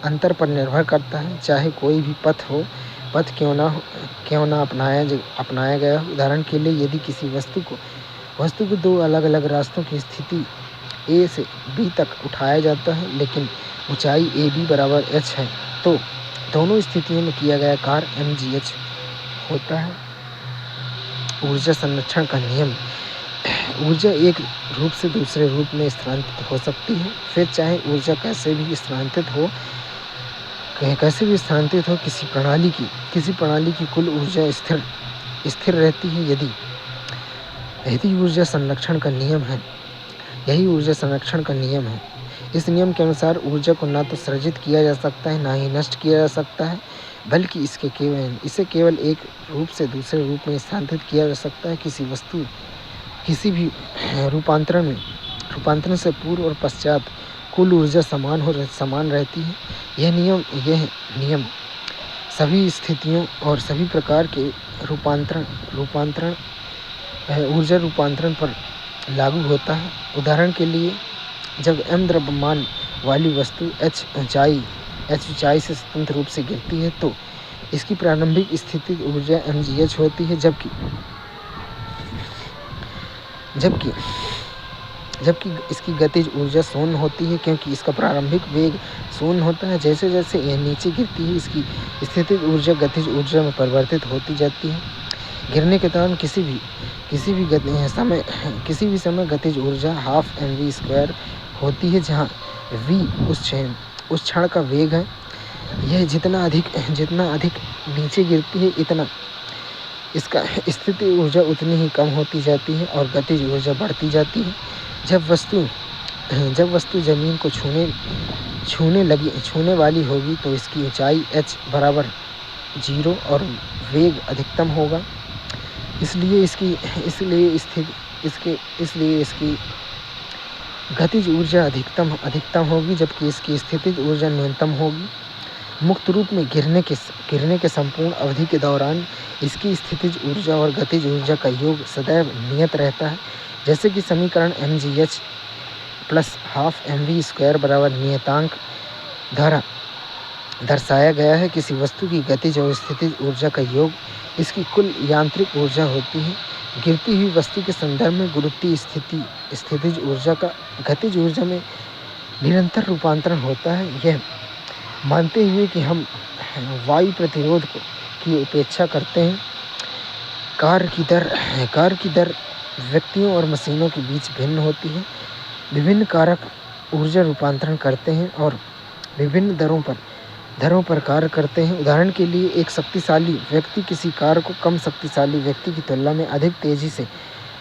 अंतर पर निर्भर करता है, चाहे कोई भी पथ क्यों ना अपनाया गया। उदाहरण के लिए यदि किसी वस्तु को दो अलग अलग रास्तों की स्थिति A से B तक उठाया जाता है, लेकिन ऊंचाई AB बराबर h है, तो दोनों स्थितियों में किया गया कार्य mgh होता है। ऊर्जा संरक्षण का नियम ऊर्जा एक रूप से दूसरे रूप में स्थानांतरित हो सकती है। फिर चाहे ऊर्जा कैसे भी स्थानांतरित हो, किसी प्रणाली की कुल ऊर्जा स्थिर रहती है। यही ऊर्जा संरक्षण का नियम है। इस नियम के अनुसार ऊर्जा को ना तो सृजित किया जा सकता है, ना ही नष्ट किया जा सकता है, बल्कि इसे केवल एक रूप से दूसरे रूप में स्थानांतरित किया जा सकता है। किसी वस्तु किसी भी रूपांतरण से पूर्व और पश्चात कुल ऊर्जा समान रहती है। यह नियम सभी स्थितियों और सभी प्रकार के ऊर्जा रूपांतरण पर लागू होता है। उदाहरण के लिए, जब m द्रव्यमान वाली वस्तु h ऊंचाई से स्वतंत्र रूप से गिरती है तो इसकी प्रारंभिक स्थिति ऊर्जा mgh होती है, जबकि इसकी गतिज ऊर्जा शून्य होती है, क्योंकि इसका प्रारंभिक वेग शून्य होता है। जैसे जैसे यह नीचे गिरती है, इसकी स्थितिज ऊर्जा गतिज ऊर्जा में परिवर्तित होती जाती है। गिरने के दौरान किसी भी समय गतिज ऊर्जा ½ mv² होती है, जहाँ v उस क्षण का वेग है। यह जितना अधिक नीचे गिरती है, इतना इसका स्थिति ऊर्जा उतनी ही कम होती जाती है और गतिज ऊर्जा बढ़ती जाती है। जब वस्तु जमीन को छूने वाली होगी तो इसकी ऊंचाई h बराबर 0 और वेग अधिकतम होगा। इसलिए इसकी गतिज ऊर्जा अधिकतम होगी, जबकि इसकी स्थितिज ऊर्जा न्यूनतम होगी। मुक्त रूप में गिरने के संपूर्ण अवधि के दौरान इसकी स्थितिज ऊर्जा और गतिज ऊर्जा का योग सदैव नियत रहता है। जैसे कि समीकरण mgh प्लस ½ mv² बराबर नियतांक द्वारा दर्शाया गया है। किसी वस्तु की गतिज और स्थितिज ऊर्जा का योग इसकी कुल यांत्रिक ऊर्जा होती है। गिरती हुई वस्तु के संदर्भ में गुरुत्वीय स्थितिज ऊर्जा का गतिज ऊर्जा में निरंतर रूपांतरण होता है। यह मानते हुए कि हम वायु प्रतिरोध की उपेक्षा करते हैं, कार्य की दर व्यक्तियों और मशीनों के बीच भिन्न होती है। विभिन्न कारक ऊर्जा रूपांतरण करते हैं और विभिन्न दरों पर कार्य करते हैं। उदाहरण के लिए, एक शक्तिशाली व्यक्ति किसी कार्य को कम शक्तिशाली व्यक्ति की तुलना में अधिक तेजी से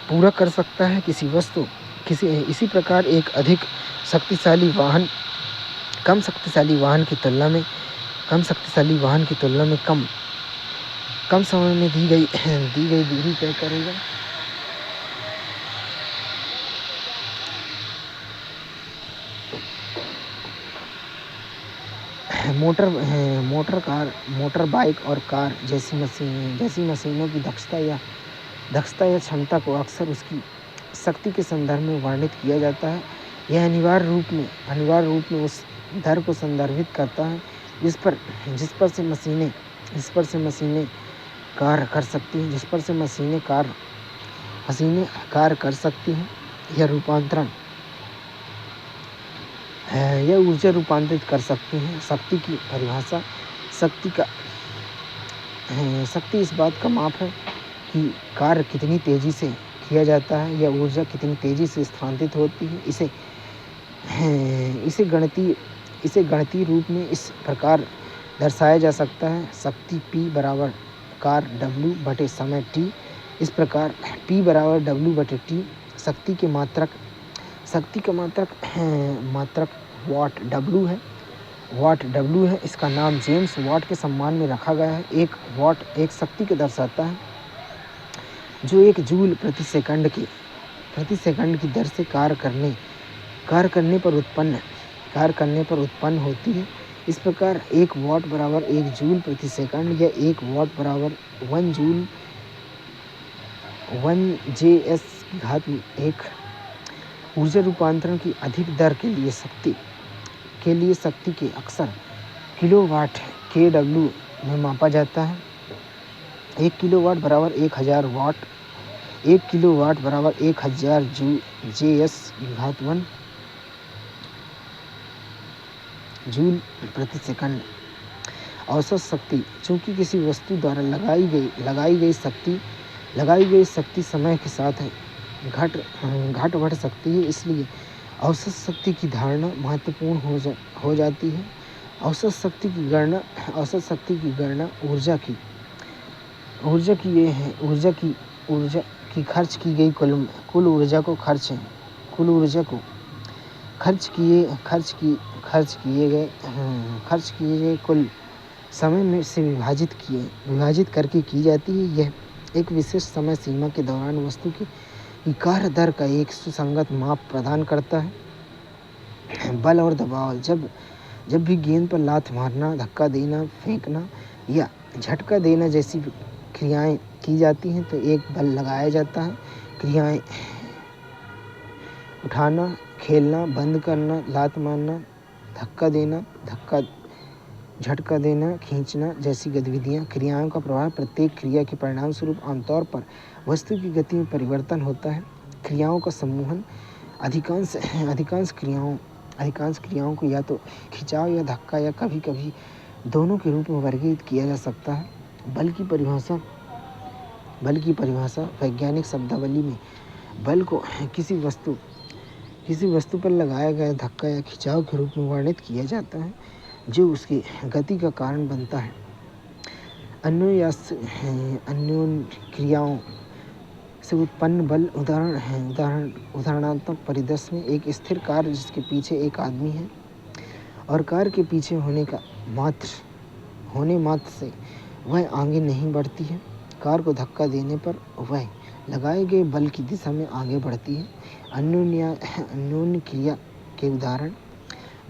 पूरा कर सकता है। इसी प्रकार एक अधिक शक्तिशाली वाहन कम शक्तिशाली वाहन की तुलना में कम समय में दी गई दूरी तय करेगा। मोटर बाइक और कार जैसी मशीनों की दक्षता या क्षमता को अक्सर उसकी शक्ति के संदर्भ में वर्णित किया जाता है। यह अनिवार्य रूप में उस दर को संदर्भित करता है जिस पर से मशीनें कार्य कर सकती हैं। यह ऊर्जा रूपांतरित कर सकती हैं। शक्ति की परिभाषा शक्ति इस बात का माप है कि कार्य कितनी तेजी से किया जाता है या ऊर्जा कितनी तेजी से स्थानांतरित होती है। इसे गणितीय रूप में इस प्रकार दर्शाया जा सकता है। शक्ति P बराबर कार्य W बटे समय T। इस प्रकार P बराबर W बटे T शक्ति का मात्रक वाट W है। इसका नाम जेम्स वाट के सम्मान में रखा गया है। एक वाट एक शक्ति को दर्शाता है जो 1 जूल प्रति सेकंड की दर से कार्य करने पर उत्पन्न होती है। इस प्रकार 1 वाट बराबर 1 जूल प्रति सेकंड या 1 वाट बराबर 1 जूल 1 ऊर्जा रूपांतरण की अधिक दर के लिए शक्ति के अक्सर किलोवाट kW में मापा जाता है। 1 किलोवाट बराबर 1000 वाट। 1 किलोवाट बराबर 1000 JS/1 जूल प्रति सेकंड। औसत शक्ति चूंकि किसी वस्तु द्वारा लगाई गई शक्ति समय के साथ घट बढ़ सकती है। इसलिए औसत शक्ति की धारणा महत्वपूर्ण हो जाती है। औसत शक्ति की गणना ऊर्जा की खर्च की गई कुल ऊर्जा को खर्च किए गए कुल समय में से विभाजित करके की जाती है। यह एक विशेष समय सीमा के दौरान वस्तु की कार्य दर का एक सुसंगत माप प्रदान करता है। बल और दबाव जब भी गेंद पर लात मारना, धक्का देना, फेंकना या झटका देना जैसी क्रियाएं की जाती हैं तो एक बल लगाया जाता है। क्रियाएं उठाना, खेलना, बंद करना, लात मारना, झटका देना, खींचना जैसी क्रियाओं का प्रभाव प्रत्येक क्रिया के परिणाम स्वरूप आमतौर पर वस्तु की गति में परिवर्तन होता है। क्रियाओं का समूहन अधिकांश क्रियाओं को या तो खिंचाव या धक्का या कभी-कभी दोनों के रूप में वर्गीकृत किया जा सकता है। बल की परिभाषा वैज्ञानिक शब्दावली में बल को किसी वस्तु पर लगाया गया धक्का या खिंचाव के रूप में वर्णित किया जाता है जो उसकी गति का कारण बनता है। अन्योन्य क्रियाओं से उत्पन्न बल उदाहरणात्मक परिदृश्य में एक स्थिर कार जिसके पीछे एक आदमी है और कार के पीछे होने मात्र से वह आगे नहीं बढ़ती है। कार को धक्का देने पर वह लगाए गए बल की दिशा में आगे बढ़ती है। अन्योन्य क्रिया के उदाहरण: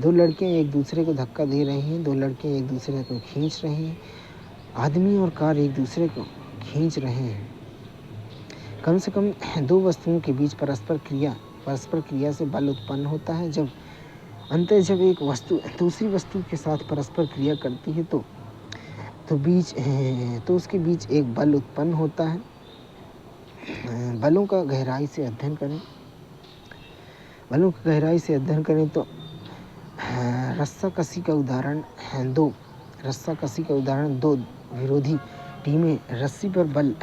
दो लड़कियां एक दूसरे को धक्का दे रही हैं, दो लड़कियां एक दूसरे को खींच रही हैं, आदमी और कार एक दूसरे को खींच रहे हैं। कम से कम दो वस्तुओं के बीच परस्पर क्रिया से बल उत्पन्न होता है। जब एक वस्तु दूसरी वस्तु के साथ परस्पर क्रिया करती है तो उसके बीच एक बल उत्पन्न होता है। बलों का गहराई से अध्ययन करें तो रस्साकसी का उदाहरण दो विरोधी टीमें रस्सी पर बल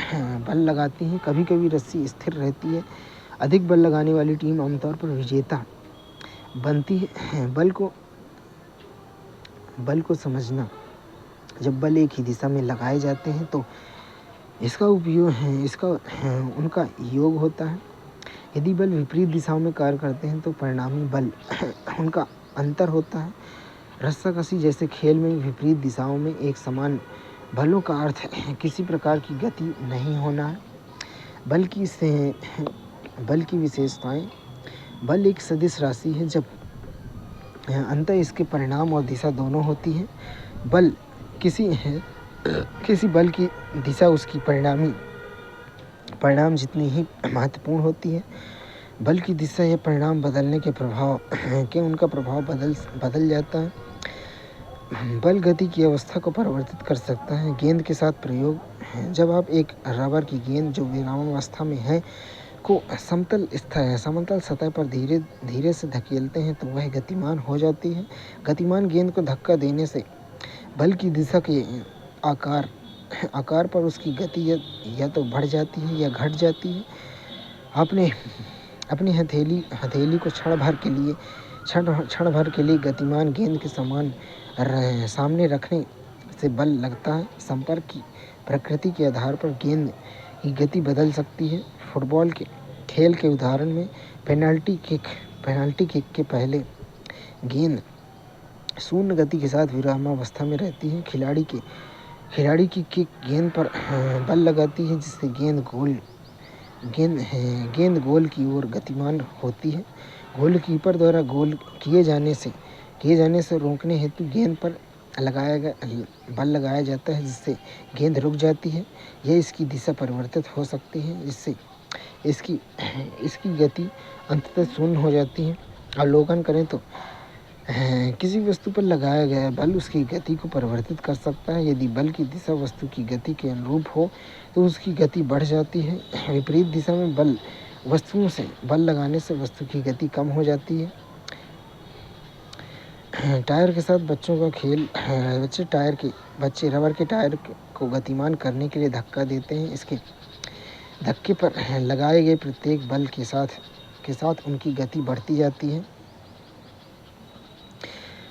लगाती हैं। कभी-कभी रस्सी स्थिर रहती है। अधिक बल लगाने वाली टीम आमतौर पर विजेता बनती है। बल को समझना: जब बल एक ही दिशा में लगाए जाते हैं तो उनका योग होता है। यदि बल विपरीत दिशाओं में कार्य करते हैं तो परिणामी बल उनका अंतर होता है। रस्साकसी जैसे खेल में विपरीत दिशाओं में एक समान बलों का अर्थ किसी प्रकार की गति नहीं होना है। बल की विशेषताएं: बल एक सदिश राशि है जब अंततः इसके परिणाम और दिशा दोनों होती है। किसी बल की दिशा उसकी परिणाम जितनी ही महत्वपूर्ण होती है। बल की दिशा या परिणाम बदलने के उनका प्रभाव बदल जाता है। बल गति की अवस्था को परिवर्तित कर सकता है। गेंद के साथ प्रयोग: जब आप एक रबर की गेंद जो विरामावस्था में है को समतल सतह पर धीरे से धकेलते हैं तो वह गतिमान हो जाती है। गतिमान गेंद को धक्का देने से बल की दिशा के आकार पर उसकी गति या तो बढ़ जाती है या घट जाती है। अपनी हथेली को क्षण भर के लिए गतिमान गेंद के सामने रखने से बल लगता है। संपर्क की प्रकृति के आधार पर गेंद की गति बदल सकती है। फुटबॉल के खेल के उदाहरण में पेनाल्टी किक के पहले गेंद शून्य गति के साथ विरामावस्था में रहती है। खिलाड़ी की किक गेंद पर बल लगाती है जिससे गेंद गोल की ओर गतिमान होती है। गोलकीपर द्वारा गोल किए जाने से रोकने हेतु गेंद पर बल लगाया जाता है जिससे गेंद रुक जाती है या इसकी दिशा परिवर्तित हो सकती है जिससे इसकी गति अंततः शून्य हो जाती है। अवलोकन करें तो किसी वस्तु पर लगाया गया बल उसकी गति को परिवर्तित कर सकता है। यदि बल की दिशा वस्तु की गति के अनुरूप हो तो उसकी गति बढ़ जाती है। विपरीत दिशा में वस्तुओं से बल लगाने से वस्तु की गति कम हो जाती है। टायर के साथ बच्चों का खेल: बच्चे रबर के टायर को गतिमान करने के लिए धक्का देते हैं। धक्के पर लगाए गए प्रत्येक बल के साथ उनकी गति बढ़ती जाती है।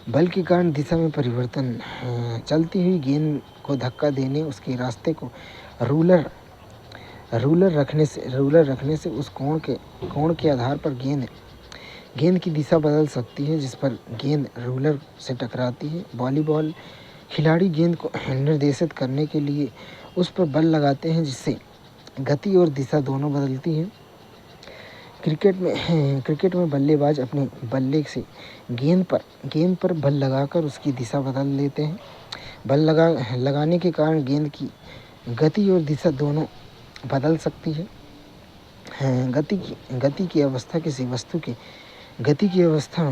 बल के कारण दिशा में परिवर्तन। चलती हुई गेंद को धक्का देने उसके रास्ते को रूलर रखने से उस कोण के आधार पर गेंद की दिशा बदल सकती है जिस पर गेंद रूलर से टकराती है। वॉलीबॉल खिलाड़ी गेंद को निर्देशित करने के लिए उस पर बल लगाते हैं जिससे गति और दिशा दोनों बदलती हैं। क्रिकेट में बल्लेबाज अपने बल्ले से गेंद पर बल लगाकर उसकी दिशा बदल देते हैं। बल लगाने के कारण गेंद की गति और दिशा दोनों बदल सकती है। गति की अवस्था किसी वस्तु के गति की अवस्था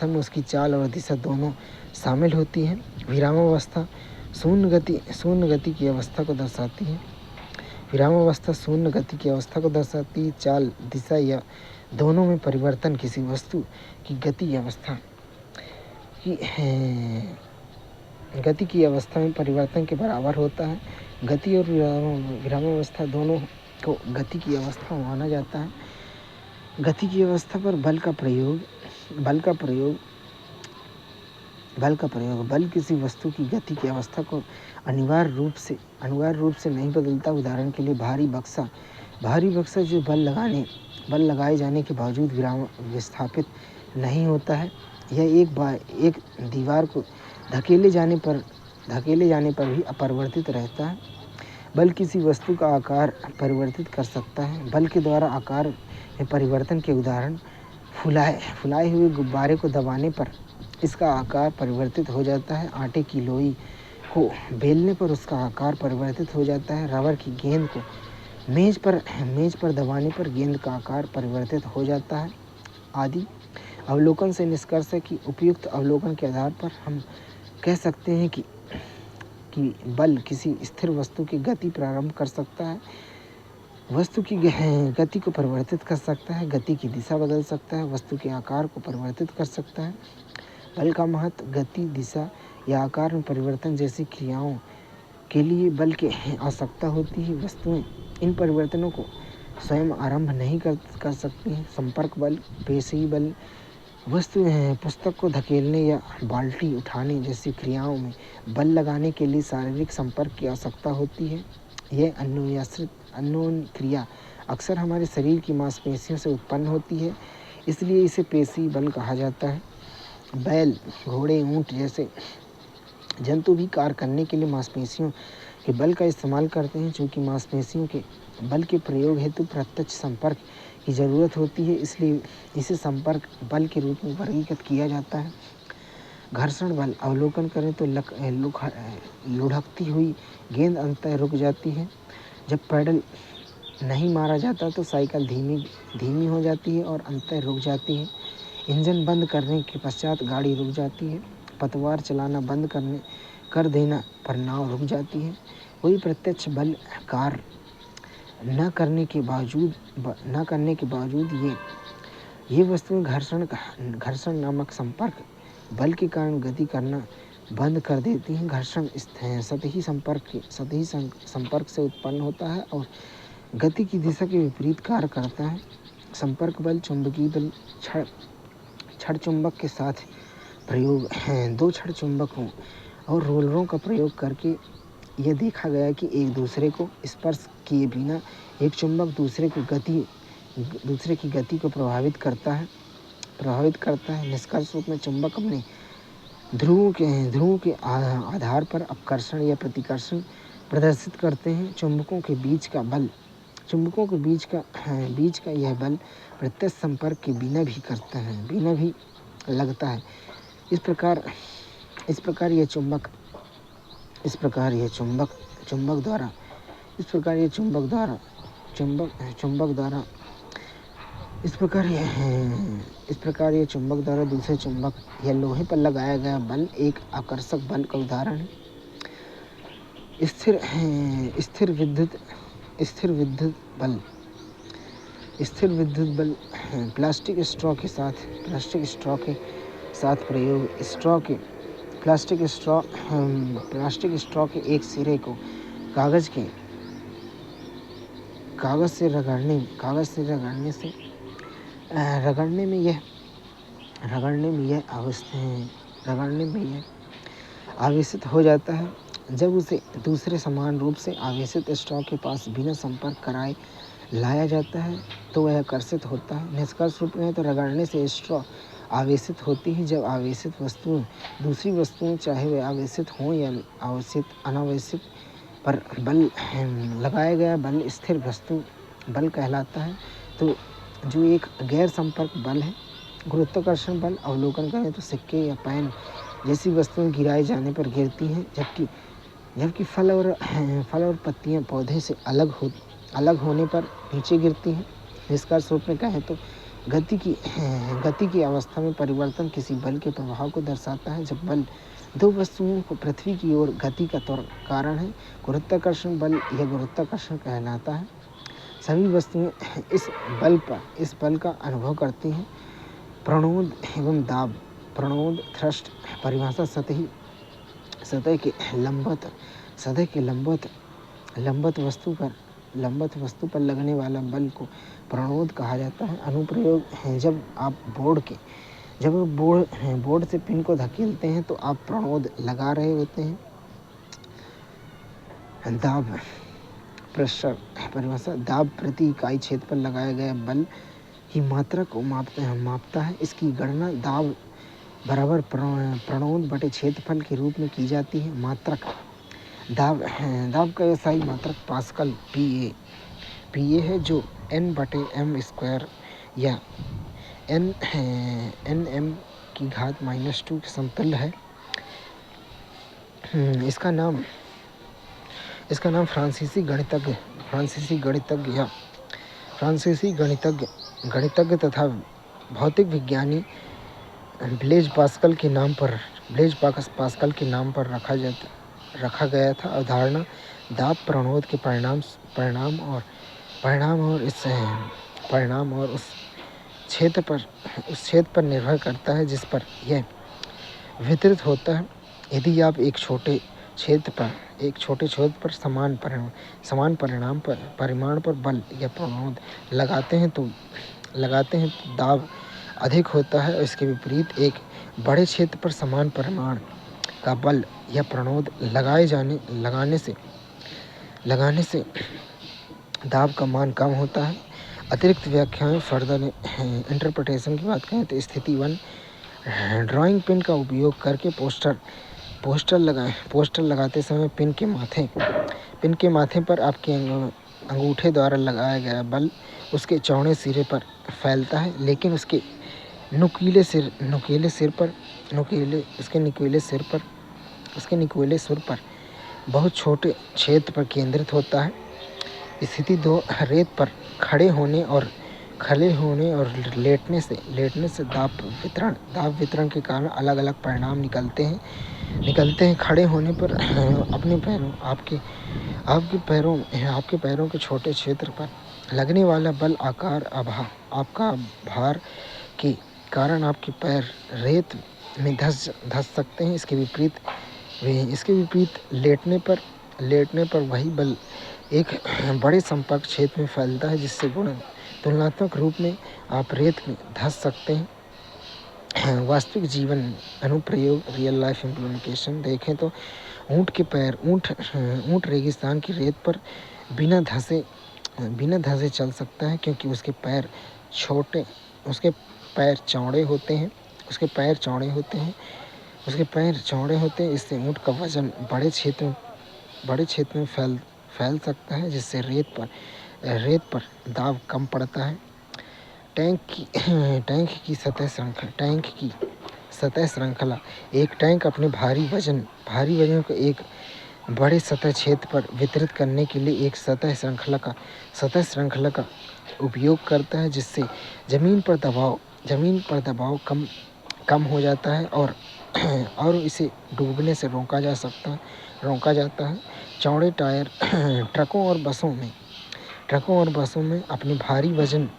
में उसकी चाल और दिशा दोनों शामिल होती है। विरामावस्था शून्य गति की अवस्था को दर्शाती है। विरामावस्था शून्य गति की अवस्था को दर्शाती है। चाल, दिशा या दोनों में परिवर्तन किसी वस्तु की गति की अवस्था में परिवर्तन के बराबर होता है। गति और विरामावस्था दोनों को गति की अवस्था माना जाता है। गति की अवस्था पर बल का प्रयोग बल किसी वस्तु की गति की अवस्था को अनिवार्य रूप से नहीं बदलता। उदाहरण के लिए भारी बक्सा जो बल लगाए जाने के बावजूद विस्थापित नहीं होता है। यह एक दीवार को धकेले जाने पर भी अपरिवर्तित रहता है। बल किसी वस्तु का आकार परिवर्तित कर सकता है। बल के द्वारा आकार में परिवर्तन के उदाहरण फुलाए हुए गुब्बारे को दबाने पर इसका आकार परिवर्तित हो जाता है। आटे की लोई को बेलने पर उसका आकार परिवर्तित हो जाता है। रबर की गेंद को मेज पर दबाने पर गेंद का आकार परिवर्तित हो जाता है आदि। अवलोकन से निष्कर्ष है कि उपयुक्त अवलोकन के आधार पर हम कह सकते हैं कि बल किसी स्थिर वस्तु की गति प्रारंभ कर सकता है, वस्तु की गति को परिवर्तित कर सकता है, गति की दिशा बदल सकता है, वस्तु के आकार को परिवर्तित कर सकता है। बल का महत्व गति, दिशा या आकार में परिवर्तन जैसी क्रियाओं के लिए बल की आवश्यकता होती है। वस्तुएं इन परिवर्तनों को स्वयं आरंभ नहीं कर सकती हैं। संपर्क बल, पेशी बल, पुस्तक को धकेलने या बाल्टी उठाने जैसी क्रियाओं में बल लगाने के लिए शारीरिक संपर्क की आवश्यकता होती है। यह अन्योन्य क्रिया अक्सर हमारे शरीर की मांसपेशियों से उत्पन्न होती है, इसलिए इसे पेशी बल कहा जाता है। बैल, घोड़े, ऊंट जैसे जंतु भी कार्य करने के लिए मांसपेशियों के बल का इस्तेमाल करते हैं। चूँकि मांसपेशियों के बल के प्रयोग हेतु प्रत्यक्ष संपर्क की ज़रूरत होती है, इसलिए इसे संपर्क बल के रूप में वर्गीकृत किया जाता है। घर्षण बल अवलोकन करें तो लुढ़कती हुई गेंद अंततः रुक जाती है। जब पैडल नहीं मारा जाता तो साइकिल धीमी हो जाती है और अंततः रुक जाती है। इंजन बंद करने के पश्चात गाड़ी रुक जाती है। पतवार चलाना बंद कर देना पर नाव रुक जाती है। कोई प्रत्यक्ष बल कार्य न करने के बावजूद ये वस्तुएं घर्षण नामक संपर्क बल के कारण गति करना बंद कर देती हैं। घर्षण सतही संपर्क से उत्पन्न होता है और गति की दिशा के विपरीत कार्य करता है। संपर्क बल, चुंबकीय बल, छड़ चुंबक के साथ प्रयोग हैं। दो छड़ चुंबकों और रोलरों का प्रयोग करके यह देखा गया कि एक दूसरे को स्पर्श किए बिना एक चुंबक दूसरे की गति को प्रभावित करता है। निष्कर्ष रूप में चुंबक अपने ध्रुवों के आधार पर अपकर्षण या प्रतिकर्षण प्रदर्शित करते हैं। चुंबकों के बीच का यह बल प्रत्यक्ष संपर्क के बिना भी लगता है। इस प्रकार यह चुंबक द्वारा दूसरे चुंबक या लोहे पर लगाया गया बल एक आकर्षक बल का उदाहरण है। स्थिर विद्युत बल प्लास्टिक स्ट्रॉ के साथ प्रयोग। प्लास्टिक स्ट्रॉ के एक सिरे को कागज के कागज़ से रगड़ने से रगड़ने में यह आवेशित हो जाता है। जब उसे दूसरे समान रूप से आवेशित स्ट्रॉ के पास बिना संपर्क कराए लाया जाता है तो वह आकर्षित होता है। निष्कर्ष रूप में तो रगड़ने से स्ट्रॉ आवेशित होती है। जब आवेशित वस्तुएं दूसरी वस्तुएं चाहे वे आवेशित हों या अनावेशित पर बल लगाया गया बल स्थिर वस्तु बल कहलाता है। तो जो एक गैर संपर्क बल है गुरुत्वाकर्षण बल, अवलोकन करें तो सिक्के या पेन जैसी वस्तुएं गिराए जाने पर गिरती हैं, जबकि फल और पत्तियां पौधे से अलग होने पर नीचे गिरती हैं। निष्कर्ष रूप में कहें तो गति की अवस्था में परिवर्तन किसी बल के प्रभाव को दर्शाता है। जब बल दो वस्तुओं को पृथ्वी की ओर गति का कारण है, गुरुत्वाकर्षण बल या गुरुत्वाकर्षण कहलाता है। सभी वस्तुएं इस बल का अनुभव करती हैं। प्रणोद एवं दाब। प्रणोद थ्रस्ट परिभाषा सतह के लंबवत वस्तु पर लगने वाला बल को प्रणोद कहा जाता है। अनुप्रयोग है जब आप बोर्ड से पिन को धकेलते हैं तो आप प्रणोद लगा रहे होते हैं। दाब प्रेशर परिभाषा दाब प्रति इकाई क्षेत्र पर लगाया गया बल की मात्रा को मापता है। इसकी गणना दाब बराबर प्रणोद बटे क्षेत्रफल के रूप में की जाती है। मात्रक दाब का SI मात्रक पास्कल PA है जो N/m² या Nm की घात -2 के समतुल्य है। इसका नाम फ्रांसीसी गणितज्ञ तथा भौतिक विज्ञानी ब्लेज पास्कल के नाम पर रखा गया था। अवधारणा दाब प्रणोद के परिणाम और उस क्षेत्र पर निर्भर करता है जिस पर यह वितरित होता है। यदि आप एक छोटे क्षेत्र पर समान परिमाण पर बल या प्रणोद लगाते हैं तो दाब अधिक होता है। इसके विपरीत एक बड़े क्षेत्र पर समान परिमाण का बल या प्रणोद लगाने से दाब का मान कम होता है। अतिरिक्त व्याख्याएं फर्दर इंटरप्रिटेशन की बात करें तो स्थिति 1 ड्राइंग पिन का उपयोग करके पोस्टर लगाते समय पिन के माथे पर आपके अंगूठे द्वारा लगाया गया बल उसके चौड़े सिरे पर फैलता है, लेकिन उसके नुकीले सिर पर बहुत छोटे क्षेत्र पर केंद्रित होता है। स्थिति 2 रेत पर खड़े होने और लेटने से दाब वितरण के कारण अलग अलग परिणाम निकलते हैं। खड़े होने पर आपके पैरों के छोटे क्षेत्र पर लगने वाला बल आपका भार के कारण आपके पैर रेत में धंस सकते हैं। इसके विपरीत लेटने पर वही बल एक बड़े संपर्क क्षेत्र में फैलता है, जिससे तुलनात्मक रूप में आप रेत में धंस सकते हैं। वास्तविक जीवन अनुप्रयोग रियल लाइफ इम्प्लीमेंटेशन देखें तो ऊंट रेगिस्तान की रेत पर बिना धंसे चल सकता है, क्योंकि उसके पैर चौड़े होते हैं। इससे ऊंट का वजन बड़े क्षेत्र में फैल सकता है, जिससे रेत पर दाब कम पड़ता है। टैंक की सतह श्रृंखला। एक टैंक अपने भारी वजन को एक बड़े सतह क्षेत्र पर वितरित करने के लिए एक सतह श्रृंखला का उपयोग करता है, जिससे जमीन पर दबाव कम हो जाता है और इसे डूबने से रोका जाता है। चौड़े टायर ट्रकों और बसों में अपने भारी वजन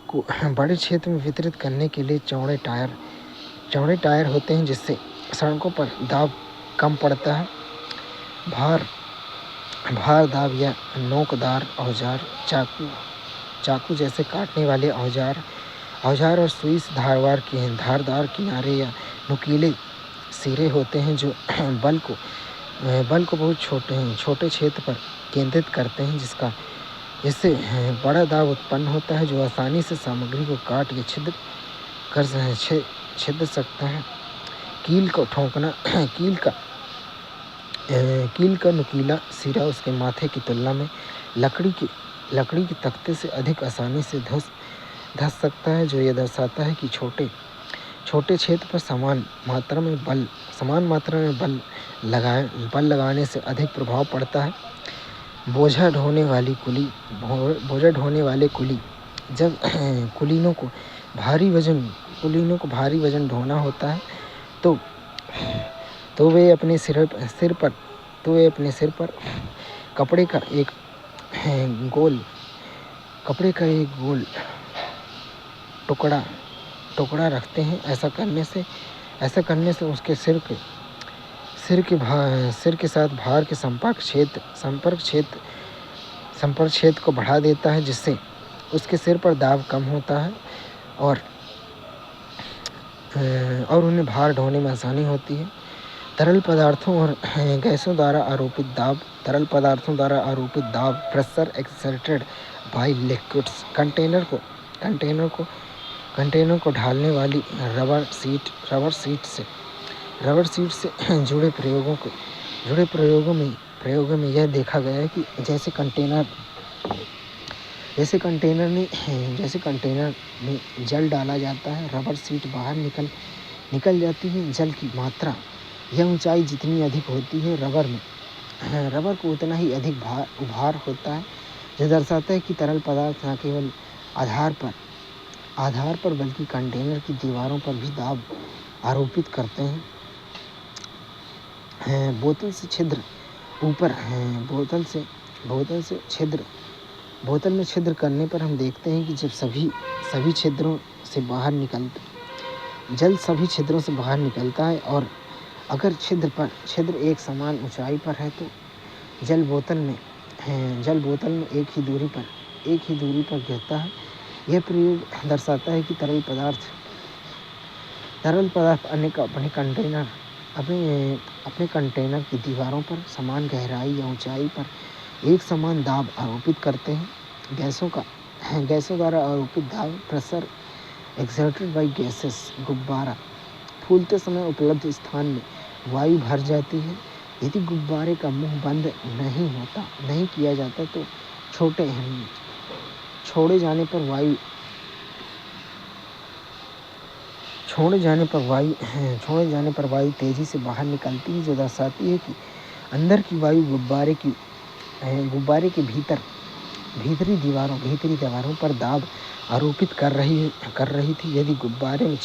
को बड़े क्षेत्र में वितरित करने के लिए चौड़े टायर होते हैं, जिससे सड़कों पर दाब कम पड़ता है। भार, दाब या नोकदार औजार, चाकू चाकू जैसे काटने वाले औजार और सुई से धारदार किनारे या नुकीले सिरे होते हैं जो बल को बहुत छोटे क्षेत्र पर केंद्रित करते हैं, जिससे बड़ा दाब उत्पन्न होता है जो आसानी से सामग्री को काट या छिद्र सकता है। कील को ठोंकना कील का नुकीला सिरा उसके माथे की तुलना में लकड़ी के तख्ते से अधिक आसानी से धंस सकता है, जो यह दर्शाता है कि छोटे क्षेत्र पर समान मात्रा में बल लगाने से अधिक प्रभाव पड़ता है। बोझा ढोने वाले कुली जब कुलीनों को भारी वजन ढोना होता है तो वे अपने सिर पर कपड़े का एक गोल टुकड़ा रखते हैं। ऐसा करने से उसके सिर के साथ भार के संपर्क क्षेत्र को बढ़ा देता है, जिससे उसके सिर पर दाब कम होता है और उन्हें भार ढोने में आसानी होती है। तरल पदार्थों और गैसों द्वारा आरोपित दाब pressure exerted by liquids container को ढालने वाली रबर सीट से जुड़े प्रयोगों में यह देखा गया है कि जैसे कंटेनर में जल डाला जाता है, रबर सीट बाहर निकल जाती है। जल की मात्रा यह ऊंचाई जितनी अधिक होती है, रबर को उतना ही अधिक उभार होता है, जो दर्शाता है कि तरल पदार्थ न केवल आधार पर बल्कि कंटेनर की दीवारों पर भी दाब आरोपित करते हैं। बोतल में छिद्र करने पर हम देखते हैं कि जब सभी छिद्रों से बाहर निकलता है और अगर छिद्र एक समान ऊंचाई पर है तो जल बोतल में एक ही दूरी पर गिरता है। यह प्रयोग दर्शाता है कि तरल पदार्थ अपने कंटेनर की दीवारों पर समान गहराई या ऊंचाई पर एक समान दाब आरोपित करते हैं। गैसों द्वारा आरोपित दाब प्रेशर एक्सर्टेड बाय गैसेस। गुब्बारा फूलते समय उपलब्ध स्थान में वायु भर जाती है। यदि गुब्बारे का मुंह बंद नहीं किया जाता तो छोड़े जाने पर वायु तेजी से बाहर निकलती है, जो दर्शाती है कि अंदर की वायु गुब्बारे के भीतरी दीवारों पर दाब आरोपित कर रही थी। यदि गुब्बारे में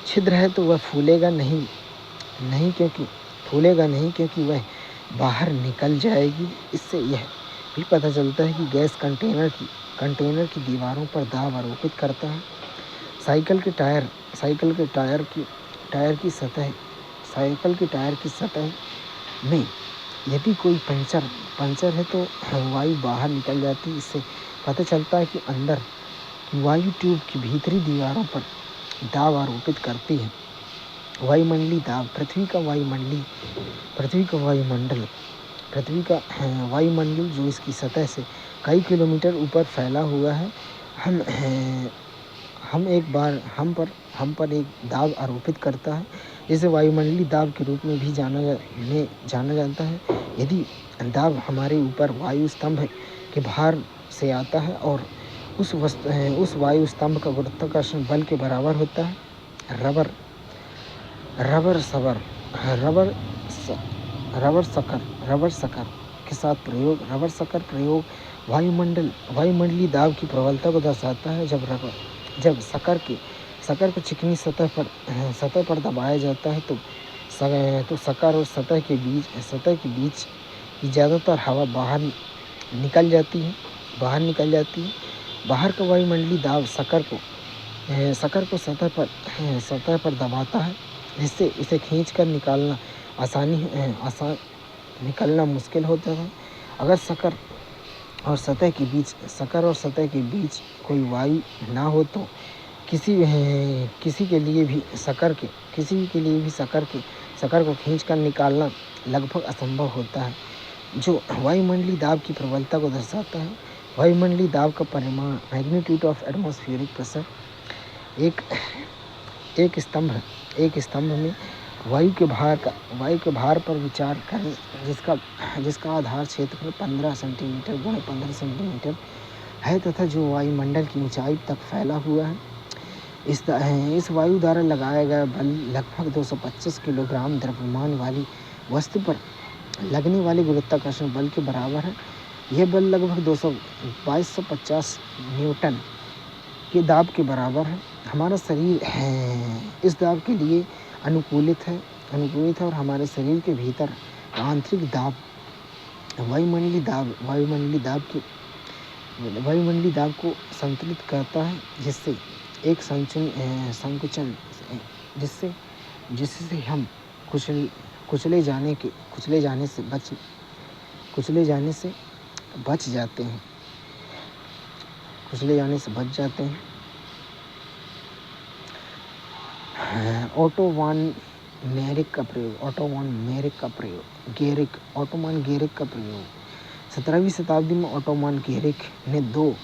छिद्र है तो वह फूलेगा नहीं क्योंकि वह बाहर निकल जाएगी। इससे यह भी पता चलता है कि गैस कंटेनर की दीवारों पर दाब आरोपित करता है। साइकिल के टायर की सतह में यदि कोई पंचर है तो वायु बाहर निकल जाती है। इससे पता चलता है कि अंदर वायु ट्यूब की भीतरी दीवारों पर दाब आरोपित करती है। वायुमंडलीय दाब पृथ्वी का वायुमंडल जो इसकी सतह से कई किलोमीटर ऊपर फैला हुआ है, हम पर एक दाब आरोपित करता है। इसे वायुमंडलीय दाब के रूप में भी जाना जाता है। यदि दाब हमारे ऊपर वायु स्तंभ के भार से आता है और उस वायु स्तंभ का गुरुत्वाकर्षण बल के बराबर होता है। रबर सकर के साथ प्रयोग वायुमंडलीय दाब की प्रबलता को दर्शाता है। जब सकर को चिकनी सतह पर दबाया जाता है तो सकर और सतह के बीच की ज़्यादातर हवा बाहर निकल जाती है। बाहर का वायुमंडलीय दाब सकर को सतह पर दबाता है, जिससे उसे खींचकर निकालना मुश्किल होता है। अगर शकर और सतह के बीच कोई वायु ना हो तो किसी के लिए भी शकर को खींचकर निकालना लगभग असंभव होता है, जो वायुमंडलीय दाब की प्रबलता को दर्शाता है। वायुमंडलीय दाब का परिमाण मैग्नीट्यूड ऑफ एटमॉस्फेरिक प्रेशर एक स्तंभ में वायु के भार पर विचार करें, जिसका आधार क्षेत्रफल 15 सेंटीमीटर × 15 सेंटीमीटर है तथा जो वायुमंडल की ऊंचाई तक फैला हुआ है। इस वायु द्वारा लगाया गया बल लगभग 225 किलोग्राम द्रव्यमान वाली वस्तु पर लगने वाले गुरुत्वाकर्षण बल के बराबर है। यह बल लगभग 2250 न्यूटन के दाब के बराबर है। हमारा शरीर इस दाब के लिए अनुकूलित है और हमारे शरीर के भीतर आंतरिक दाब वायुमंडलीय दाब को संतुलित करता है, जिससे हम कुचले जाने से बच जाते हैं। ऑटोमान गेरिक का प्रयोग 17वीं शताब्दी में ऑटोमान गेरिक ने 2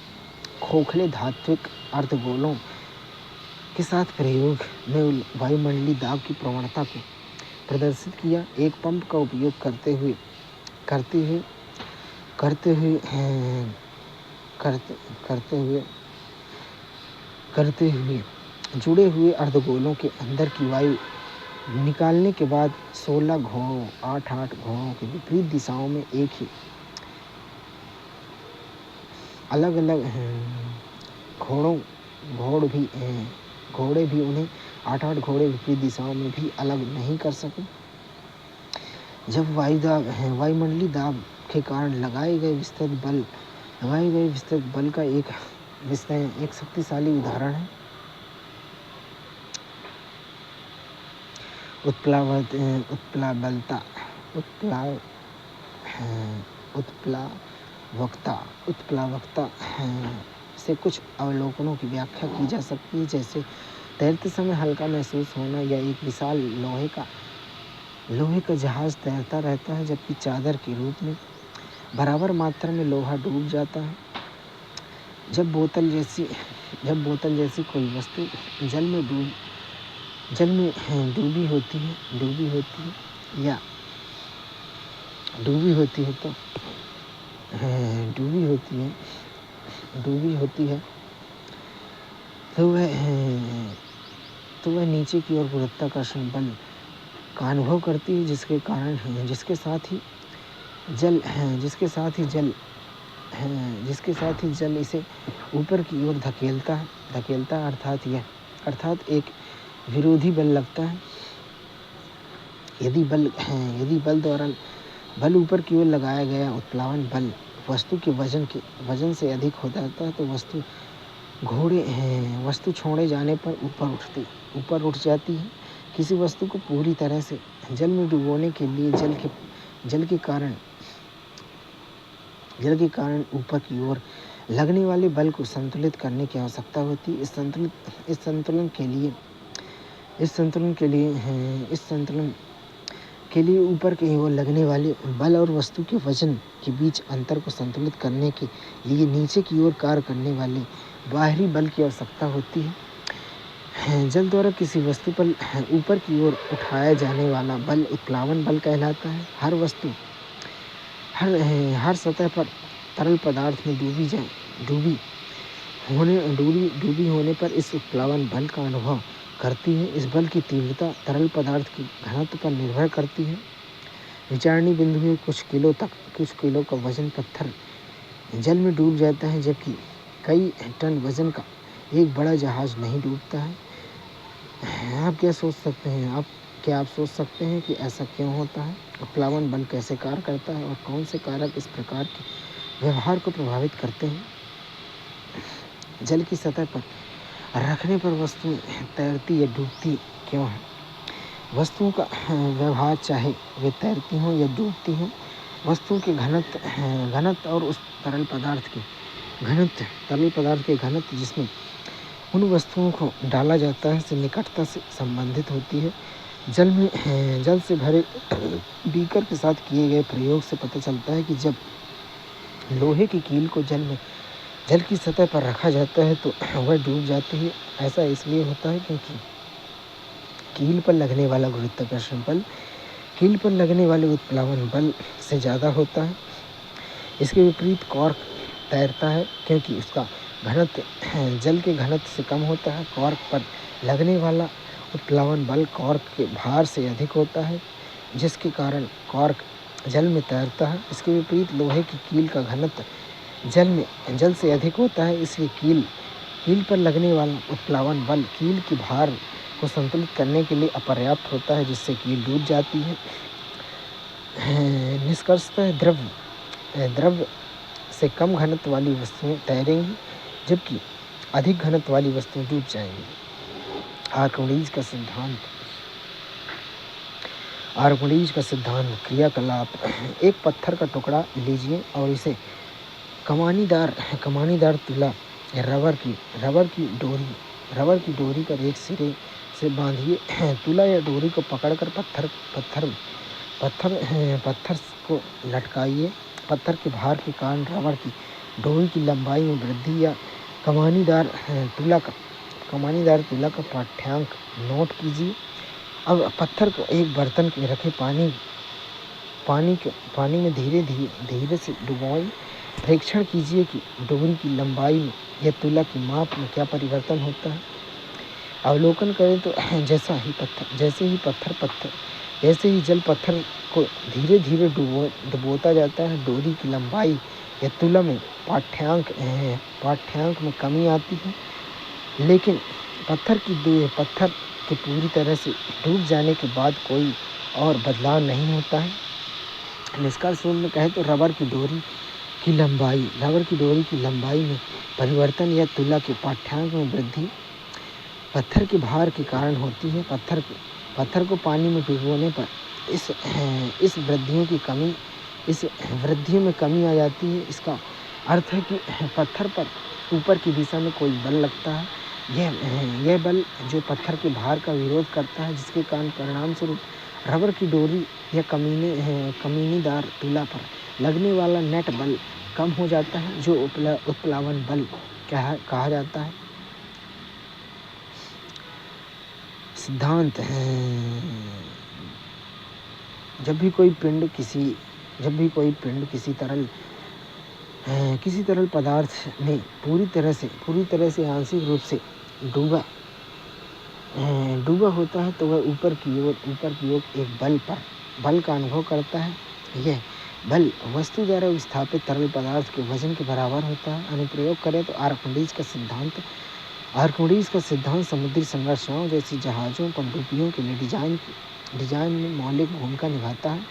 खोखले धात्विक अर्धगोलों के साथ प्रयोग में वायुमंडलीय दाब की प्रवणता को प्रदर्शित किया। एक पंप का उपयोग करते हुए जुड़े हुए अर्धगोलों के अंदर की वायु निकालने के बाद 16 घोड़ों 8 घोड़ों के विपरीत दिशाओं में एक ही अलग-अलग घोड़े भी उन्हें 8 घोड़े विपरीत दिशाओं में भी अलग नहीं कर सके। जब वायुमंडलीय दाब के कारण लगाए गए विस्तृत बल का एक शक्तिशाली उदाहरण है उत्प्लावकता से कुछ अवलोकनों की व्याख्या की जा सकती है, जैसे तैरते समय हल्का महसूस होना या एक विशाल लोहे का जहाज तैरता रहता है जबकि चादर के रूप में बराबर मात्रा में लोहा डूब जाता है। जब बोतल जैसी कोई वस्तु जल में डूबी होती है तो वह नीचे की ओर गुरुत्वाकर्षण बल का अनुभव करती है, जिसके साथ ही जल इसे ऊपर की ओर धकेलता है, अर्थात एक विरोधी बल लगता है। यदि बल ऊपर की ओर लगाया गया उत्प्लावन बल वस्तु के वजन से अधिक हो जाता है तो वस्तु छोड़े जाने पर ऊपर उठ जाती है। किसी वस्तु को पूरी तरह से जल में डुबोने के लिए जल के कारण ऊपर की ओर लगने वाले बल को संतुलित करने की आवश्यकता होती है। इस संतुलन के लिए ऊपर की ओर लगने वाले बल और वस्तु के वजन के बीच अंतर को संतुलित करने के लिए नीचे की ओर कार्य करने वाले बाहरी बल की आवश्यकता होती है। जल द्वारा किसी वस्तु पर ऊपर की ओर उठाया जाने वाला बल उत्प्लावन बल कहलाता है। हर सतह पर तरल पदार्थ में डूबी होने पर इस उत्प्लावन बल का अनुभव करती है। इस बल की तीव्रता तरल पदार्थ की घनत्व पर निर्भर करती है। विचारणीय बिंदु में कुछ किलो का वजन पत्थर जल में डूब जाता है, जबकि कई टन वजन का एक बड़ा जहाज नहीं डूबता है। क्या आप सोच सकते हैं कि ऐसा क्यों होता है? उत्प्लावन बल कैसे कार्य करता है और कौन से कारक इस प्रकार के व्यवहार को प्रभावित करते हैं? जल की सतह पर रखने पर वस्तुएं तैरती या डूबती क्यों हैं? वस्तुओं का व्यवहार, चाहे वे तैरती हों या डूबती हों, वस्तुओं के घनत्व और उस तरल पदार्थ के घनत्व जिसमें उन वस्तुओं को डाला जाता है से निकटता से संबंधित होती है। जल से भरे बीकर के साथ किए गए प्रयोग से पता चलता है कि जब लोहे की कील को जल की सतह पर रखा जाता है तो वह डूब जाती है। ऐसा इसलिए होता है क्योंकि कील पर लगने वाला गुरुत्वाकर्षण बल कील पर लगने वाले उत्प्लावन बल से ज़्यादा होता है। इसके विपरीत कॉर्क तैरता है क्योंकि उसका घनत्व जल के घनत्व से कम होता है। कॉर्क पर लगने वाला उत्प्लावन बल कॉर्क के भार से अधिक होता है, जिसके कारण कॉर्क जल में तैरता है। इसके विपरीत लोहे की कील का घनत्व जल से अधिक होता है, इसलिए कील पर लगने वाला उत्प्लावन बल कील के भार को संतुलित करने के लिए अपर्याप्त होता है, जिससे कील डूब जाती है। निष्कर्षतः द्रव्य से कम घनत्व वाली वस्तुएं तैरेंगी, जबकि अधिक घनत्व वाली वस्तुएं डूब जाएंगी। आर्किमिडीज का सिद्धांत क्रियाकलाप। एक पत्थर का टुकड़ा लीजिए और इसे कमानीदार तुला या रबर की डोरी पर एक सिरे से बांधिए। तुला या डोरी को पकड़कर पत्थर को लटकाइए। पत्थर के भार के कारण रबर की डोरी की लंबाई में वृद्धि या कमानीदार तुला का पाठ्यांक नोट कीजिए। अब पत्थर को एक बर्तन में रखे पानी में धीरे से डुबोएं। परीक्षण कीजिए कि डोरी की लंबाई में या तुला की माप में क्या परिवर्तन होता है। अवलोकन करें तो जैसे ही जल पत्थर को धीरे धीरे डुबोता जाता है, डोरी की लंबाई या तुला में पाठ्यांक में कमी आती है, लेकिन पत्थर के पूरी तरह से डूब जाने के बाद कोई और बदलाव नहीं होता है। निष्कर्ष रूप में कहें तो रबर की डोरी की लंबाई में परिवर्तन या तुला के पाठ्यांक में वृद्धि पत्थर के भार के कारण होती है। पत्थर को पानी में डुबोने पर इस वृद्धियों में कमी आ जाती है। इसका अर्थ है कि पत्थर पर ऊपर की दिशा में कोई बल लगता है। यह बल जो पत्थर के भार का विरोध करता है, जिसके कारण परिणाम स्वरूप रबर की डोरी या कमीनीदार तुला पर लगने वाला नेट बल कम हो जाता है, जो उत्प्लावन बल कहा जाता है। सिद्धांत जब भी कोई पिंड किसी तरल पदार्थ में पूरी तरह से आंशिक रूप से डूबा होता है तो वह ऊपर की ओर एक बल का अनुभव करता है। यह बल वस्तु द्वारा विस्थापित तरल पदार्थ के वजन के बराबर होता है। अनुप्रयोग करें तो आर्किमिडीज का सिद्धांत समुद्री संरचनाओं जैसी जहाज़ों, पनडुब्बियों के लिए डिजाइन में मौलिक भूमिका निभाता है।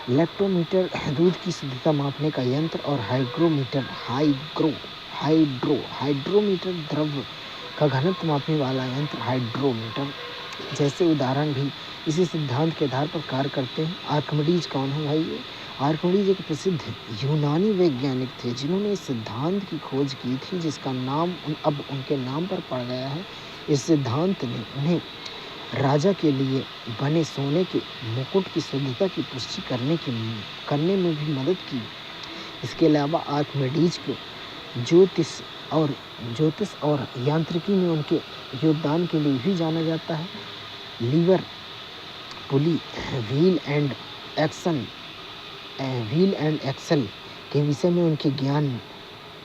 लैक्टोमीटर दूध की शुद्धता मापने का यंत्र और हाइड्रोमीटर द्रव्य का घनत्व मापने वाला यंत्र हाइड्रोमीटर जैसे उदाहरण भी इसी सिद्धांत के आधार पर कार्य करते हैं। आर्किमिडीज कौन है भाई? आर्किमिडीज एक प्रसिद्ध यूनानी वैज्ञानिक थे जिन्होंने इस सिद्धांत की खोज की थी, जिसका नाम अब उनके नाम पर पड़ गया है। इस सिद्धांत ने उन्हें राजा के लिए बने सोने के मुकुट की शुद्धता की पुष्टि करने में भी मदद की। इसके अलावा आर्किमिडीज को ज्योतिष और यांत्रिकी में उनके योगदान के लिए भी जाना जाता है। Lever, pulley, wheel and axle के विषय में उनके ज्ञान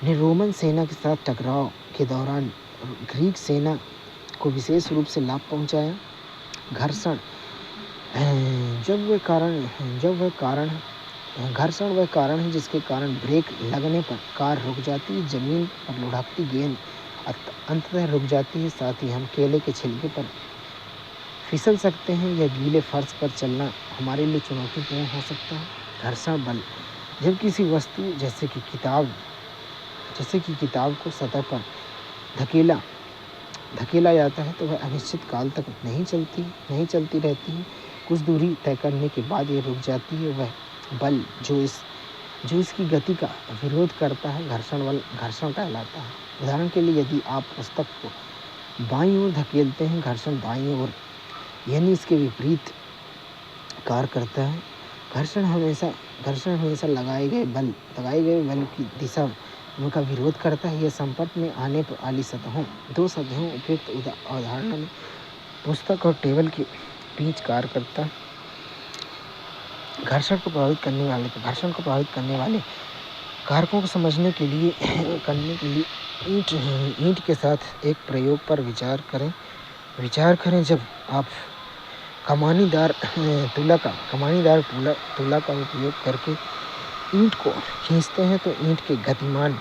ने रोमन सेना के साथ टकराव के दौरान ग्रीक सेना को विशेष रूप से लाभ पहुंचाया। घर्षण वह कारण है जिसके कारण ब्रेक लगने पर कार रुक जाती है। जमीन पर लुढ़कती गेंद अंततः रुक जाती है। साथ ही हम केले के छिलके पर फिसल सकते हैं या गीले फर्श पर चलना हमारे लिए चुनौतीपूर्ण हो सकता है। घर्षण बल जब किसी वस्तु जैसे कि किताब को सतह पर धकेला जाता है तो वह अनिश्चित काल तक नहीं चलती रहती है। कुछ दूरी तय करने के बाद ये रुक जाती है। वह बल जो इसकी गति का विरोध करता है, घर्षण बल घर्षण कहलाता है। उदाहरण के लिए यदि आप पुस्तक को बाईं ओर धकेलते हैं, घर्षण दाईं ओर यानी इसके विपरीत कार्य करता है। घर्षण हमेशा लगाए गए बल की दिशा उनका विरोध करता है। यह संपर्क में आने पर वाली सतहों, दो सतहों उपयुक्त उदाहरण में पुस्तक और टेबल के बीच कार्य करता है। घर्षण को प्रभावित करने वाले कारकों को समझने के लिए ईंट के साथ एक प्रयोग पर विचार करें। जब आप कमानीदार तुला का उपयोग करके ईंट को खींचते हैं तो ईंट के गतिमान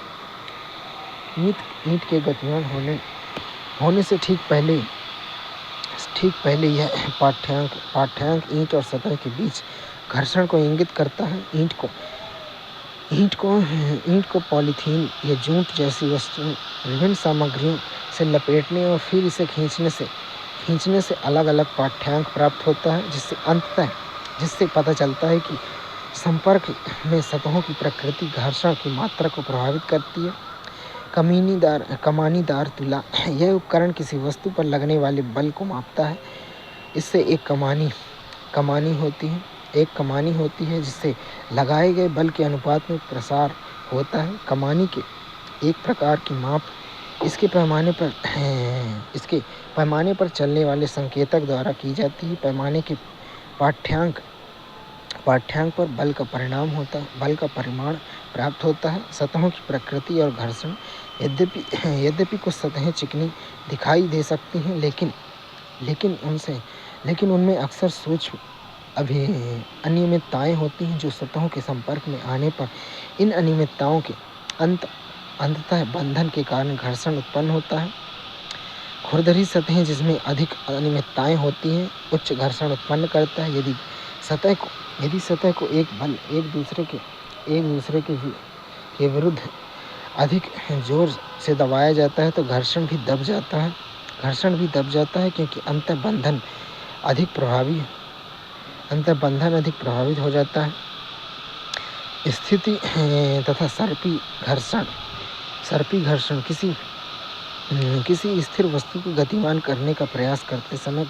होने से ठीक पहले यह पाठ्यांक ईंट और सतह के बीच घर्षण को इंगित करता है। ईंट को पॉलीथीन या जूट जैसी वस्तु विभिन्न सामग्रियों से लपेटने और फिर इसे खींचने से अलग अलग पाठ्यांक प्राप्त होता है, जिससे पता चलता है कि संपर्क में सतहों की प्रकृति घर्षण की मात्रा को प्रभावित करती है। कमानीदार तुला यह उपकरण किसी वस्तु पर लगने वाले बल को मापता है। इससे एक कमानी होती है जिससे लगाए गए बल के अनुपात में प्रसार होता है। कमानी के एक प्रकार की माप इसके पैमाने पर चलने वाले संकेतक द्वारा की जाती है। पैमाने के पाठ्यांक पर बल का परिमाण प्राप्त होता है। सतहों की प्रकृति और घर्षण यद्यपि कुछ सतहें चिकनी दिखाई दे सकती हैं, लेकिन उनमें अक्सर सूक्ष्म अनियमितताएं होती हैं, जो सतहों के संपर्क में आने पर इन अनियमितताओं के अंततः बंधन के कारण घर्षण उत्पन्न होता है। खुरदरी सतहें जिसमें अधिक अनियमितताएं होती हैं उच्च घर्षण उत्पन्न करता है। यदि सतह को एक बल एक दूसरे के विरुद्ध अधिक जोर से दबाया जाता है तो घर्षण भी दब जाता है क्योंकि अंतर्बंधन अधिक प्रभावित हो जाता है। स्थिति तथा सर्पी घर्षण किसी स्थिर वस्तु को गतिमान करने का प्रयास करते समय